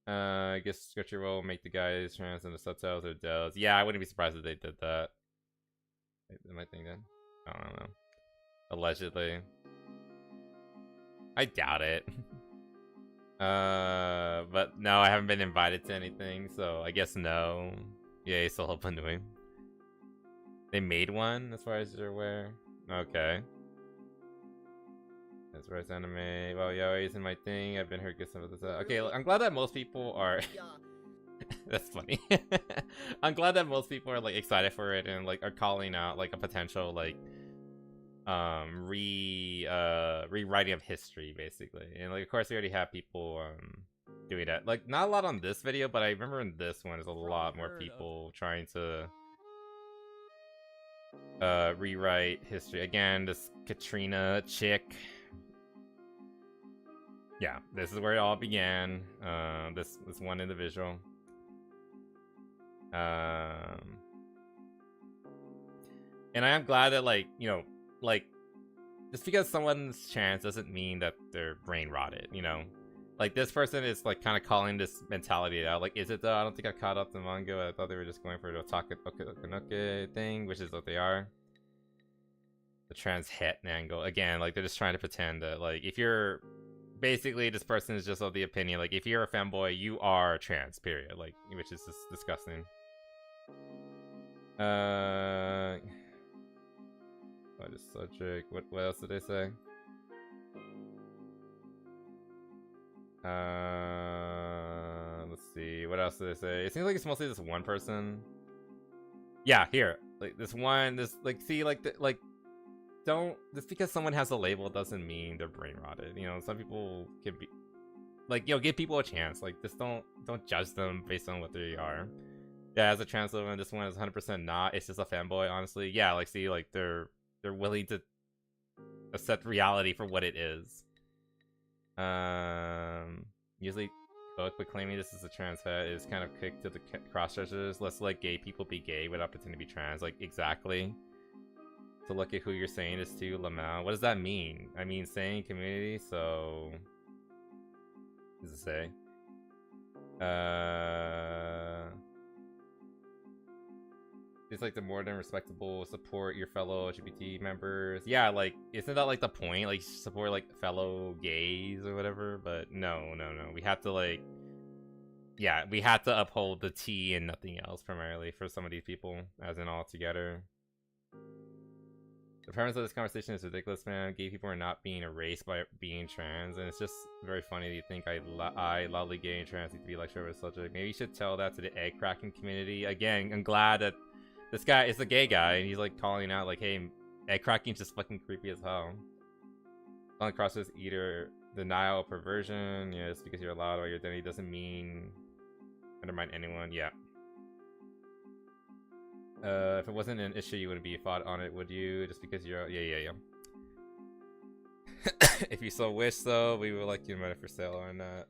I guess Scripture will make the guys trans in the subtitles or dells. Yeah, I wouldn't be surprised if they did that. Am I thinking? I don't know. Allegedly. I doubt it. But no, I haven't been invited to anything, so I guess no. Yeah, you still open to him. They made one, as far as you're aware. Okay. As far as anime, well, yeah, isn't my thing. I've been heard good stuff about this. Okay, I'm glad that most people are. That's funny. I'm glad that most people are like excited for it and like are calling out like a potential like rewriting of history, basically. And like, of course, we already have people doing that. Like, not a lot on this video, but I remember in this one there's a lot more people trying to rewrite history. Again, this Katrina chick. Yeah, this is where it all began. This one individual. And I am glad that, like, you know, like, just because someone's trans doesn't mean that they're brain rotted, you know? Like, this person is, like, kind of calling this mentality out. Like, is it though? I don't think I caught up the manga. I thought they were just going for the Otake thing, which is what they are. The trans het angle. Again, like, they're just trying to pretend that, like, if you're... Basically, this person is just of the opinion, like, if you're a femboy, you are trans, period. Like, which is just disgusting. What is subject? What else did they say? Let's see. What else did they say? It seems like it's mostly this one person. Yeah, here. Like this one. This like see like don't just because someone has a label doesn't mean they're brain rotted. You know, some people can be. like, yo, give people a chance. Like, just don't judge them based on what they are. Yeah, as a trans woman, this one is 100% not. It's just a fanboy, honestly. Yeah, like, see, like, they're willing to accept reality for what it is. Usually cook, but claiming this is a trans fat is kind of kick to the cross-dressers. Let's let gay people be gay without pretending to be trans. Like, exactly. To look at who you're saying this to, Lamau. What does that mean? I mean, saying community, so... What does it say? It's like the more than respectable, support your fellow LGBT members. Yeah, like, isn't that like the point? Like, support like fellow gays or whatever? But no. We have to like, yeah, we have to uphold the T and nothing else primarily for some of these people, as in all together. The premise of this conversation is ridiculous, man. Gay people are not being erased by being trans, and it's just very funny that you think I loudly gay and trans need to be lectured over the subject. Maybe you should tell that to the egg cracking community. Again, I'm glad that this guy is a gay guy, and he's like calling out like, hey, egg cracking just fucking creepy as hell. On the cross is either denial or perversion. Yeah, just because you're allowed or your identity doesn't mean undermine anyone. Yeah. If it wasn't an issue, you wouldn't be fought on it, would you? Just because you're... Yeah. If you so wish, though, we would like you to invite it for sale or not.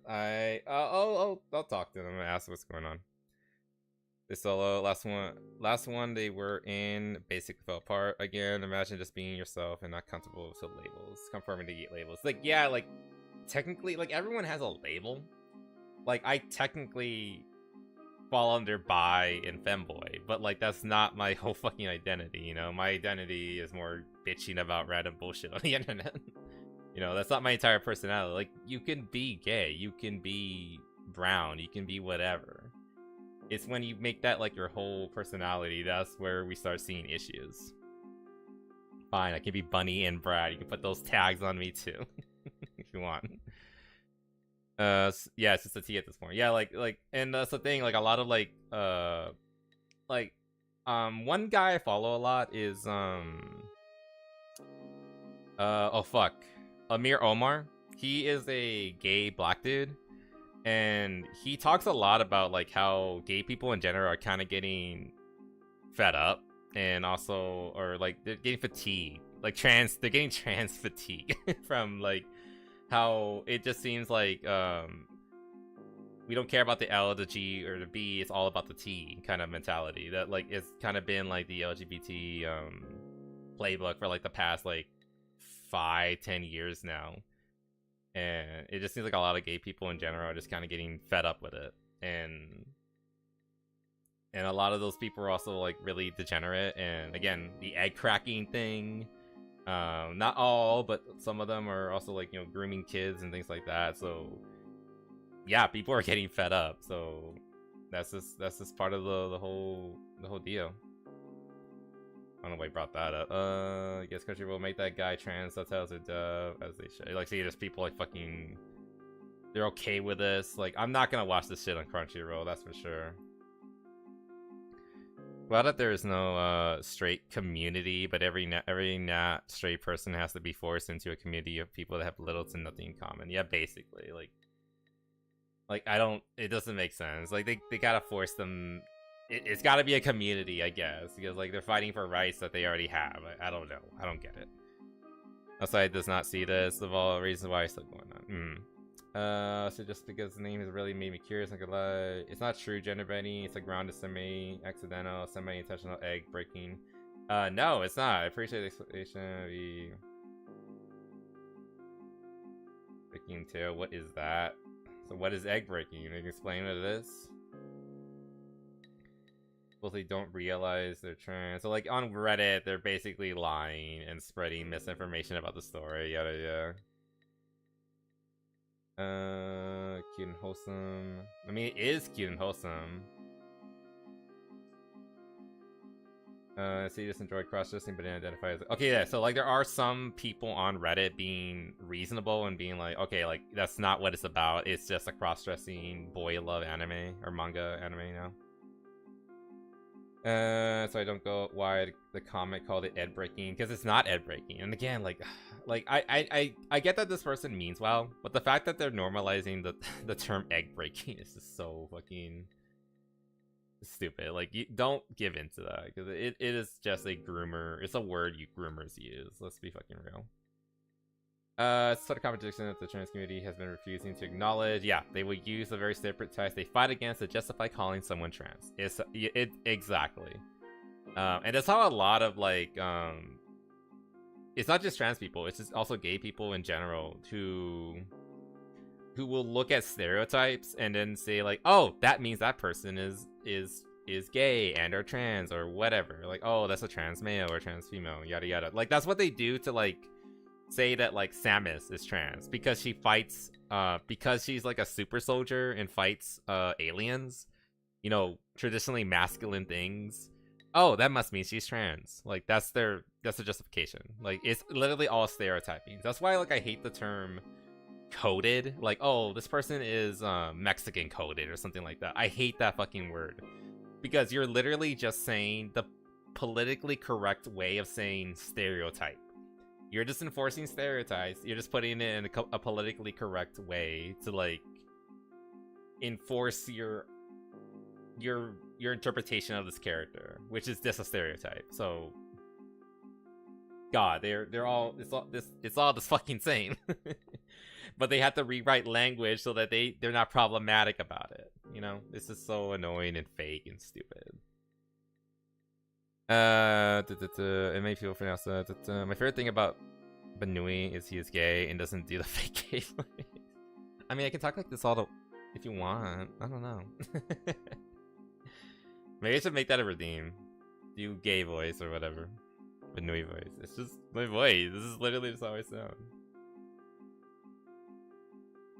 I'll talk to them and ask what's going on. This solo, last one they were in, basically fell apart. Again, imagine just being yourself and not comfortable with labels. Conforming to labels. Like, yeah, like, technically, like, everyone has a label. Like, I technically fall under bi and femboy, but like that's not my whole fucking identity, you know. My identity is more bitching about random bullshit on the internet. You know, that's not my entire personality. Like, you can be gay, you can be brown, you can be whatever. It's when you make that like your whole personality, that's where we start seeing issues. Fine, I can be Bunny and Brad. You can put those tags on me too, if you want. Yeah, it's just a T at this point. Yeah, like, and that's the thing. Like, a lot of one guy I follow a lot is oh fuck, Amir Omar. He is a gay black dude, and he talks a lot about like how gay people in general are kind of getting fed up, and also, or like they're getting fatigued, like they're getting trans fatigue from like how it just seems like we don't care about the L, the G, or the B. It's all about the T kind of mentality. That like it's kind of been like the LGBT playbook for like the past like 5-10 years now, and it just seems like a lot of gay people in general are just kind of getting fed up with it, and a lot of those people are also like really degenerate. And again, the egg cracking thing. Not all, but some of them are also like, you know, grooming kids and things like that. So yeah, people are getting fed up. So that's just part of the whole deal. I don't know why I brought that up. I guess Crunchyroll will make that guy trans subtitles or dub as they should. Like, see, there's people like fucking, they're okay with this. Like, I'm not gonna watch this shit on Crunchyroll, that's for sure. Glad that there is no straight community, but every not straight person has to be forced into a community of people that have little to nothing in common. Yeah, basically, like I don't. It doesn't make sense. Like they gotta force them. It's gotta be a community, I guess, because like they're fighting for rights that they already have. I don't know. I don't get it. Outside does not see this. Of all reasons why it's still going on. So just because the name has really made me curious, I'm gonna lie. It's not true gender bending. It's like grounded semi-accidental, semi-intentional egg breaking. No, it's not. I appreciate the explanation of the breaking tail. What is that? So what is egg breaking? You can explain what it is? Suppose they don't realize they're trans. So like on Reddit, they're basically lying and spreading misinformation about the story. Yada yada. Cute and wholesome. I mean, it is cute and wholesome. So you just enjoyed cross-dressing but didn't identify as... Okay, yeah, so like there are some people on Reddit being reasonable and being like, okay, like that's not what it's about. It's just a cross-dressing boy love anime or manga anime now. So I don't go why the comment called it ed breaking, because it's not ed breaking. And again, like I get that this person means well, but the fact that they're normalizing the term egg breaking is just so fucking stupid. Like, you don't give into that, because it is just a groomer. It's a word you groomers use. Let's be fucking real. Sort of contradiction that the trans community has been refusing to acknowledge. Yeah, they will use the very stereotypes they fight against to justify calling someone trans. It exactly. And that's how a lot of like it's not just trans people, it's just also gay people in general who will look at stereotypes and then say like, oh, that means that person is gay and or trans or whatever. Like, oh, that's a trans male or trans female, yada yada. Like, that's what they do to like say that like Samus is trans because she fights because she's like a super soldier and fights aliens, you know, traditionally masculine things. Oh, that must mean she's trans. Like, that's the justification. Like, it's literally all stereotyping. That's why like I hate the term coded. Like, oh, this person is Mexican coded or something like that. I hate that fucking word, because you're literally just saying the politically correct way of saying stereotype. You're just enforcing stereotypes. You're just putting it in a politically correct way to like enforce your interpretation of this character, which is just a stereotype. So, God, they're all it's all this fucking same. But they have to rewrite language so that they're not problematic about it. You know, this is so annoying and fake and stupid. It may feel for now. My favorite thing about Banui is he is gay and doesn't do the fake gay voice. I mean, I can talk like this if you want. I don't know. Maybe I should make that a redeem. Do gay voice or whatever. Banui voice. It's just my voice. This is literally just how I sound.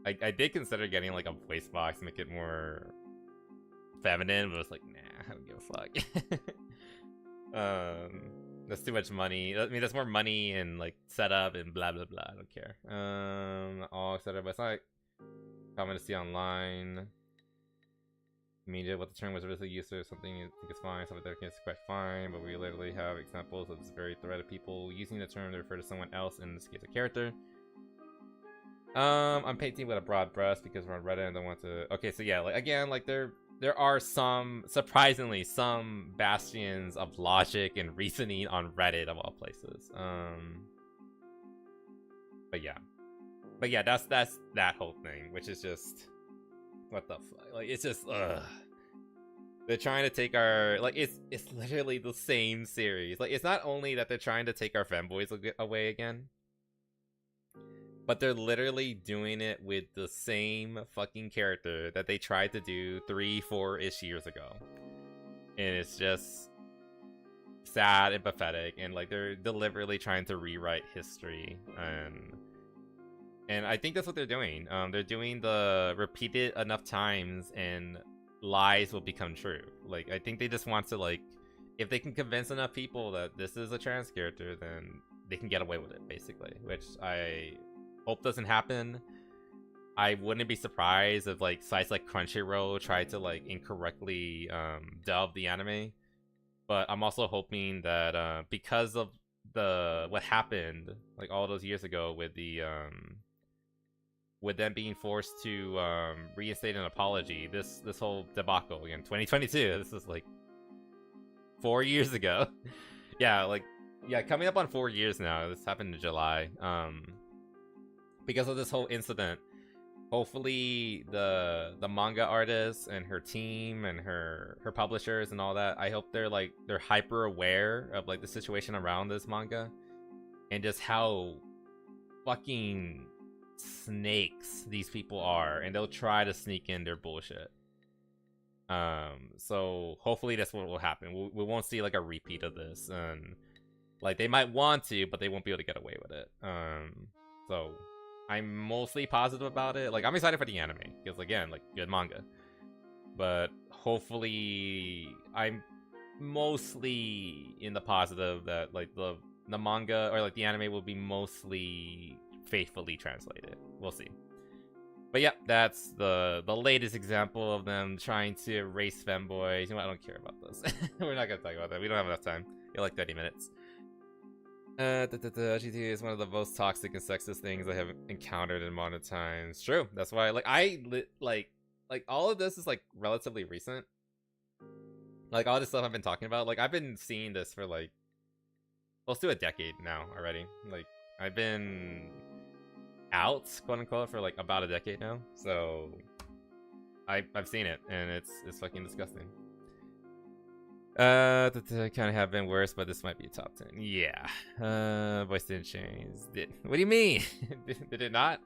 I did consider getting like a voice box to make it more feminine, but I was like, nah, I don't give a fuck. That's too much money. I mean, that's more money and like setup and blah blah blah. I don't care. All setup. It's not common to see online. Media, what the term was originally used to, something you think is fine, something that is quite fine, but we literally have examples of this very thread of people using the term to refer to someone else, in this case a character. I'm painting with a broad brush because we're on Reddit and I don't want to. Okay, so yeah, like again, like there are surprisingly some bastions of logic and reasoning on Reddit of all places. But yeah, that's that whole thing, which is just what the fuck. Like, it's just they're trying to take our, like, it's literally the same series. Like, it's not only that they're trying to take our femboys away again, but they're literally doing it with the same fucking character that they tried to do 3-4-ish years ago. And it's just sad and pathetic, and like they're deliberately trying to rewrite history, and I think that's what they're doing. They're doing the repeat it enough times and lies will become true. Like, I think they just want to, like, if they can convince enough people that this is a trans character, then they can get away with it, basically, which I hope doesn't happen. I wouldn't be surprised if like sites like Crunchyroll tried to like incorrectly dub the anime, but I'm also hoping that because of what happened like all those years ago with the with them being forced to reinstate an apology, this whole debacle again, 2022, this is like 4 years ago. Yeah, coming up on 4 years now. This happened in July. Because of this whole incident, hopefully the manga artist and her team and her publishers and all that, I hope they're hyper aware of like the situation around this manga and just how fucking snakes these people are, and they'll try to sneak in their bullshit. So hopefully that's what will happen. We won't see like a repeat of this, and like they might want to, but they won't be able to get away with it. So I'm mostly positive about it. Like, I'm excited for the anime because, again, like, good manga. But hopefully, I'm mostly in the positive that like the manga or like the anime will be mostly faithfully translated. We'll see. But yeah, that's the latest example of them trying to erase femboys. You know what? I don't care about this. We're not gonna talk about that. We don't have enough time. You're like 30 minutes. LGBT is one of the most toxic and sexist things I have encountered in modern times. True. That's why, like, all of this is like relatively recent. Like all this stuff I've been talking about, like I've been seeing this for like close to a decade now already. Like I've been out, quote unquote, for like about a decade now. So I've seen it, and it's fucking disgusting. Kind of have been worse, but this might be a top 10. Yeah. Voice didn't change. What do you mean? Did it not?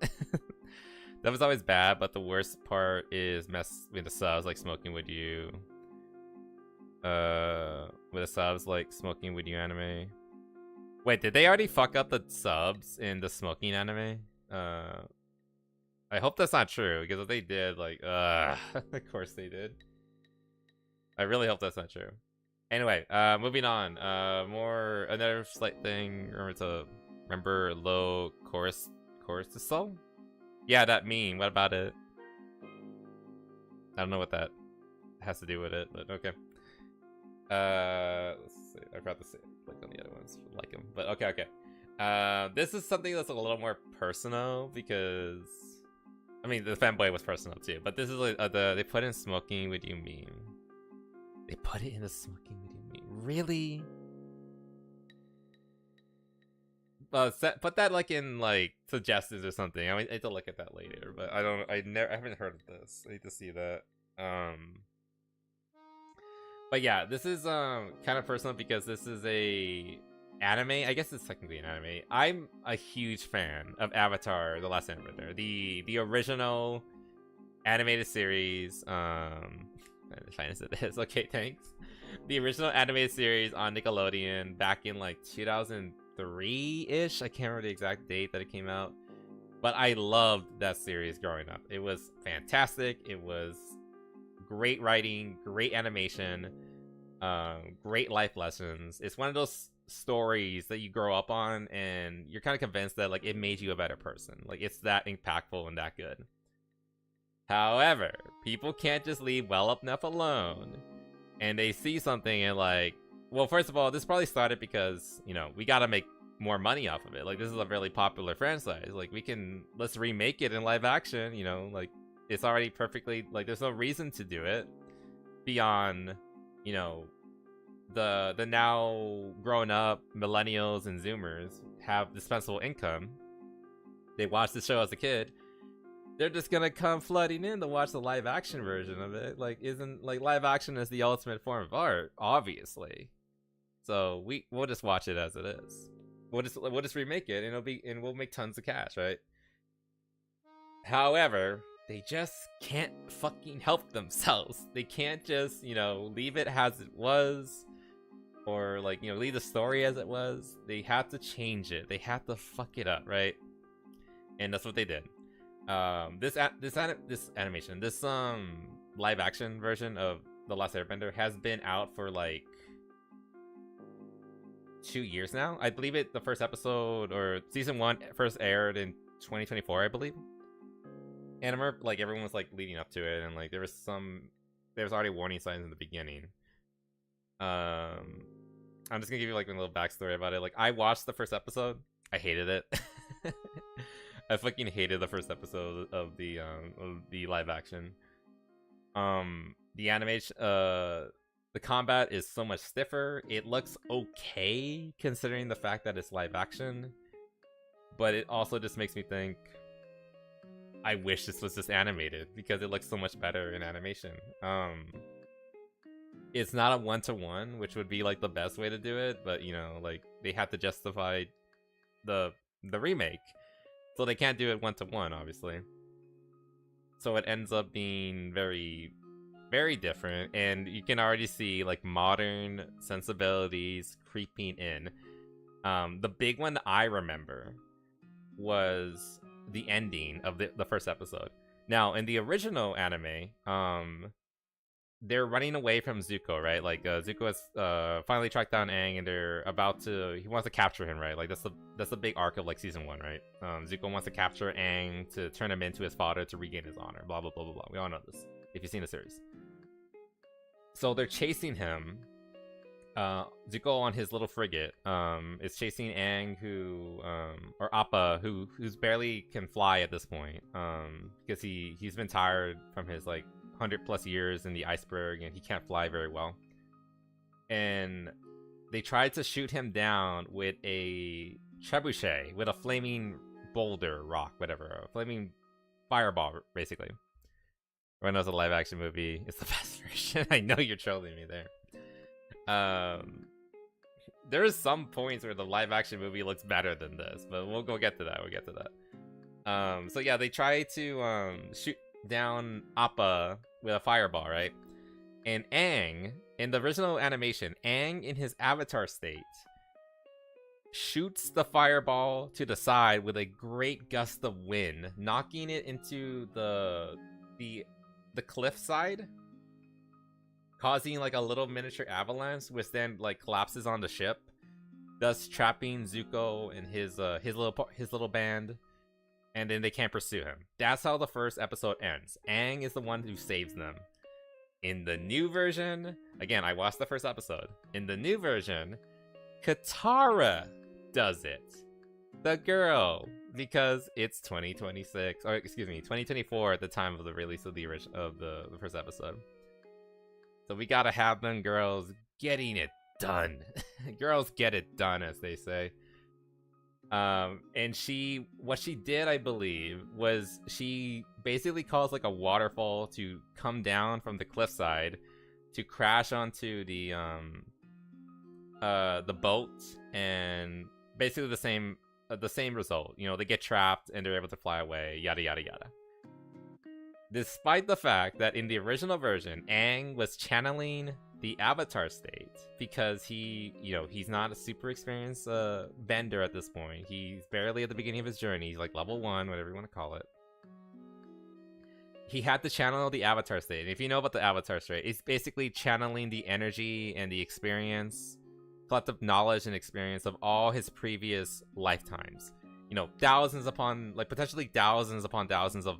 That was always bad, but the worst part is mess with the subs, like smoking with you. With the subs, like smoking with you anime. Wait, did they already fuck up the subs in the smoking anime? I hope that's not true, because if they did, like, of course they did. I really hope that's not true. Anyway, moving on. Another slight thing. Remember low cortisol? Yeah, that meme. What about it? I don't know what that has to do with it, but okay. Let's see. I forgot to say click on the other ones, like them, but okay. This is something that's a little more personal because, I mean, the Femboy was personal too, but this is like they put in smoking with you meme. They put it in the smoking with you meme. Really? Put that like in like suggestions or something. I need to look at that later, but I haven't heard of this. I need to see that. But yeah, this is kind of personal because this is a anime. I guess it's technically an anime. I'm a huge fan of Avatar: The Last Airbender, the original animated series. Fine as it is. Okay, thanks. The original animated series on Nickelodeon back in like 2003-ish. I can't remember the exact date that it came out, but I loved that series growing up. It was fantastic. It was great writing, great animation, great life lessons. It's one of those stories that you grow up on and you're kind of convinced that like it made you a better person. Like it's that impactful and that good. However, people can't just leave well enough alone, and they see something and like, well, first of all, this probably started because, you know, we gotta make more money off of it. Like this is a really popular franchise. Like let's remake it in live action, you know, like it's already perfectly, like there's no reason to do it beyond, you know, the now grown up millennials and zoomers have dispensable income. They watched the show as a kid. They're just gonna come flooding in to watch the live action version of it. Like, isn't like live action is the ultimate form of art, obviously. So we'll just watch it as it is. We'll just remake it and we'll make tons of cash, right? However, they just can't fucking help themselves. They can't just, you know, leave it as it was, or like, you know, leave the story as it was. They have to change it. They have to fuck it up, right? And that's what they did. This animation, this live action version of The Last Airbender has been out for like 2 years now. I believe the first episode or season 1 first aired in 2024, I believe. And I remember like everyone was like leading up to it, and like there was already warning signs in the beginning. I'm just gonna give you like a little backstory about it. Like I watched the first episode, I hated it. I fucking hated the first episode of the live action. The animation, the combat is so much stiffer. It looks okay considering the fact that it's live action, but it also just makes me think, I wish this was just animated because it looks so much better in animation. It's not a 1-to-1, which would be like the best way to do it, but you know, like they have to justify the remake. So they can't do it 1-to-1, obviously. So it ends up being very, very different, and you can already see like modern sensibilities creeping in. The big one I remember was the ending of the first episode. Now, in the original anime, they're running away from Zuko, right? Like Zuko has finally tracked down Aang, and they're about to. He wants to capture him, right? Like that's the big arc of like season 1, right? Zuko wants to capture Aang to turn him into his father to regain his honor. Blah blah blah blah blah. We all know this if you've seen the series. So they're chasing him. Zuko on his little frigate is chasing Aang, who or Appa, who's barely can fly at this point, because he's been tired from his like 100+ years in the iceberg, and he can't fly very well. And they tried to shoot him down with a trebuchet, with a flaming boulder, rock, whatever, a flaming fireball, basically. Everyone knows the live action movie is the best version. I know you're trolling me there. There's some points where the live action movie looks better than this, but we'll get to that. So yeah, they try to shoot down Appa with a fireball, right? And Aang, in the original animation, Aang in his avatar state shoots the fireball to the side with a great gust of wind, knocking it into the cliff side, causing like a little miniature avalanche, which then like collapses on the ship, thus trapping Zuko and his little band, and then they can't pursue him. That's how the first episode ends. Aang is the one who saves them. In the new version, again, I watched the first episode. In the new version, Katara does it. The girl, because it's 2026, or excuse me, 2024 at the time of the release of the first episode. So we gotta have them girls getting it done. Girls get it done, as they say. And what she did, I believe, was she basically caused like a waterfall to come down from the cliffside to crash onto the boat, and basically the same result. You know, they get trapped and they're able to fly away, yada yada yada. Despite the fact that in the original version, Aang was channeling the Avatar state, because he's not a super experienced bender at this point. He's barely at the beginning of his journey. He's like level 1, whatever you want to call it. He had to channel the Avatar state. And if you know about the Avatar state, it's basically channeling the energy and the experience, collective knowledge and experience of all his previous lifetimes. You know, potentially thousands upon thousands of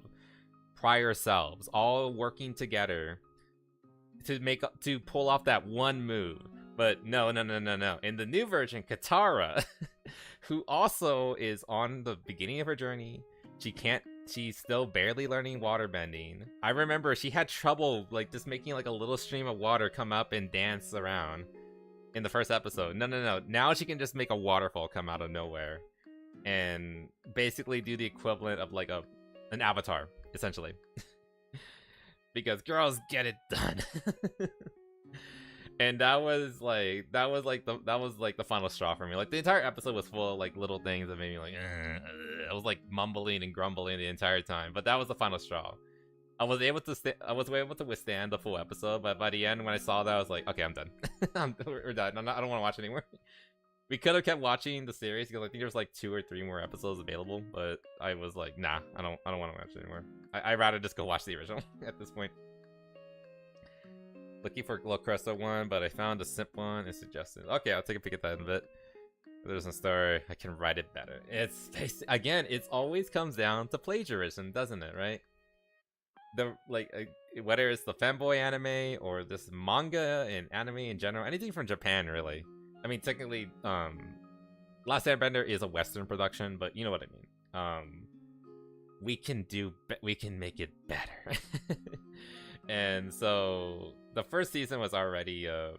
prior selves, all working together to pull off that one move. But no. In the new version, Katara, who also is on the beginning of her journey, she's still barely learning waterbending. I remember she had trouble like just making like a little stream of water come up and dance around in the first episode. No. Now she can just make a waterfall come out of nowhere and basically do the equivalent of like an avatar, essentially. Because girls get it done. And that was like the final straw for me. Like the entire episode was full of like little things that made me like I was like mumbling and grumbling the entire time, but that was the final straw. I was able to withstand the full episode, but by the end when I saw that, I was like, okay, I'm done. We're done. I don't want to watch anymore. We could have kept watching the series because I think there was like 2 or 3 more episodes available, but I was like, nah, I don't want to watch it anymore. I'd rather just go watch the original at this point. Looking for Low Cresta one, but I found a simp one and suggested. Okay, I'll take a peek at that in a bit. If there's a story, I can write it better. Again, it always comes down to plagiarism, doesn't it? Right? Whether it's the Femboy anime or this manga and anime in general, anything from Japan, really. I mean, technically, Last Airbender is a Western production, but you know what I mean. We can make it better. And so the first season was already a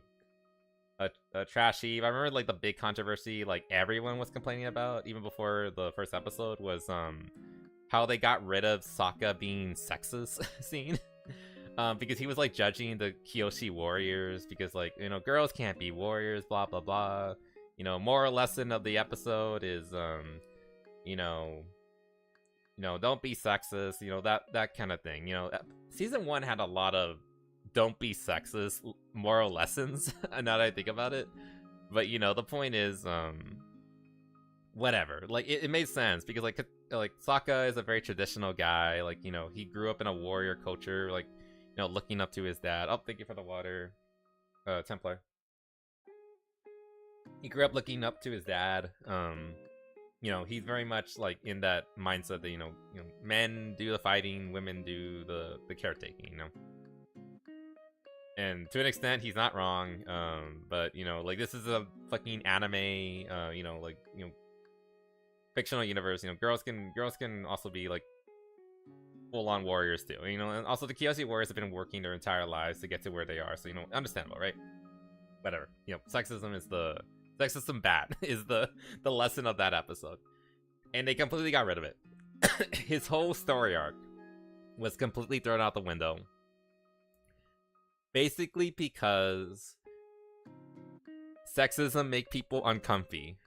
trashy. I remember like the big controversy like everyone was complaining about even before the first episode was how they got rid of Sokka being sexist scene. Because he was like judging the Kyoshi warriors because like, you know, girls can't be warriors, blah blah blah. You know, moral lesson of the episode is you know, don't be sexist, you know, that kind of thing. You know, season 1 had a lot of don't be sexist moral lessons now that I think about it. But you know, the point is whatever. Like it made sense because like Sokka is a very traditional guy. Like, you know, he grew up in a warrior culture. Like, you know, looking up to his dad. Oh, thank you for the water, Templar. He grew up looking up to his dad. You know, he's very much like in that mindset that, you know, men do the fighting, women do the caretaking, you know. And to an extent, he's not wrong. But you know, like this is a fucking anime, you know, like, you know, fictional universe. You know, girls can also be like full-on warriors too. You know, and also the Kyoshi warriors have been working their entire lives to get to where they are. So, you know, understandable, right? Whatever. You know, sexism bad is the lesson of that episode, and they completely got rid of it. His whole story arc was completely thrown out the window, basically because sexism make people uncomfy.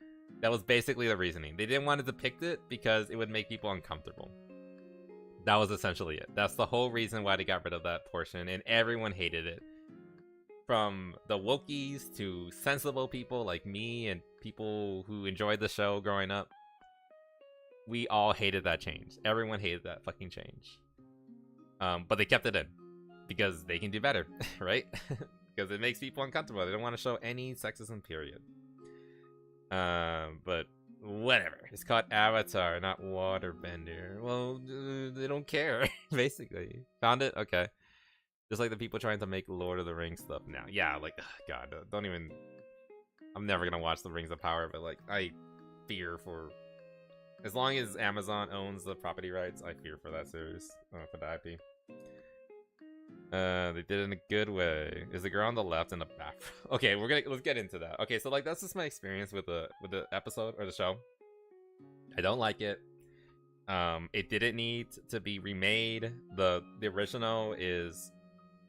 That was basically the reasoning. They didn't want to depict it because it would make people uncomfortable. That was essentially it. That's the whole reason why they got rid of that portion, and everyone hated it. From the wokies to sensible people like me and people who enjoyed the show growing up, we all hated that change. Everyone hated that fucking change. But they kept it in because they can do better, right? Because it makes people uncomfortable. They don't want to show any sexism, period. But whatever. It's called Avatar, not Waterbender. Well, they don't care, basically. Found it? Okay. Just like the people trying to make Lord of the Rings stuff now. Yeah, like, God, don't even... I'm never gonna watch the Rings of Power, but, like, I fear for... As long as Amazon owns the property rights, I fear for that series, for the IP. They did it in a good way. Is the girl on the left in the back? Okay, let's get into that. Okay, so, like, that's just my experience with the episode, or the show. I don't like it. It didn't need to be remade. The original is...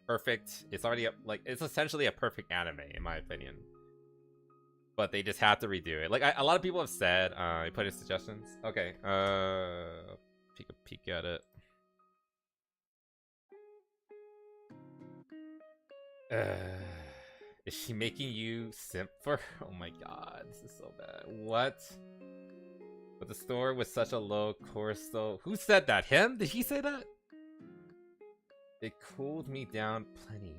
perfect. It's already it's essentially a perfect anime in my opinion, but they just had to redo it. Like a lot of people have said, I put in suggestions. Okay, take a peek at it. Is she making you simp for her? Oh my god, this is so bad. What? But the store was such a low course though. Who said that? Him? Did he say that? It cooled me down plenty.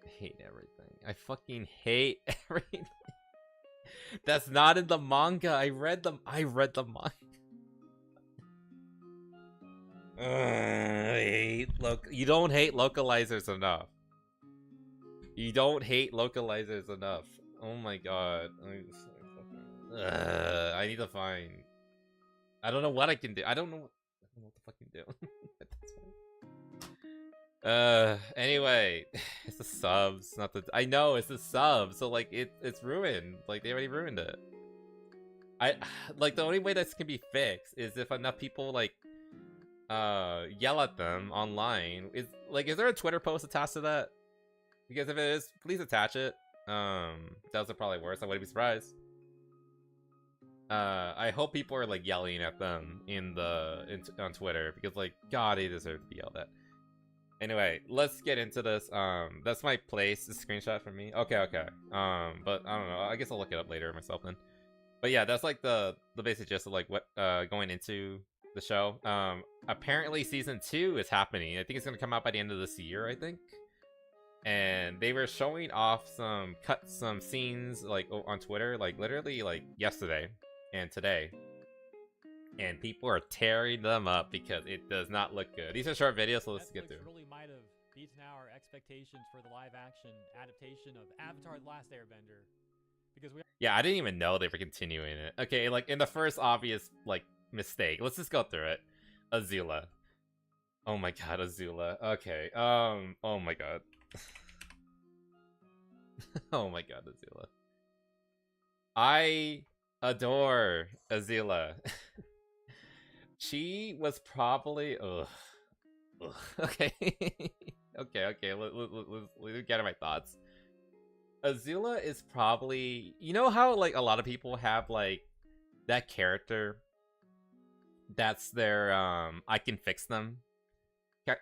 I hate everything. I fucking hate everything. That's not in the manga. I read the manga. You don't hate localizers enough. You don't hate localizers enough. Oh my god. I need to find... I don't know what I can do. I don't know what to fucking do. That's fine. Anyway, it's the subs, not the... I know, it's the subs, so, like, it's ruined. Like, they already ruined it. Like, the only way this can be fixed is if enough people, like, yell at them online. Is there a Twitter post attached to that? Because if it is, please attach it. Those are probably worse. I wouldn't be surprised. I hope people are, like, yelling at them on Twitter, because, like, God, they deserve to be yelled at. Anyway, let's get into this. That's my place. This screenshot from me. Okay. But I don't know. I guess I'll look it up later myself then. But yeah, that's like the basic gist of like what going into the show. Apparently season 2 is happening. I think it's gonna come out by the end of this year, I think. And they were showing off some scenes like on Twitter, like literally like yesterday and today. And people are tearing them up because it does not look good. These are short videos, so let's get through. Really might have beaten our expectations for the live-action adaptation of Avatar: The Last Airbender, because yeah, I didn't even know they were continuing it. Okay, like in the first obvious like mistake, let's just go through it. Azula. Oh my god, Azula. Okay. Oh my god. Oh my god, Azula. I adore Azula. She was probably... Ugh. Okay. Okay. Let's get at my thoughts. Azula is probably... You know how, like, a lot of people have, like, that character that's their, I can fix them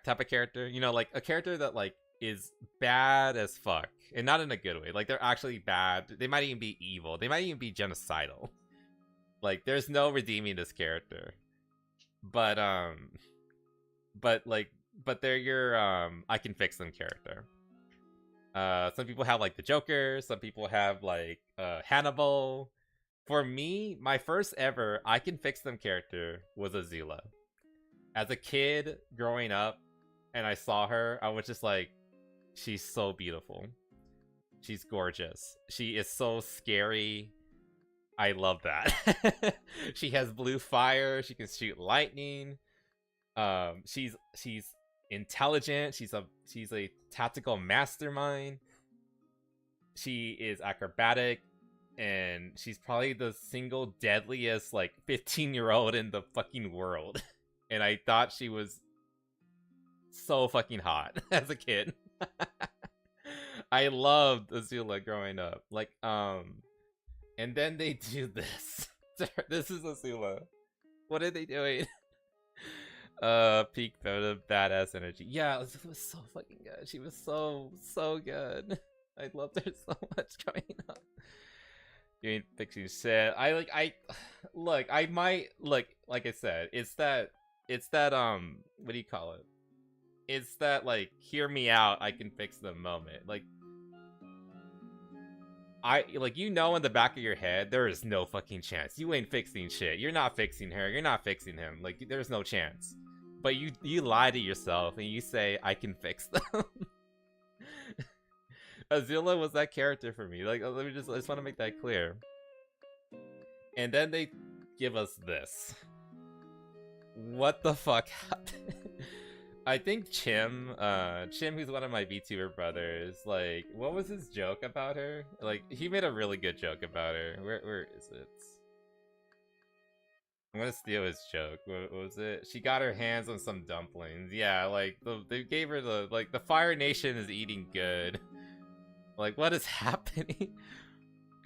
type of character? You know, like, a character that, like, is bad as fuck. And not in a good way. Like, they're actually bad. They might even be evil. They might even be genocidal. Like, there's no redeeming this character. But like, but they're your I can fix them character. Some people have like the Joker, some people have like Hannibal. For me, my first ever I can fix them character was Azula. As a kid growing up and I saw her, I was just like, she's so beautiful. She's gorgeous. She is so scary. I love that. She has blue fire, she can shoot lightning. She's intelligent, she's a tactical mastermind. She is acrobatic, and she's probably the single deadliest like 15-year-old in the fucking world. And I thought she was so fucking hot as a kid. I loved Azula growing up. Like, and then they do this. This is Azula. What are they doing? Peak mode badass energy. Yeah, it was so fucking good. She was so good. I loved her so much growing up. You ain't fixing shit. I might like I said, it's that what do you call it? It's that like hear me out, I can fix the moment. Like you know in the back of your head, there is no fucking chance. You ain't fixing shit. You're not fixing her. You're not fixing him. Like there's no chance. But you lie to yourself and you say, I can fix them. Azula was that character for me. Like I just want to make that clear. And then they give us this. What the fuck happened? I think Chim, who's one of my VTuber brothers, like, what was his joke about her? Like, he made a really good joke about her. Where is it? I'm gonna steal his joke. What was it? She got her hands on some dumplings. Yeah, like, they gave her the Fire Nation is eating good. Like, what is happening?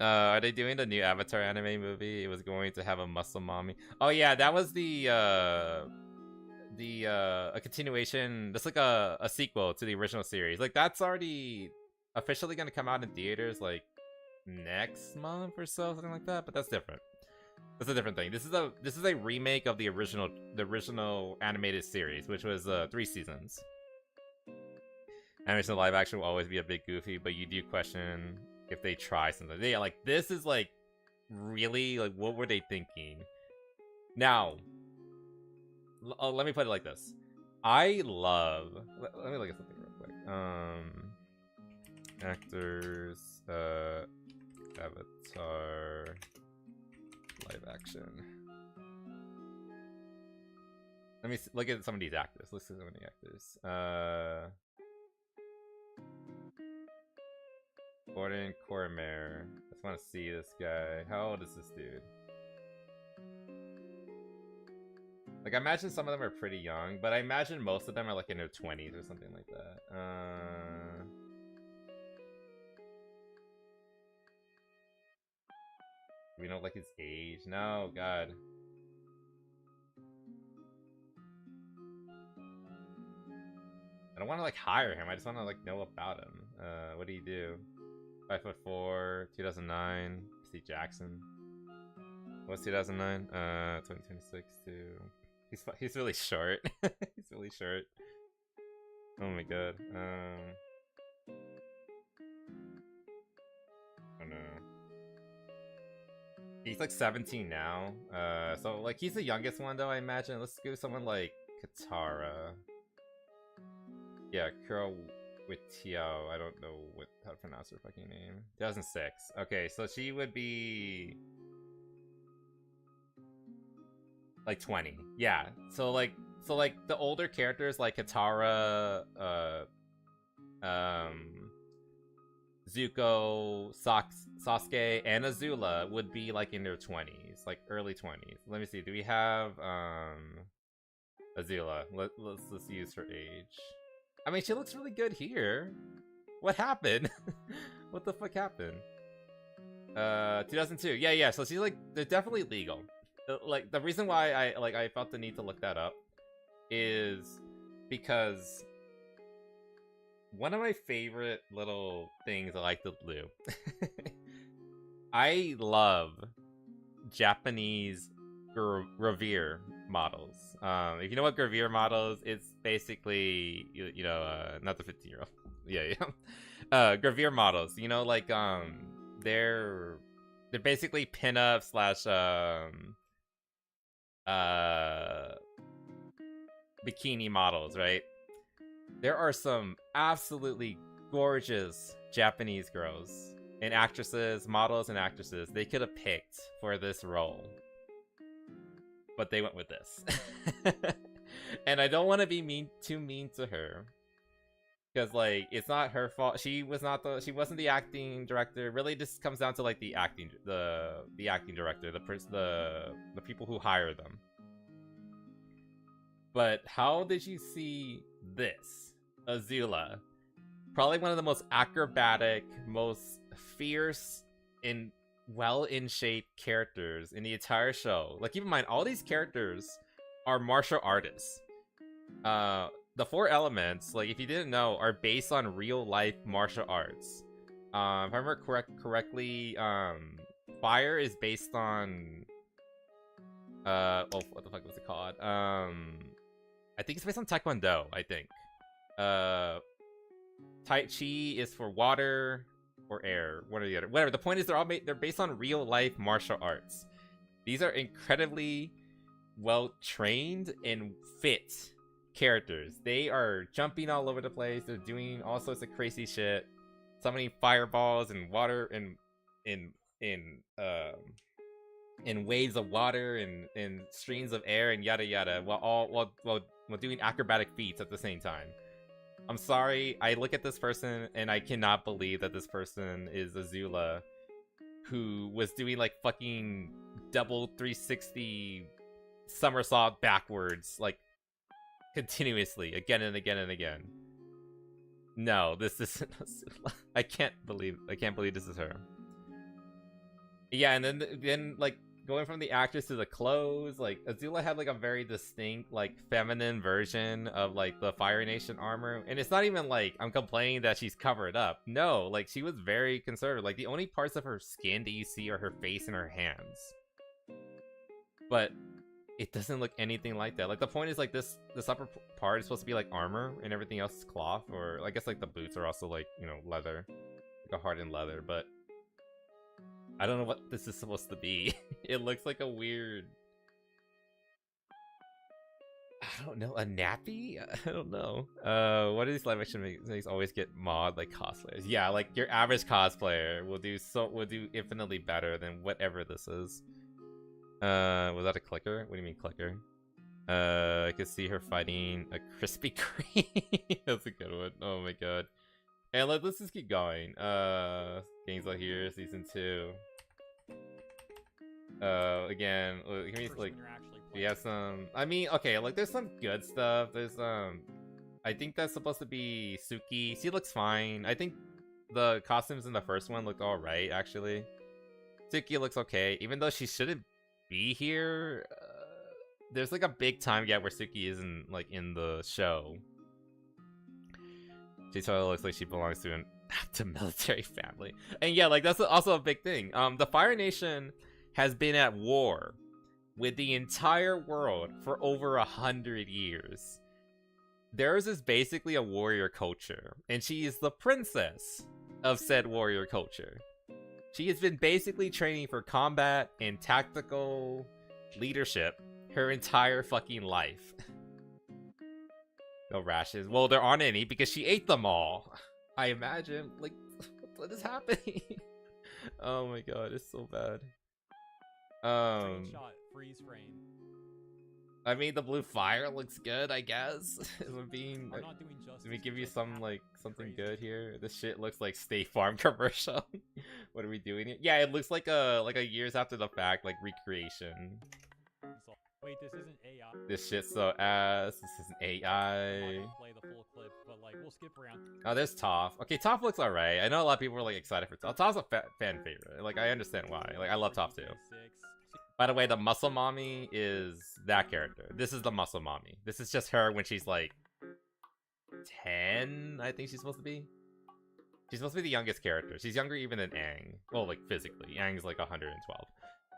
Are they doing the new Avatar anime movie? It was going to have a muscle mommy. Oh yeah, that was a continuation. That's like a sequel to the original series. Like that's already officially gonna come out in theaters like next month or so, something like that. But that's different. That's a different thing. This is a remake of the original animated series, which was 3 seasons. Animation live action will always be a bit goofy, but you do question if they try something. Yeah, like this is like really like what were they thinking? Now, let me put it like this. I love. Let me look at something real quick. Actors, Avatar, live action. Let me look at some of these actors. Let's see some of the actors. Gordon Cormier. I just want to see this guy. How old is this dude? Like, I imagine some of them are pretty young, but I imagine most of them are like in their 20s or something like that. We know like his age. No, God. I don't want to like hire him. I just want to like know about him. What do you do? 5'4", 2009. Steve Jackson. What's 2009? 2026 too. He's really short. He's really short. Oh my god. Oh no. He's like 17 now. So like he's the youngest one though, I imagine. Let's go someone like Katara. Yeah, Kuro Wittiao. I don't know how to pronounce her fucking name. 2006. Okay, so she would be like 20. Yeah. So like the older characters like Katara, Zuko, Sasuke, and Azula would be like in their 20s, like early 20s. Let me see. Do we have Azula? Let's use her age. I mean, she looks really good here. What happened? What the fuck happened? 2002. Yeah. So she's like, they're definitely legal. Like the reason why I felt the need to look that up is because one of my favorite little things I like to do. I love Japanese revere models. If you know what Gravure models, it's basically you know not the 15-year-old. Yeah. Gravure models. You know, like they're basically pinup slash bikini models, right? There are some absolutely gorgeous Japanese girls and actresses, models and actresses they could have picked for this role, but they went with this. And I don't want to be too mean to her, because like it's not her fault. She wasn't the acting director. Really, this comes down to like the acting director, the people who hire them. But how did you see this? Azula, probably one of the most acrobatic, most fierce, and well in shape characters in the entire show. Like, keep in mind, all these characters are martial artists. The 4 elements, like if you didn't know, are based on real life martial arts. If I remember correctly, fire is based on what the fuck was it called? I think it's based on Taekwondo, I think. Tai Chi is for water or air, one or the other. Whatever. The point is they're based on real life martial arts. These are incredibly well trained and fit characters. They are jumping all over the place. They're doing all sorts of crazy shit, summoning fireballs and water in waves of water and streams of air and yada yada, while doing acrobatic feats at the same time. I'm sorry, I look at this person and I cannot believe that this person is Azula, who was doing like fucking double 360 somersault backwards, like continuously, again and again and again. No, this isn't Azula. I can't believe this is her. Yeah, and then like going from the actress to the clothes, like Azula had like a very distinct like feminine version of like the Fire Nation armor, and it's not even like I'm complaining that she's covered up. No, like she was very conservative. Like the only parts of her skin that you see are her face and her hands, but it doesn't look anything like that. Like the point is like this upper part is supposed to be like armor and everything else is cloth, or I guess like the boots are also like, you know, leather, like a hardened leather, but I don't know what this is supposed to be. It looks like a weird, I don't know, a nappy? I don't know. What do these live action makes always get mod like cosplayers? Yeah, like your average cosplayer will do infinitely better than whatever this is. Was that a clicker? What do you mean clicker? I could see her fighting a Krispy Kreme. That's a good one. Oh my god. And let's just keep going. Games out here, season 2. Again, give me like we have some. I mean, okay, like there's some good stuff. There's I think that's supposed to be Suki. She looks fine. I think the costumes in the first one looked all right, actually. Suki looks okay, even though she shouldn't be here. There's like a big time gap where Suki isn't like in the show. She totally looks like she belongs to an active military family. And yeah, like that's also a big thing. The Fire Nation has been at war with the entire world for over 100 years. Theirs is basically a warrior culture, and she is the princess of said warrior culture. She has been basically training for combat and tactical leadership her entire fucking life. No rashes. Well, there aren't any because she ate them all. I imagine. Like, what is happening? Oh my god, it's so bad. Shot, freeze frame. I mean, the blue fire looks good, I guess. If I'm being, I'm not doing justice. let me give you some like something good here. This shit looks like State Farm commercial. What are we doing here? Yeah, it looks like a years after the fact like recreation. Wait, this isn't AI. This shit's so ass. This isn't AI. I'm not gonna play the full clip, but like we'll skip around. Oh, there's Toph. Okay, Toph looks alright. I know a lot of people were like excited for Toph. Toph's a fan favorite. Like I understand why. Like I love Toph too. By the way, the muscle mommy is that character. This is the muscle mommy. This is just her when she's like 10, I think she's supposed to be. She's supposed to be the youngest character. She's younger even than Aang. Well, like physically. Aang's like 112.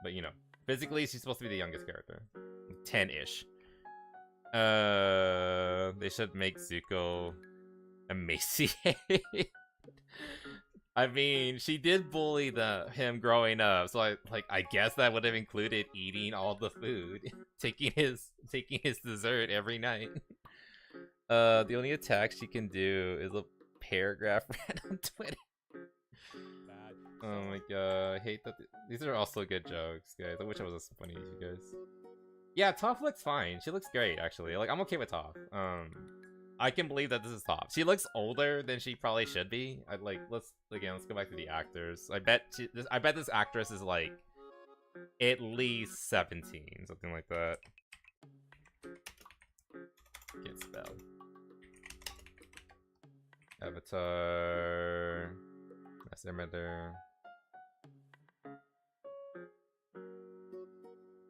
But you know. Physically, she's supposed to be the youngest character. 10-ish. They should make Zuko emaciated. I mean, she did bully him growing up, so I guess that would have included eating all the food, taking his dessert every night. The only attack she can do is a paragraph read on Twitter. Bad. Oh my god, I hate that. These are also good jokes, guys. I wish I was as funny as you guys. Yeah, Toph looks fine. She looks great, actually. Like, I'm okay with Toph. I can believe that this is Toph. She looks older than she probably should be. Let's go back to the actors. I bet this actress is like at least 17, something like that. Can't spell. Avatar. That's Airbender.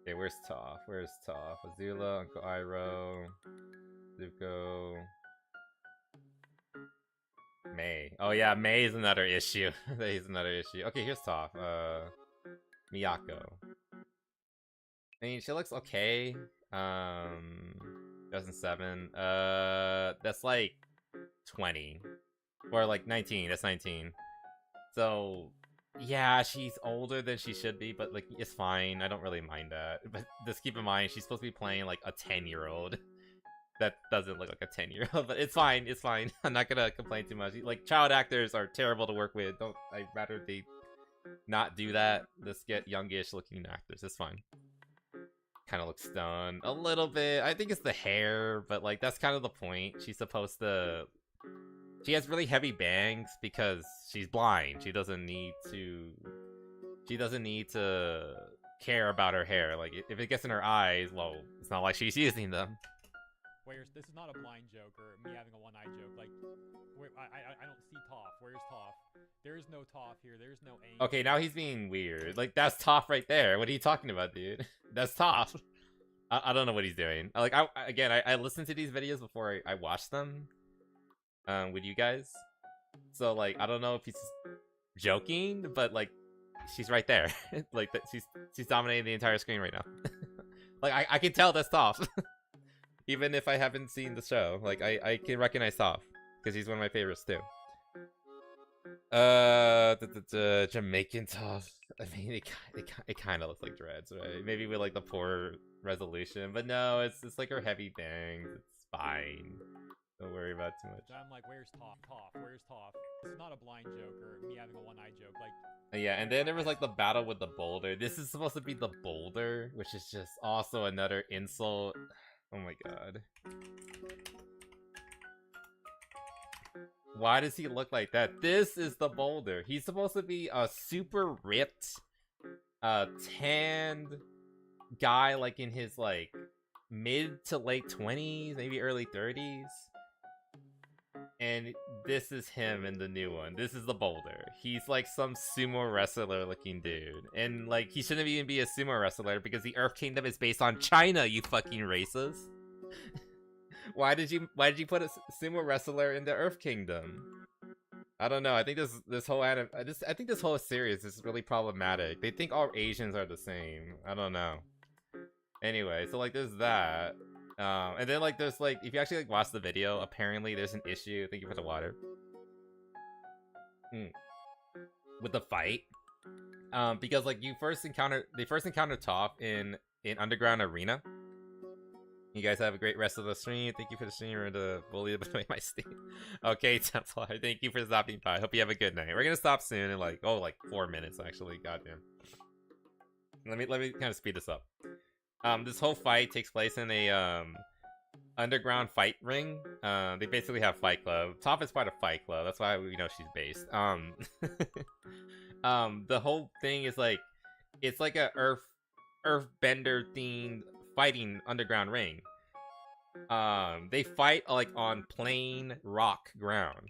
Okay, where's Toph? Where's Toph? Azula, Uncle Iroh, Zuko, May. Oh yeah, May is another issue. That is another issue. Okay, here's Toph. Miyako. I mean, she looks okay. 2007. That's like 20. Or like 19. That's 19. So, yeah, she's older than she should be, but like, it's fine. I don't really mind that. But just keep in mind, she's supposed to be playing like a 10-year-old. That doesn't look like a 10-year-old, but it's fine. It's fine. I'm not gonna complain too much. Like, child actors are terrible to work with. I'd rather they not do that. Just get youngish looking actors. It's fine. Kind of looks stoned a little bit. I think it's the hair, but like that's kind of the point. She's supposed to. She has really heavy bangs because she's blind. She doesn't need to. She doesn't need to care about her hair. Like if it gets in her eyes, well, it's not like she's using them. This is not a blind joke or me having a one-eye joke. Like, I don't see Toph. Where's Toph? There is no Toph here. There's no aim. Okay, now he's being weird. Like, that's Toph right there. What are you talking about, dude? That's Toph. I don't know what he's doing. Like, I listened to these videos before I watched them. With you guys. So, like, I don't know if he's joking, but, like, she's right there. Like, she's dominating the entire screen right now. Like, I can tell that's Toph. Even if I haven't seen the show, like I can recognize Toph because he's one of my favorites too. Jamaican Toph. I mean, it kind of looks like dreads, right? Maybe with like the poor resolution, but no, it's like her heavy bangs. It's fine. Don't worry about too much. I'm like, where's Toph? Where's Toph? This is not a blind joke or me having a one-eye joke. Like, yeah, and then there was like the battle with the boulder. This is supposed to be the boulder, which is just also another insult. Oh my god. Why does he look like that? This is the boulder. He's supposed to be a super ripped, tanned guy, like in his like mid to late 20s, maybe early 30s. And this is him in the new one. This is the boulder. He's like some sumo wrestler looking dude. And like he shouldn't even be a sumo wrestler because the Earth Kingdom is based on China, you fucking racist. Why did you put a sumo wrestler in the Earth Kingdom? I don't know. I think this whole I think this whole series is really problematic. They think all Asians are the same. I don't know. Anyway, so like there's that. And then like there's like if you actually like watch the video, apparently there's an issue. Thank you for the water. With the fight. Because like they first encounter Toph in Underground Arena. You guys have a great rest of the stream. Thank you for the stream or the bully between my stream. Okay, Templar, thank you for stopping by. Hope you have a good night. We're gonna stop soon in like 4 minutes actually. Goddamn. Let me kind of speed this up. This whole fight takes place in a underground fight ring. They basically have Fight Club. Toph is part of Fight Club. That's why we know she's based. The whole thing is like it's like a earthbender themed fighting underground ring. They fight like on plain rock ground,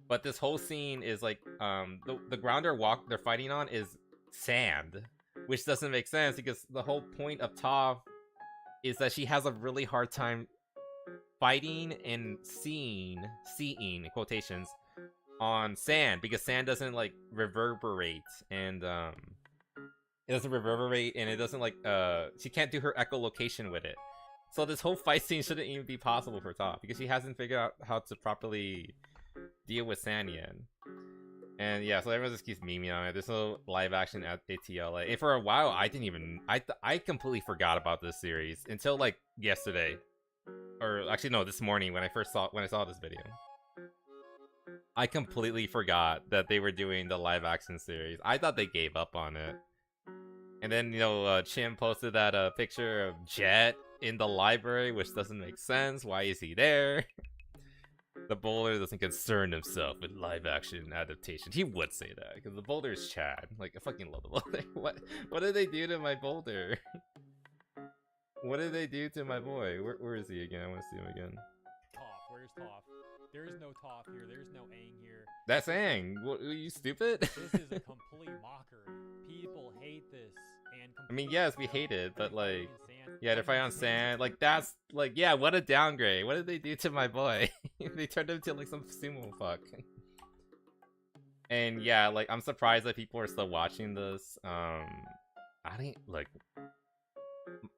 but this whole scene is like the ground they're fighting on is sand, which doesn't make sense because the whole point of Toph is that she has a really hard time fighting and seeing quotations on sand because sand doesn't like reverberate and it doesn't reverberate, and it doesn't like she can't do her echolocation with it. So this whole fight scene shouldn't even be possible for Toph because she hasn't figured out how to properly deal with Sanyan. And yeah, so everyone just keeps memeing on it. There's no live action at ATLA. And for a while, I didn't even I completely forgot about this series until like yesterday, or actually no, this morning when I saw this video. I completely forgot that they were doing the live action series. I thought they gave up on it. And then, you know, Chim posted that picture of Jet in the library, which doesn't make sense. Why is he there? The Boulder doesn't concern himself with live action adaptation. He would say that, because the Boulder is Chad. Like, I fucking love the Boulder. What did they do to my Boulder? What did they do to my boy? Where is he again? I want to see him again. Toph, where's Toph? There is no Toph here. There's no Aang here. That's Aang. What, are you stupid? This is a complete mockery. People hate this. And I mean, yes, we hate it, but like, Sand. yeah, they're fighting on sand. Like, that's like, yeah, what a downgrade. What did they do to my boy? They turned him into like some sumo fuck. And yeah, like, I'm surprised that people are still watching this. I didn't like.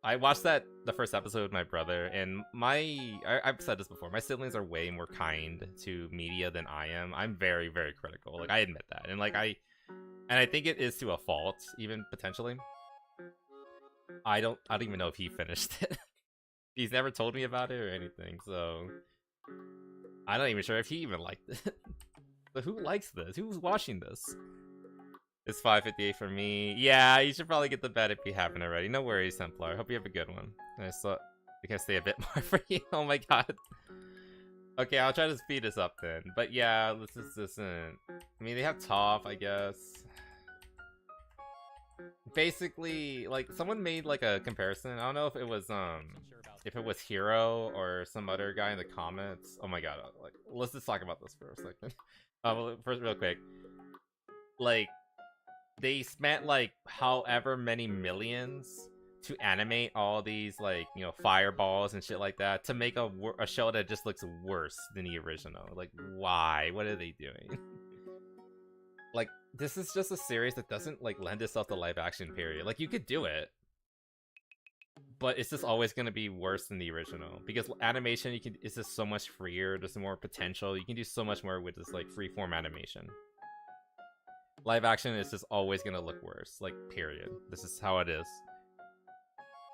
I watched the first episode with my brother, and I've said this before, my siblings are way more kind to media than I am. I'm very, very critical. Like, I admit that. And like, I think it is to a fault, even potentially. I don't even know if he finished it. He's never told me about it or anything, so I'm not even sure if he even liked it. But who likes this? Who's watching this? It's 5:58 for me. Yeah, you should probably get the bed if you haven't already. No worries, Templar. Hope you have a good one. I can stay a bit more for you. Oh my god. Okay, I'll try to speed this up then. But yeah, this isn't. I mean, they have Toph, I guess. Basically, like, someone made like a comparison. I don't know if it was Hero or some other guy in the comments. Oh my god. Like, let's just talk about this for a second. Well, first, real quick. Like, they spent like however many millions to animate all these, like, you know, fireballs and shit like that to make a show that just looks worse than the original. Like, why? What are they doing? Like, this is just a series that doesn't like lend itself to live action, period. Like, you could do it, but it's just always going to be worse than the original because animation is just so much freer. There's more potential. You can do so much more with this like freeform animation. Live action is just always gonna look worse, like, period. This is how it is.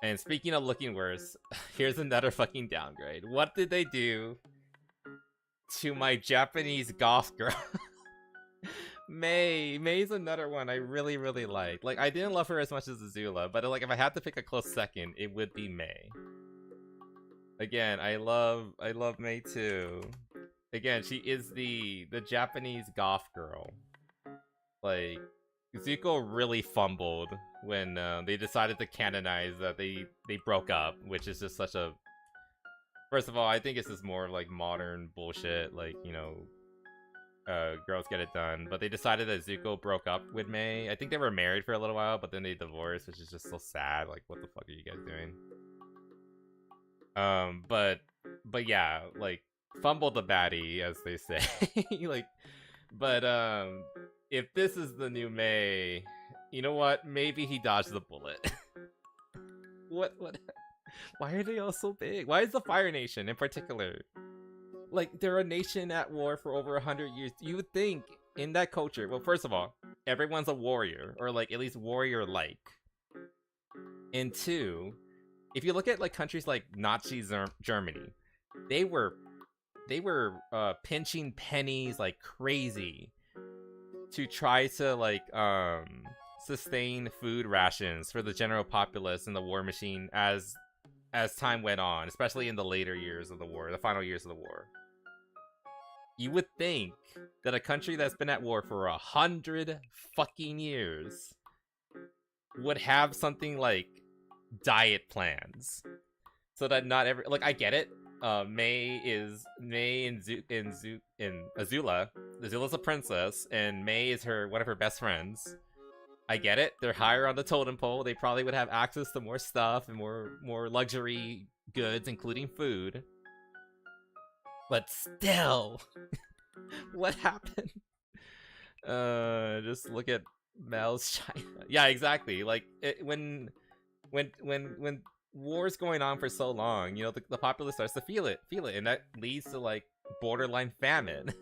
And speaking of looking worse, here's another fucking downgrade. What did they do to my Japanese goth girl? May's another one I really, really like. Like, I didn't love her as much as Azula, but like, if I had to pick a close second, it would be May. Again, I love May too. Again, she is the Japanese goth girl. Like, Zuko really fumbled when they decided to canonize that they broke up, which is just such a... First of all, I think it's just more like modern bullshit, like, you know, girls get it done. But they decided that Zuko broke up with May. I think they were married for a little while, but then they divorced, which is just so sad. Like, what the fuck are you guys doing? But yeah, like, fumbled the baddie, as they say. Like, but if this is the new May, you know what? Maybe he dodged the bullet. What? Why are they all so big? Why is the Fire Nation in particular? Like, they're a nation at war for over 100 years. You would think in that culture, well, first of all, everyone's a warrior, or like at least warrior-like. And two, if you look at like countries like Nazi Germany, they were pinching pennies like crazy to try to like sustain food rations for the general populace in the war machine as time went on, especially in the later years of the war, the final years of the war. You would think that a country that's been at war for 100 fucking years would have something like diet plans, so that not every, like, I get it. May and Azula. Azula's a princess, and May is one of her best friends. I get it. They're higher on the totem pole. They probably would have access to more stuff and more luxury goods, including food. But still, what happened? Just look at Mel's China. Yeah, exactly. Like when war's going on for so long, you know, the populace starts to feel it, and that leads to like borderline famine.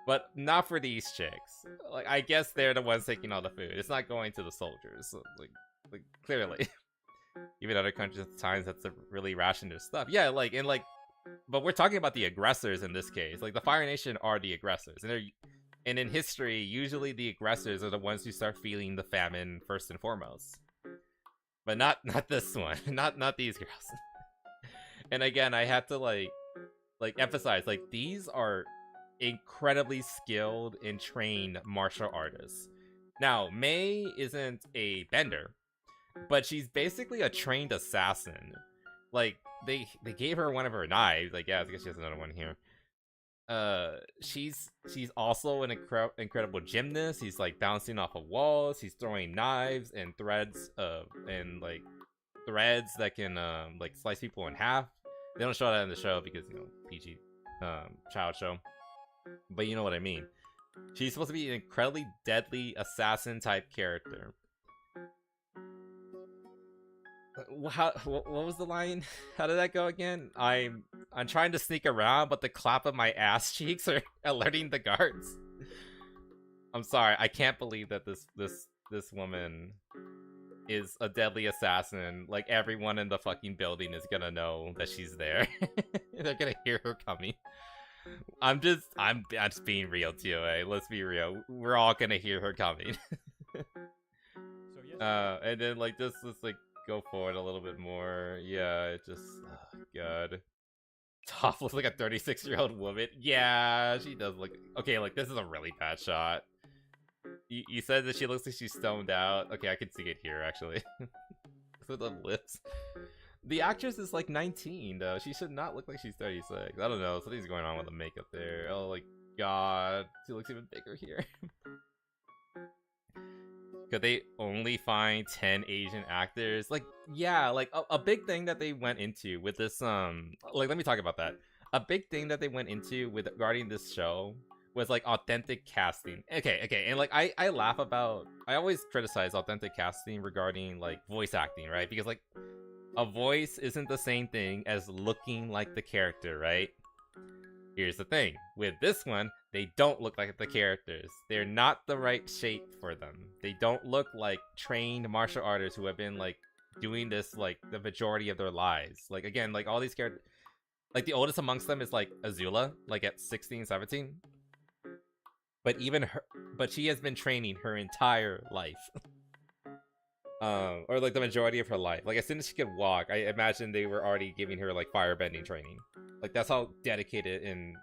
But not for these chicks. Like, I guess they're the ones taking all the food. It's not going to the soldiers. So, like clearly. Even other countries at times have to really ration their stuff. Yeah, like, and like, but we're talking about the aggressors in this case. Like, the Fire Nation are the aggressors. And in history, usually the aggressors are the ones who start feeling the famine first and foremost. But not this one. not these girls. And again, I have to like emphasize, like, these are incredibly skilled and trained martial artists. Now, Mei isn't a bender, but she's basically a trained assassin. Like, they gave her one of her knives. Like, yeah, I guess she has another one here. She's also an incredible gymnast. He's like bouncing off of walls. He's throwing knives and threads that can like slice people in half. They don't show that in the show because, you know, PG child show. But you know what I mean. She's supposed to be an incredibly deadly assassin type character. What was the line? How did that go again? I'm trying to sneak around, but the clap of my ass cheeks are alerting the guards. I'm sorry, I can't believe that this woman is a deadly assassin. Like, everyone in the fucking building is gonna know that she's there. They're gonna hear her coming. I'm just being real, TOA. Let's be real. We're all gonna hear her coming. And then like let's like go forward a little bit more. Yeah, it just, oh god. Toph looks like a 36-year-old woman. Yeah, she does look. Okay, like, this is a really bad shot. You said that she looks like she's stoned out. Okay, I can see it here actually. With the lips. The actress is like 19 though. She should not look like she's 36. I don't know. Something's going on with the makeup there. Oh, like, god. She looks even bigger here. Could they only find 10 Asian actors? Like, yeah, like a big thing that they went into with this like, let me talk about that. A big thing that they went into with regarding this show was like authentic casting. Okay, and like I laugh about, I always criticize authentic casting regarding like voice acting, right? Because like a voice isn't the same thing as looking like the character, right? Here's the thing. With this one, they don't look like the characters. They're not the right shape for them. They don't look like trained martial artists who have been like doing this like the majority of their lives. Like, again, like all these characters, like the oldest amongst them is like Azula, like at 16, 17. But even her, but she has been training her entire life. Or like the majority of her life. Like, as soon as she could walk, I imagine they were already giving her like firebending training. Like, that's how dedicated and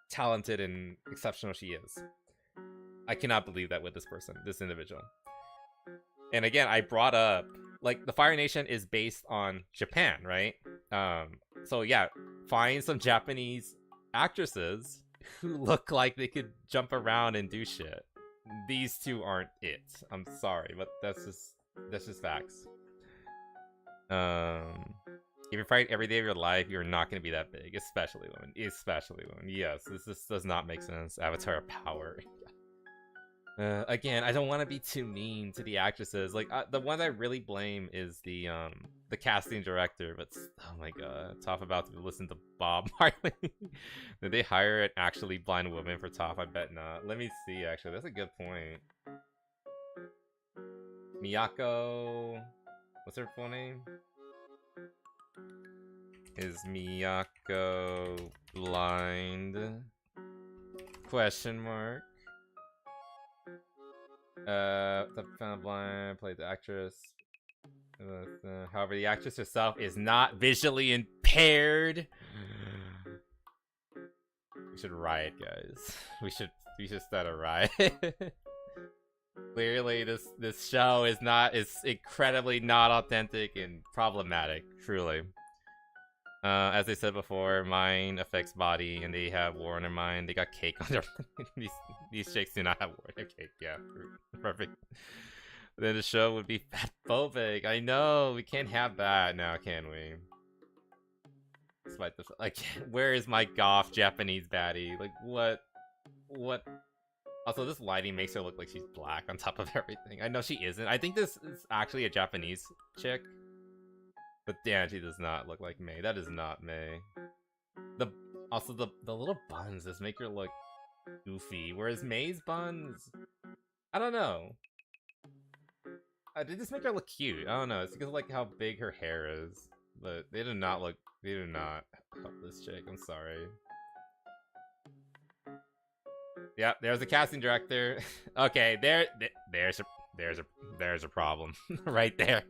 talented and exceptional she is. I cannot believe that with this individual. And again, I brought up, like, the Fire Nation is based on Japan, right? So yeah, find some Japanese actresses who look like they could jump around and do shit. These two aren't it. I'm sorry, but that's just facts. If you fight every day of your life, you're not going to be that big, especially women. Yes, this does not make sense. Avatar of power. Again, I don't want to be too mean to the actresses. Like, the one I really blame is the casting director. But oh my god, Toph about to listen to Bob Marley. Did they hire an actually blind woman for Toph? I bet not. Let me see. Actually, that's a good point. Miyako, what's her full name? Is Miyako blind? Question mark. The blind played the actress. However, the actress herself is not visually impaired. We should riot, guys. We should start a riot. Clearly, this show is incredibly not authentic and problematic. Truly. As I said before, mind affects body, and they have war on their mind. They got cake on their these chicks do not have war on their cake. Yeah, perfect. Then the show would be fatphobic. I know, we can't have that now, can we? Despite the like, where is my goth Japanese baddie? Like, what Also, this lighting makes her look like she's black on top of everything. I know she isn't. I think this is actually a Japanese chick. But damn, she does not look like Mei. That is not Mei. Also, the little buns just make her look goofy. Whereas Mei's buns, I don't know. They just make her look cute. I don't know. It's because of like how big her hair is. But they do not help this chick. I'm sorry. Yeah, there's a casting director. Okay, there's a problem right there.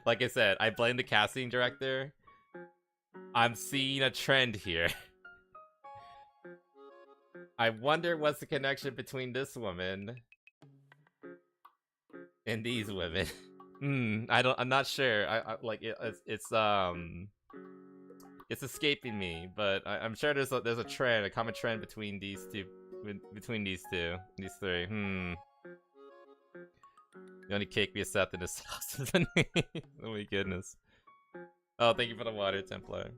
Like I said, I blame the casting director. I'm seeing a trend here. I wonder what's the connection between this woman and these women. I'm not sure. It's escaping me, but I'm sure there's a trend, a common trend between these two. These three. The only cake we accept in this house is the name. Oh my goodness. Oh, thank you for the water, Templar.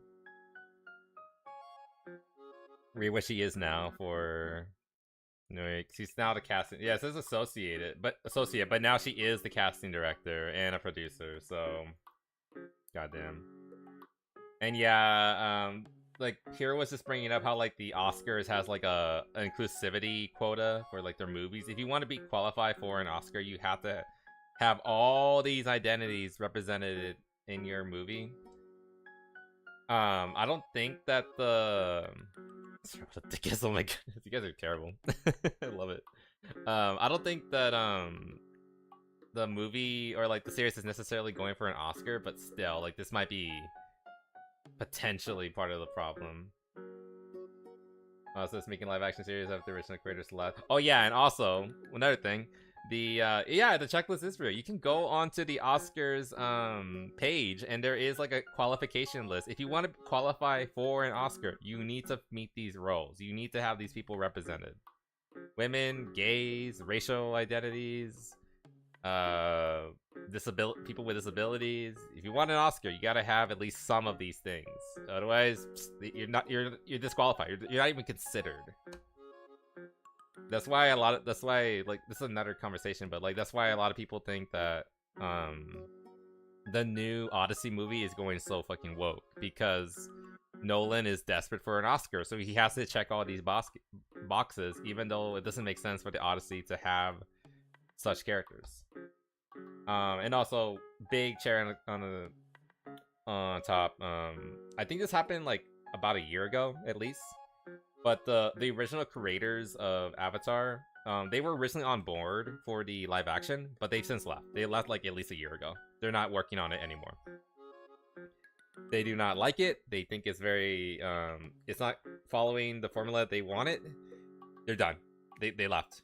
Read what she is now for. No, she's now the casting. Yeah, it says associate, but now she is the casting director and a producer. So, goddamn. And yeah, like Kira was just bringing up how like the Oscars has like an inclusivity quota for like their movies. If you want to be qualified for an Oscar, you have to have all these identities represented in your movie. I don't think that the oh my goodness, you guys are terrible. I love it. I don't think that the movie or like the series is necessarily going for an Oscar, but still, like this might be potentially part of the problem. So it's making live action series after the original creators left. Oh yeah, and also another thing, the checklist is real. You can go onto the Oscars page, and there is like a qualification list. If you want to qualify for an Oscar, you need to meet these roles. You need to have these people represented: women, gays, racial identities, people with disabilities. If you want an Oscar, you gotta have at least some of these things. Otherwise, you're disqualified. You're not even considered. That's why like this is another conversation, but like that's why a lot of people think that the new Odyssey movie is going so fucking woke, because Nolan is desperate for an Oscar, so he has to check all these boxes, even though it doesn't make sense for the Odyssey to have such characters. And also big chair on top. I think this happened like about a year ago at least. But the original creators of Avatar, they were originally on board for the live action, but they've since left. They left like at least a year ago. They're not working on it anymore. They do not like it. They think it's very it's not following the formula they wanted. They're done. They left.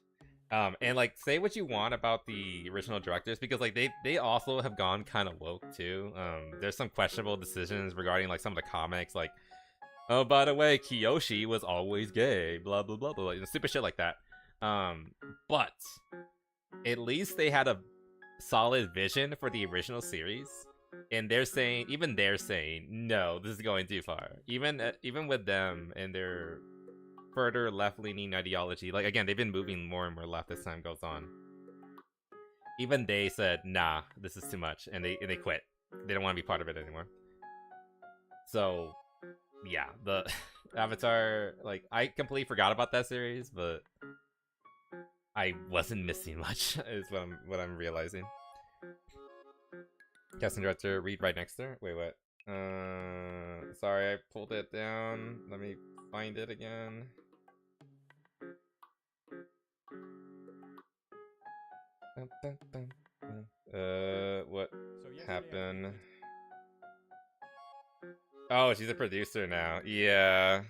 And like, say what you want about the original directors, because like they also have gone kind of woke too. There's some questionable decisions regarding like some of the comics, like, oh, by the way, Kiyoshi was always gay, blah blah blah blah, stupid shit like that. But at least they had a solid vision for the original series, and they're saying no, this is going too far. Even with them and their further left-leaning ideology, like again, they've been moving more and more left as time goes on. Even they said, nah, this is too much, and they quit. They don't want to be part of it anymore. So yeah, the Avatar, like, I completely forgot about that series, but I wasn't missing much, is what I'm realizing. Casting director, read right next to her. Wait, what? Sorry, I pulled it down. Let me find it again. What happened? Oh, she's a producer now. Yeah.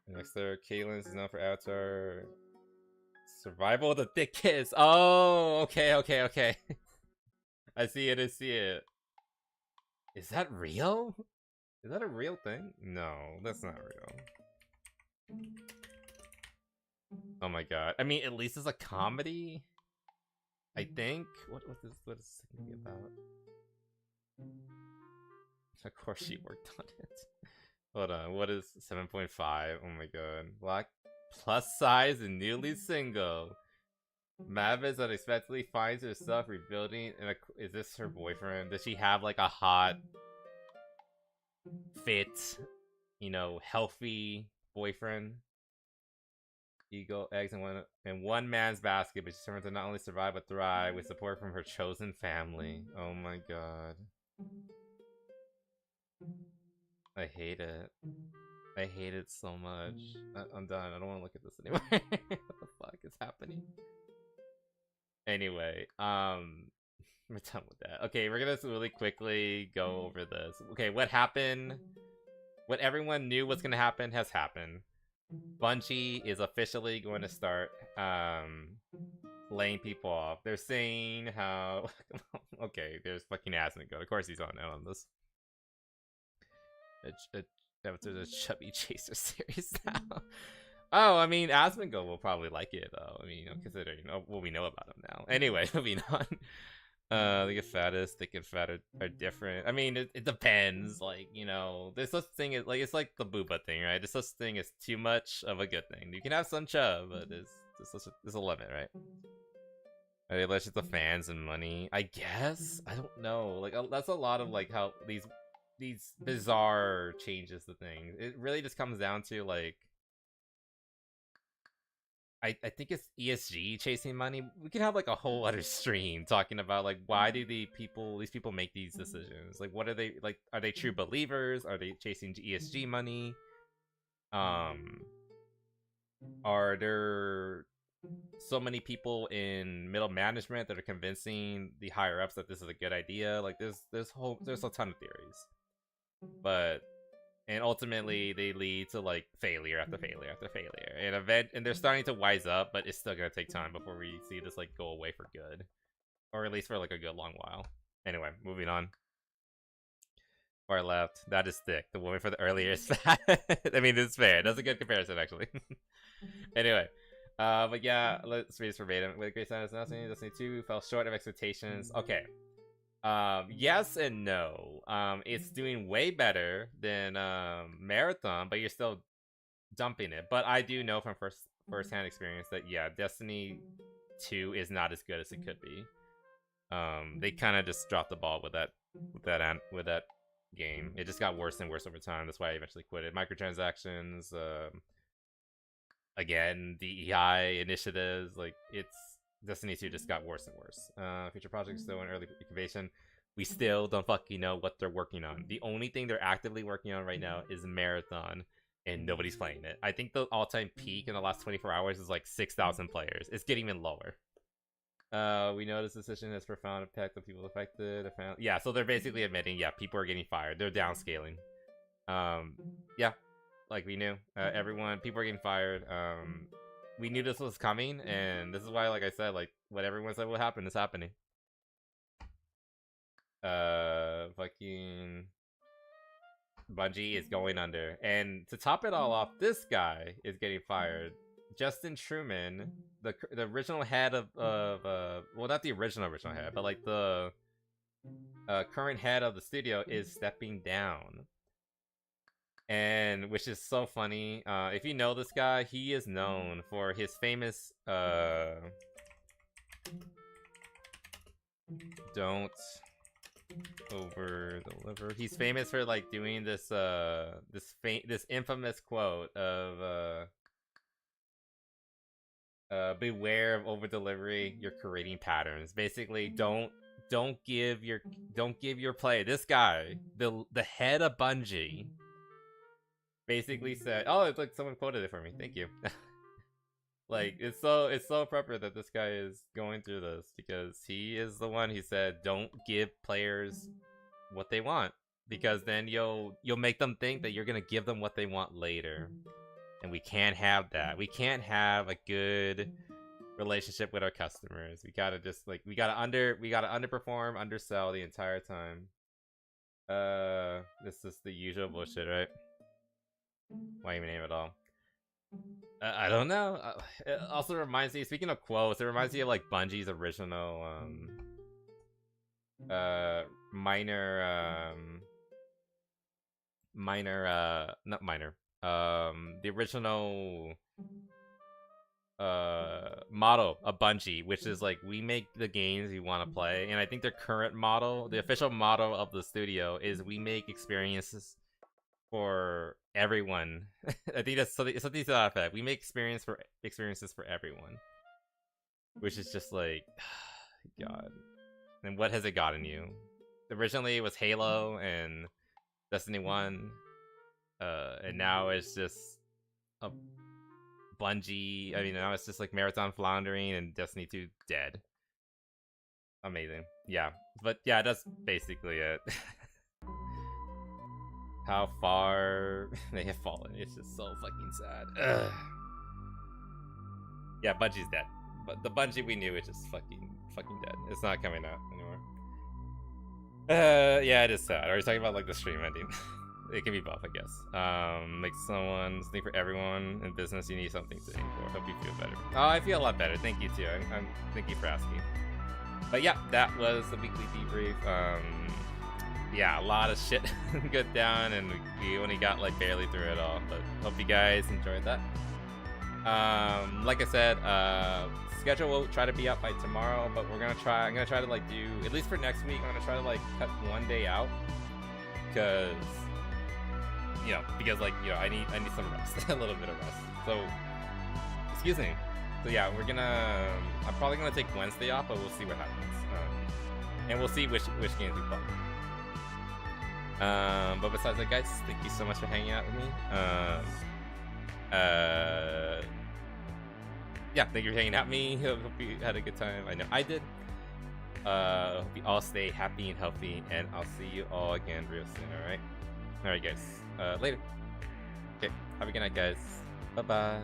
Next there, Caitlyn is known for Avatar. Survival of the Thickest. Oh, okay. I see it. Is that real? Is that a real thing? No, that's not real. Oh my god. I mean, at least it's a comedy, I think. What is this gonna be about? Of course she worked on it. Hold on, what is 7.5? Oh my god. Black plus size and newly single. Mavis unexpectedly finds herself rebuilding in a... Is this her boyfriend? Does she have like a hot, fit, you know, healthy boyfriend? Eagle eggs in one man's basket, but she determined to not only survive but thrive with support from her chosen family. Oh my god. I hate it. I hate it so much. I'm done. I don't want to look at this anymore. What the fuck is happening? Anyway, we're done with that. Okay, we're gonna really quickly go over this. Okay, what happened? What everyone knew was gonna happen has happened. Bungie is officially going to start laying people off. They're saying how okay, there's fucking Asmongold. Of course he's on this. There's a chubby chaser series now. Oh, I mean, Asmongold will probably like it though. I mean, considering what we know about him now. Anyway, moving on. The fattest, thick and fat are different. I mean, it depends. Like, you know, there's such thing as like it's like the booba thing, right? There's such thing as too much of a good thing. You can have some chub, but there's a limit, right? Unless it's the fans and money, I guess. I don't know. Like that's a lot of like how these bizarre changes to things. It really just comes down to like. I think it's ESG chasing money. We could have like a whole other stream talking about like why do these people make these decisions? Like what are they like? Are they true believers? Are they chasing ESG money? Are there so many people in middle management that are convincing the higher ups that this is a good idea? Like there's a ton of theories, and ultimately they lead to like failure after failure after failure, and they're starting to wise up, but it's still gonna take time before we see this like go away for good, or at least for like a good long while. Anyway, moving on. Far left, that is thick. The woman for the earlier is fat. I mean, it's fair. That's a good comparison, actually. Anyway, but yeah, let's read this verbatim. With great silence, Destiny 2 fell short of expectations. Okay. Yes and no. It's doing way better than Marathon, but you're still dumping it. But I do know from first-hand experience that yeah, Destiny 2 is not as good as it could be. They kind of just dropped the ball with that game. It just got worse and worse over time. That's why I eventually quit it. Microtransactions, again, DEI initiatives, like it's. Destiny 2 just got worse and worse. Future projects still in early incubation. We still don't fucking know what they're working on. The only thing they're actively working on right now is Marathon, and nobody's playing it. I think the all-time peak in the last 24 hours is like 6,000 players. It's getting even lower. We know this decision has profound impact on people affected. Yeah, so they're basically admitting, yeah, people are getting fired. They're downscaling. Yeah, like we knew. People are getting fired. We knew this was coming, and this is why, like I said, like what everyone said will happen is happening. Fucking Bungie is going under, and to top it all off, this guy is getting fired. Justin Truman, the original head of well, not the original head, but like the current head of the studio is stepping down. And which is so funny. If you know this guy, he is known for his famous don't over deliver. He's famous for like doing this this infamous quote of beware of over delivery. You're creating patterns. Basically, don't give your play. This guy, the head of Bungie, basically said, oh, it's like someone quoted it for me, thank you. Like it's so appropriate that this guy is going through this, because he is the one who said don't give players what they want, because then you'll make them think that you're gonna give them what they want later, and we can't have that. We can't have a good relationship with our customers. We gotta just like we gotta underperform, undersell the entire time. This is the usual bullshit, right? Why even name it all? I don't know. It also reminds me, speaking of quotes, it reminds me of like Bungie's original the original motto of Bungie, which is like, we make the games you want to play. And I think their current motto, the official motto of the studio, is we make experiences for everyone. I think that's something to that effect. We make experiences for everyone, which is just like, God. And what has it gotten you? Originally it was Halo and Destiny 1, and now it's just a Bungie. I mean, now it's just like Marathon Floundering and Destiny 2 dead. Amazing. Yeah, but yeah, that's basically it. How far they have fallen. It's just so fucking sad. Ugh. Yeah, Bungie's dead. But the Bungie we knew is just fucking dead. It's not coming out anymore. Yeah, it is sad. Are you talking about like the stream ending? It can be both, I guess. Make something for everyone in business. You need something to aim for. Hope you feel better. Oh, I feel a lot better. Thank you too. Thank you for asking. But yeah, that was the weekly debrief. Yeah, a lot of shit got down, and we only got like barely through it all. But hope you guys enjoyed that. Like I said, schedule will try to be up by tomorrow, but I'm gonna try to like do, at least for next week, I'm gonna try to like cut one day out, because I need some rest. A little bit of rest. So excuse me. So yeah, I'm probably gonna take Wednesday off, but we'll see what happens. And we'll see which games we play. But besides that, guys, thank you so much for hanging out with me. Yeah, thank you for hanging out with me. Hope you had a good time. I know I did. Hope you all stay happy and healthy, and I'll see you all again real soon, alright, guys. Later. Okay, have a good night, guys. Bye-bye.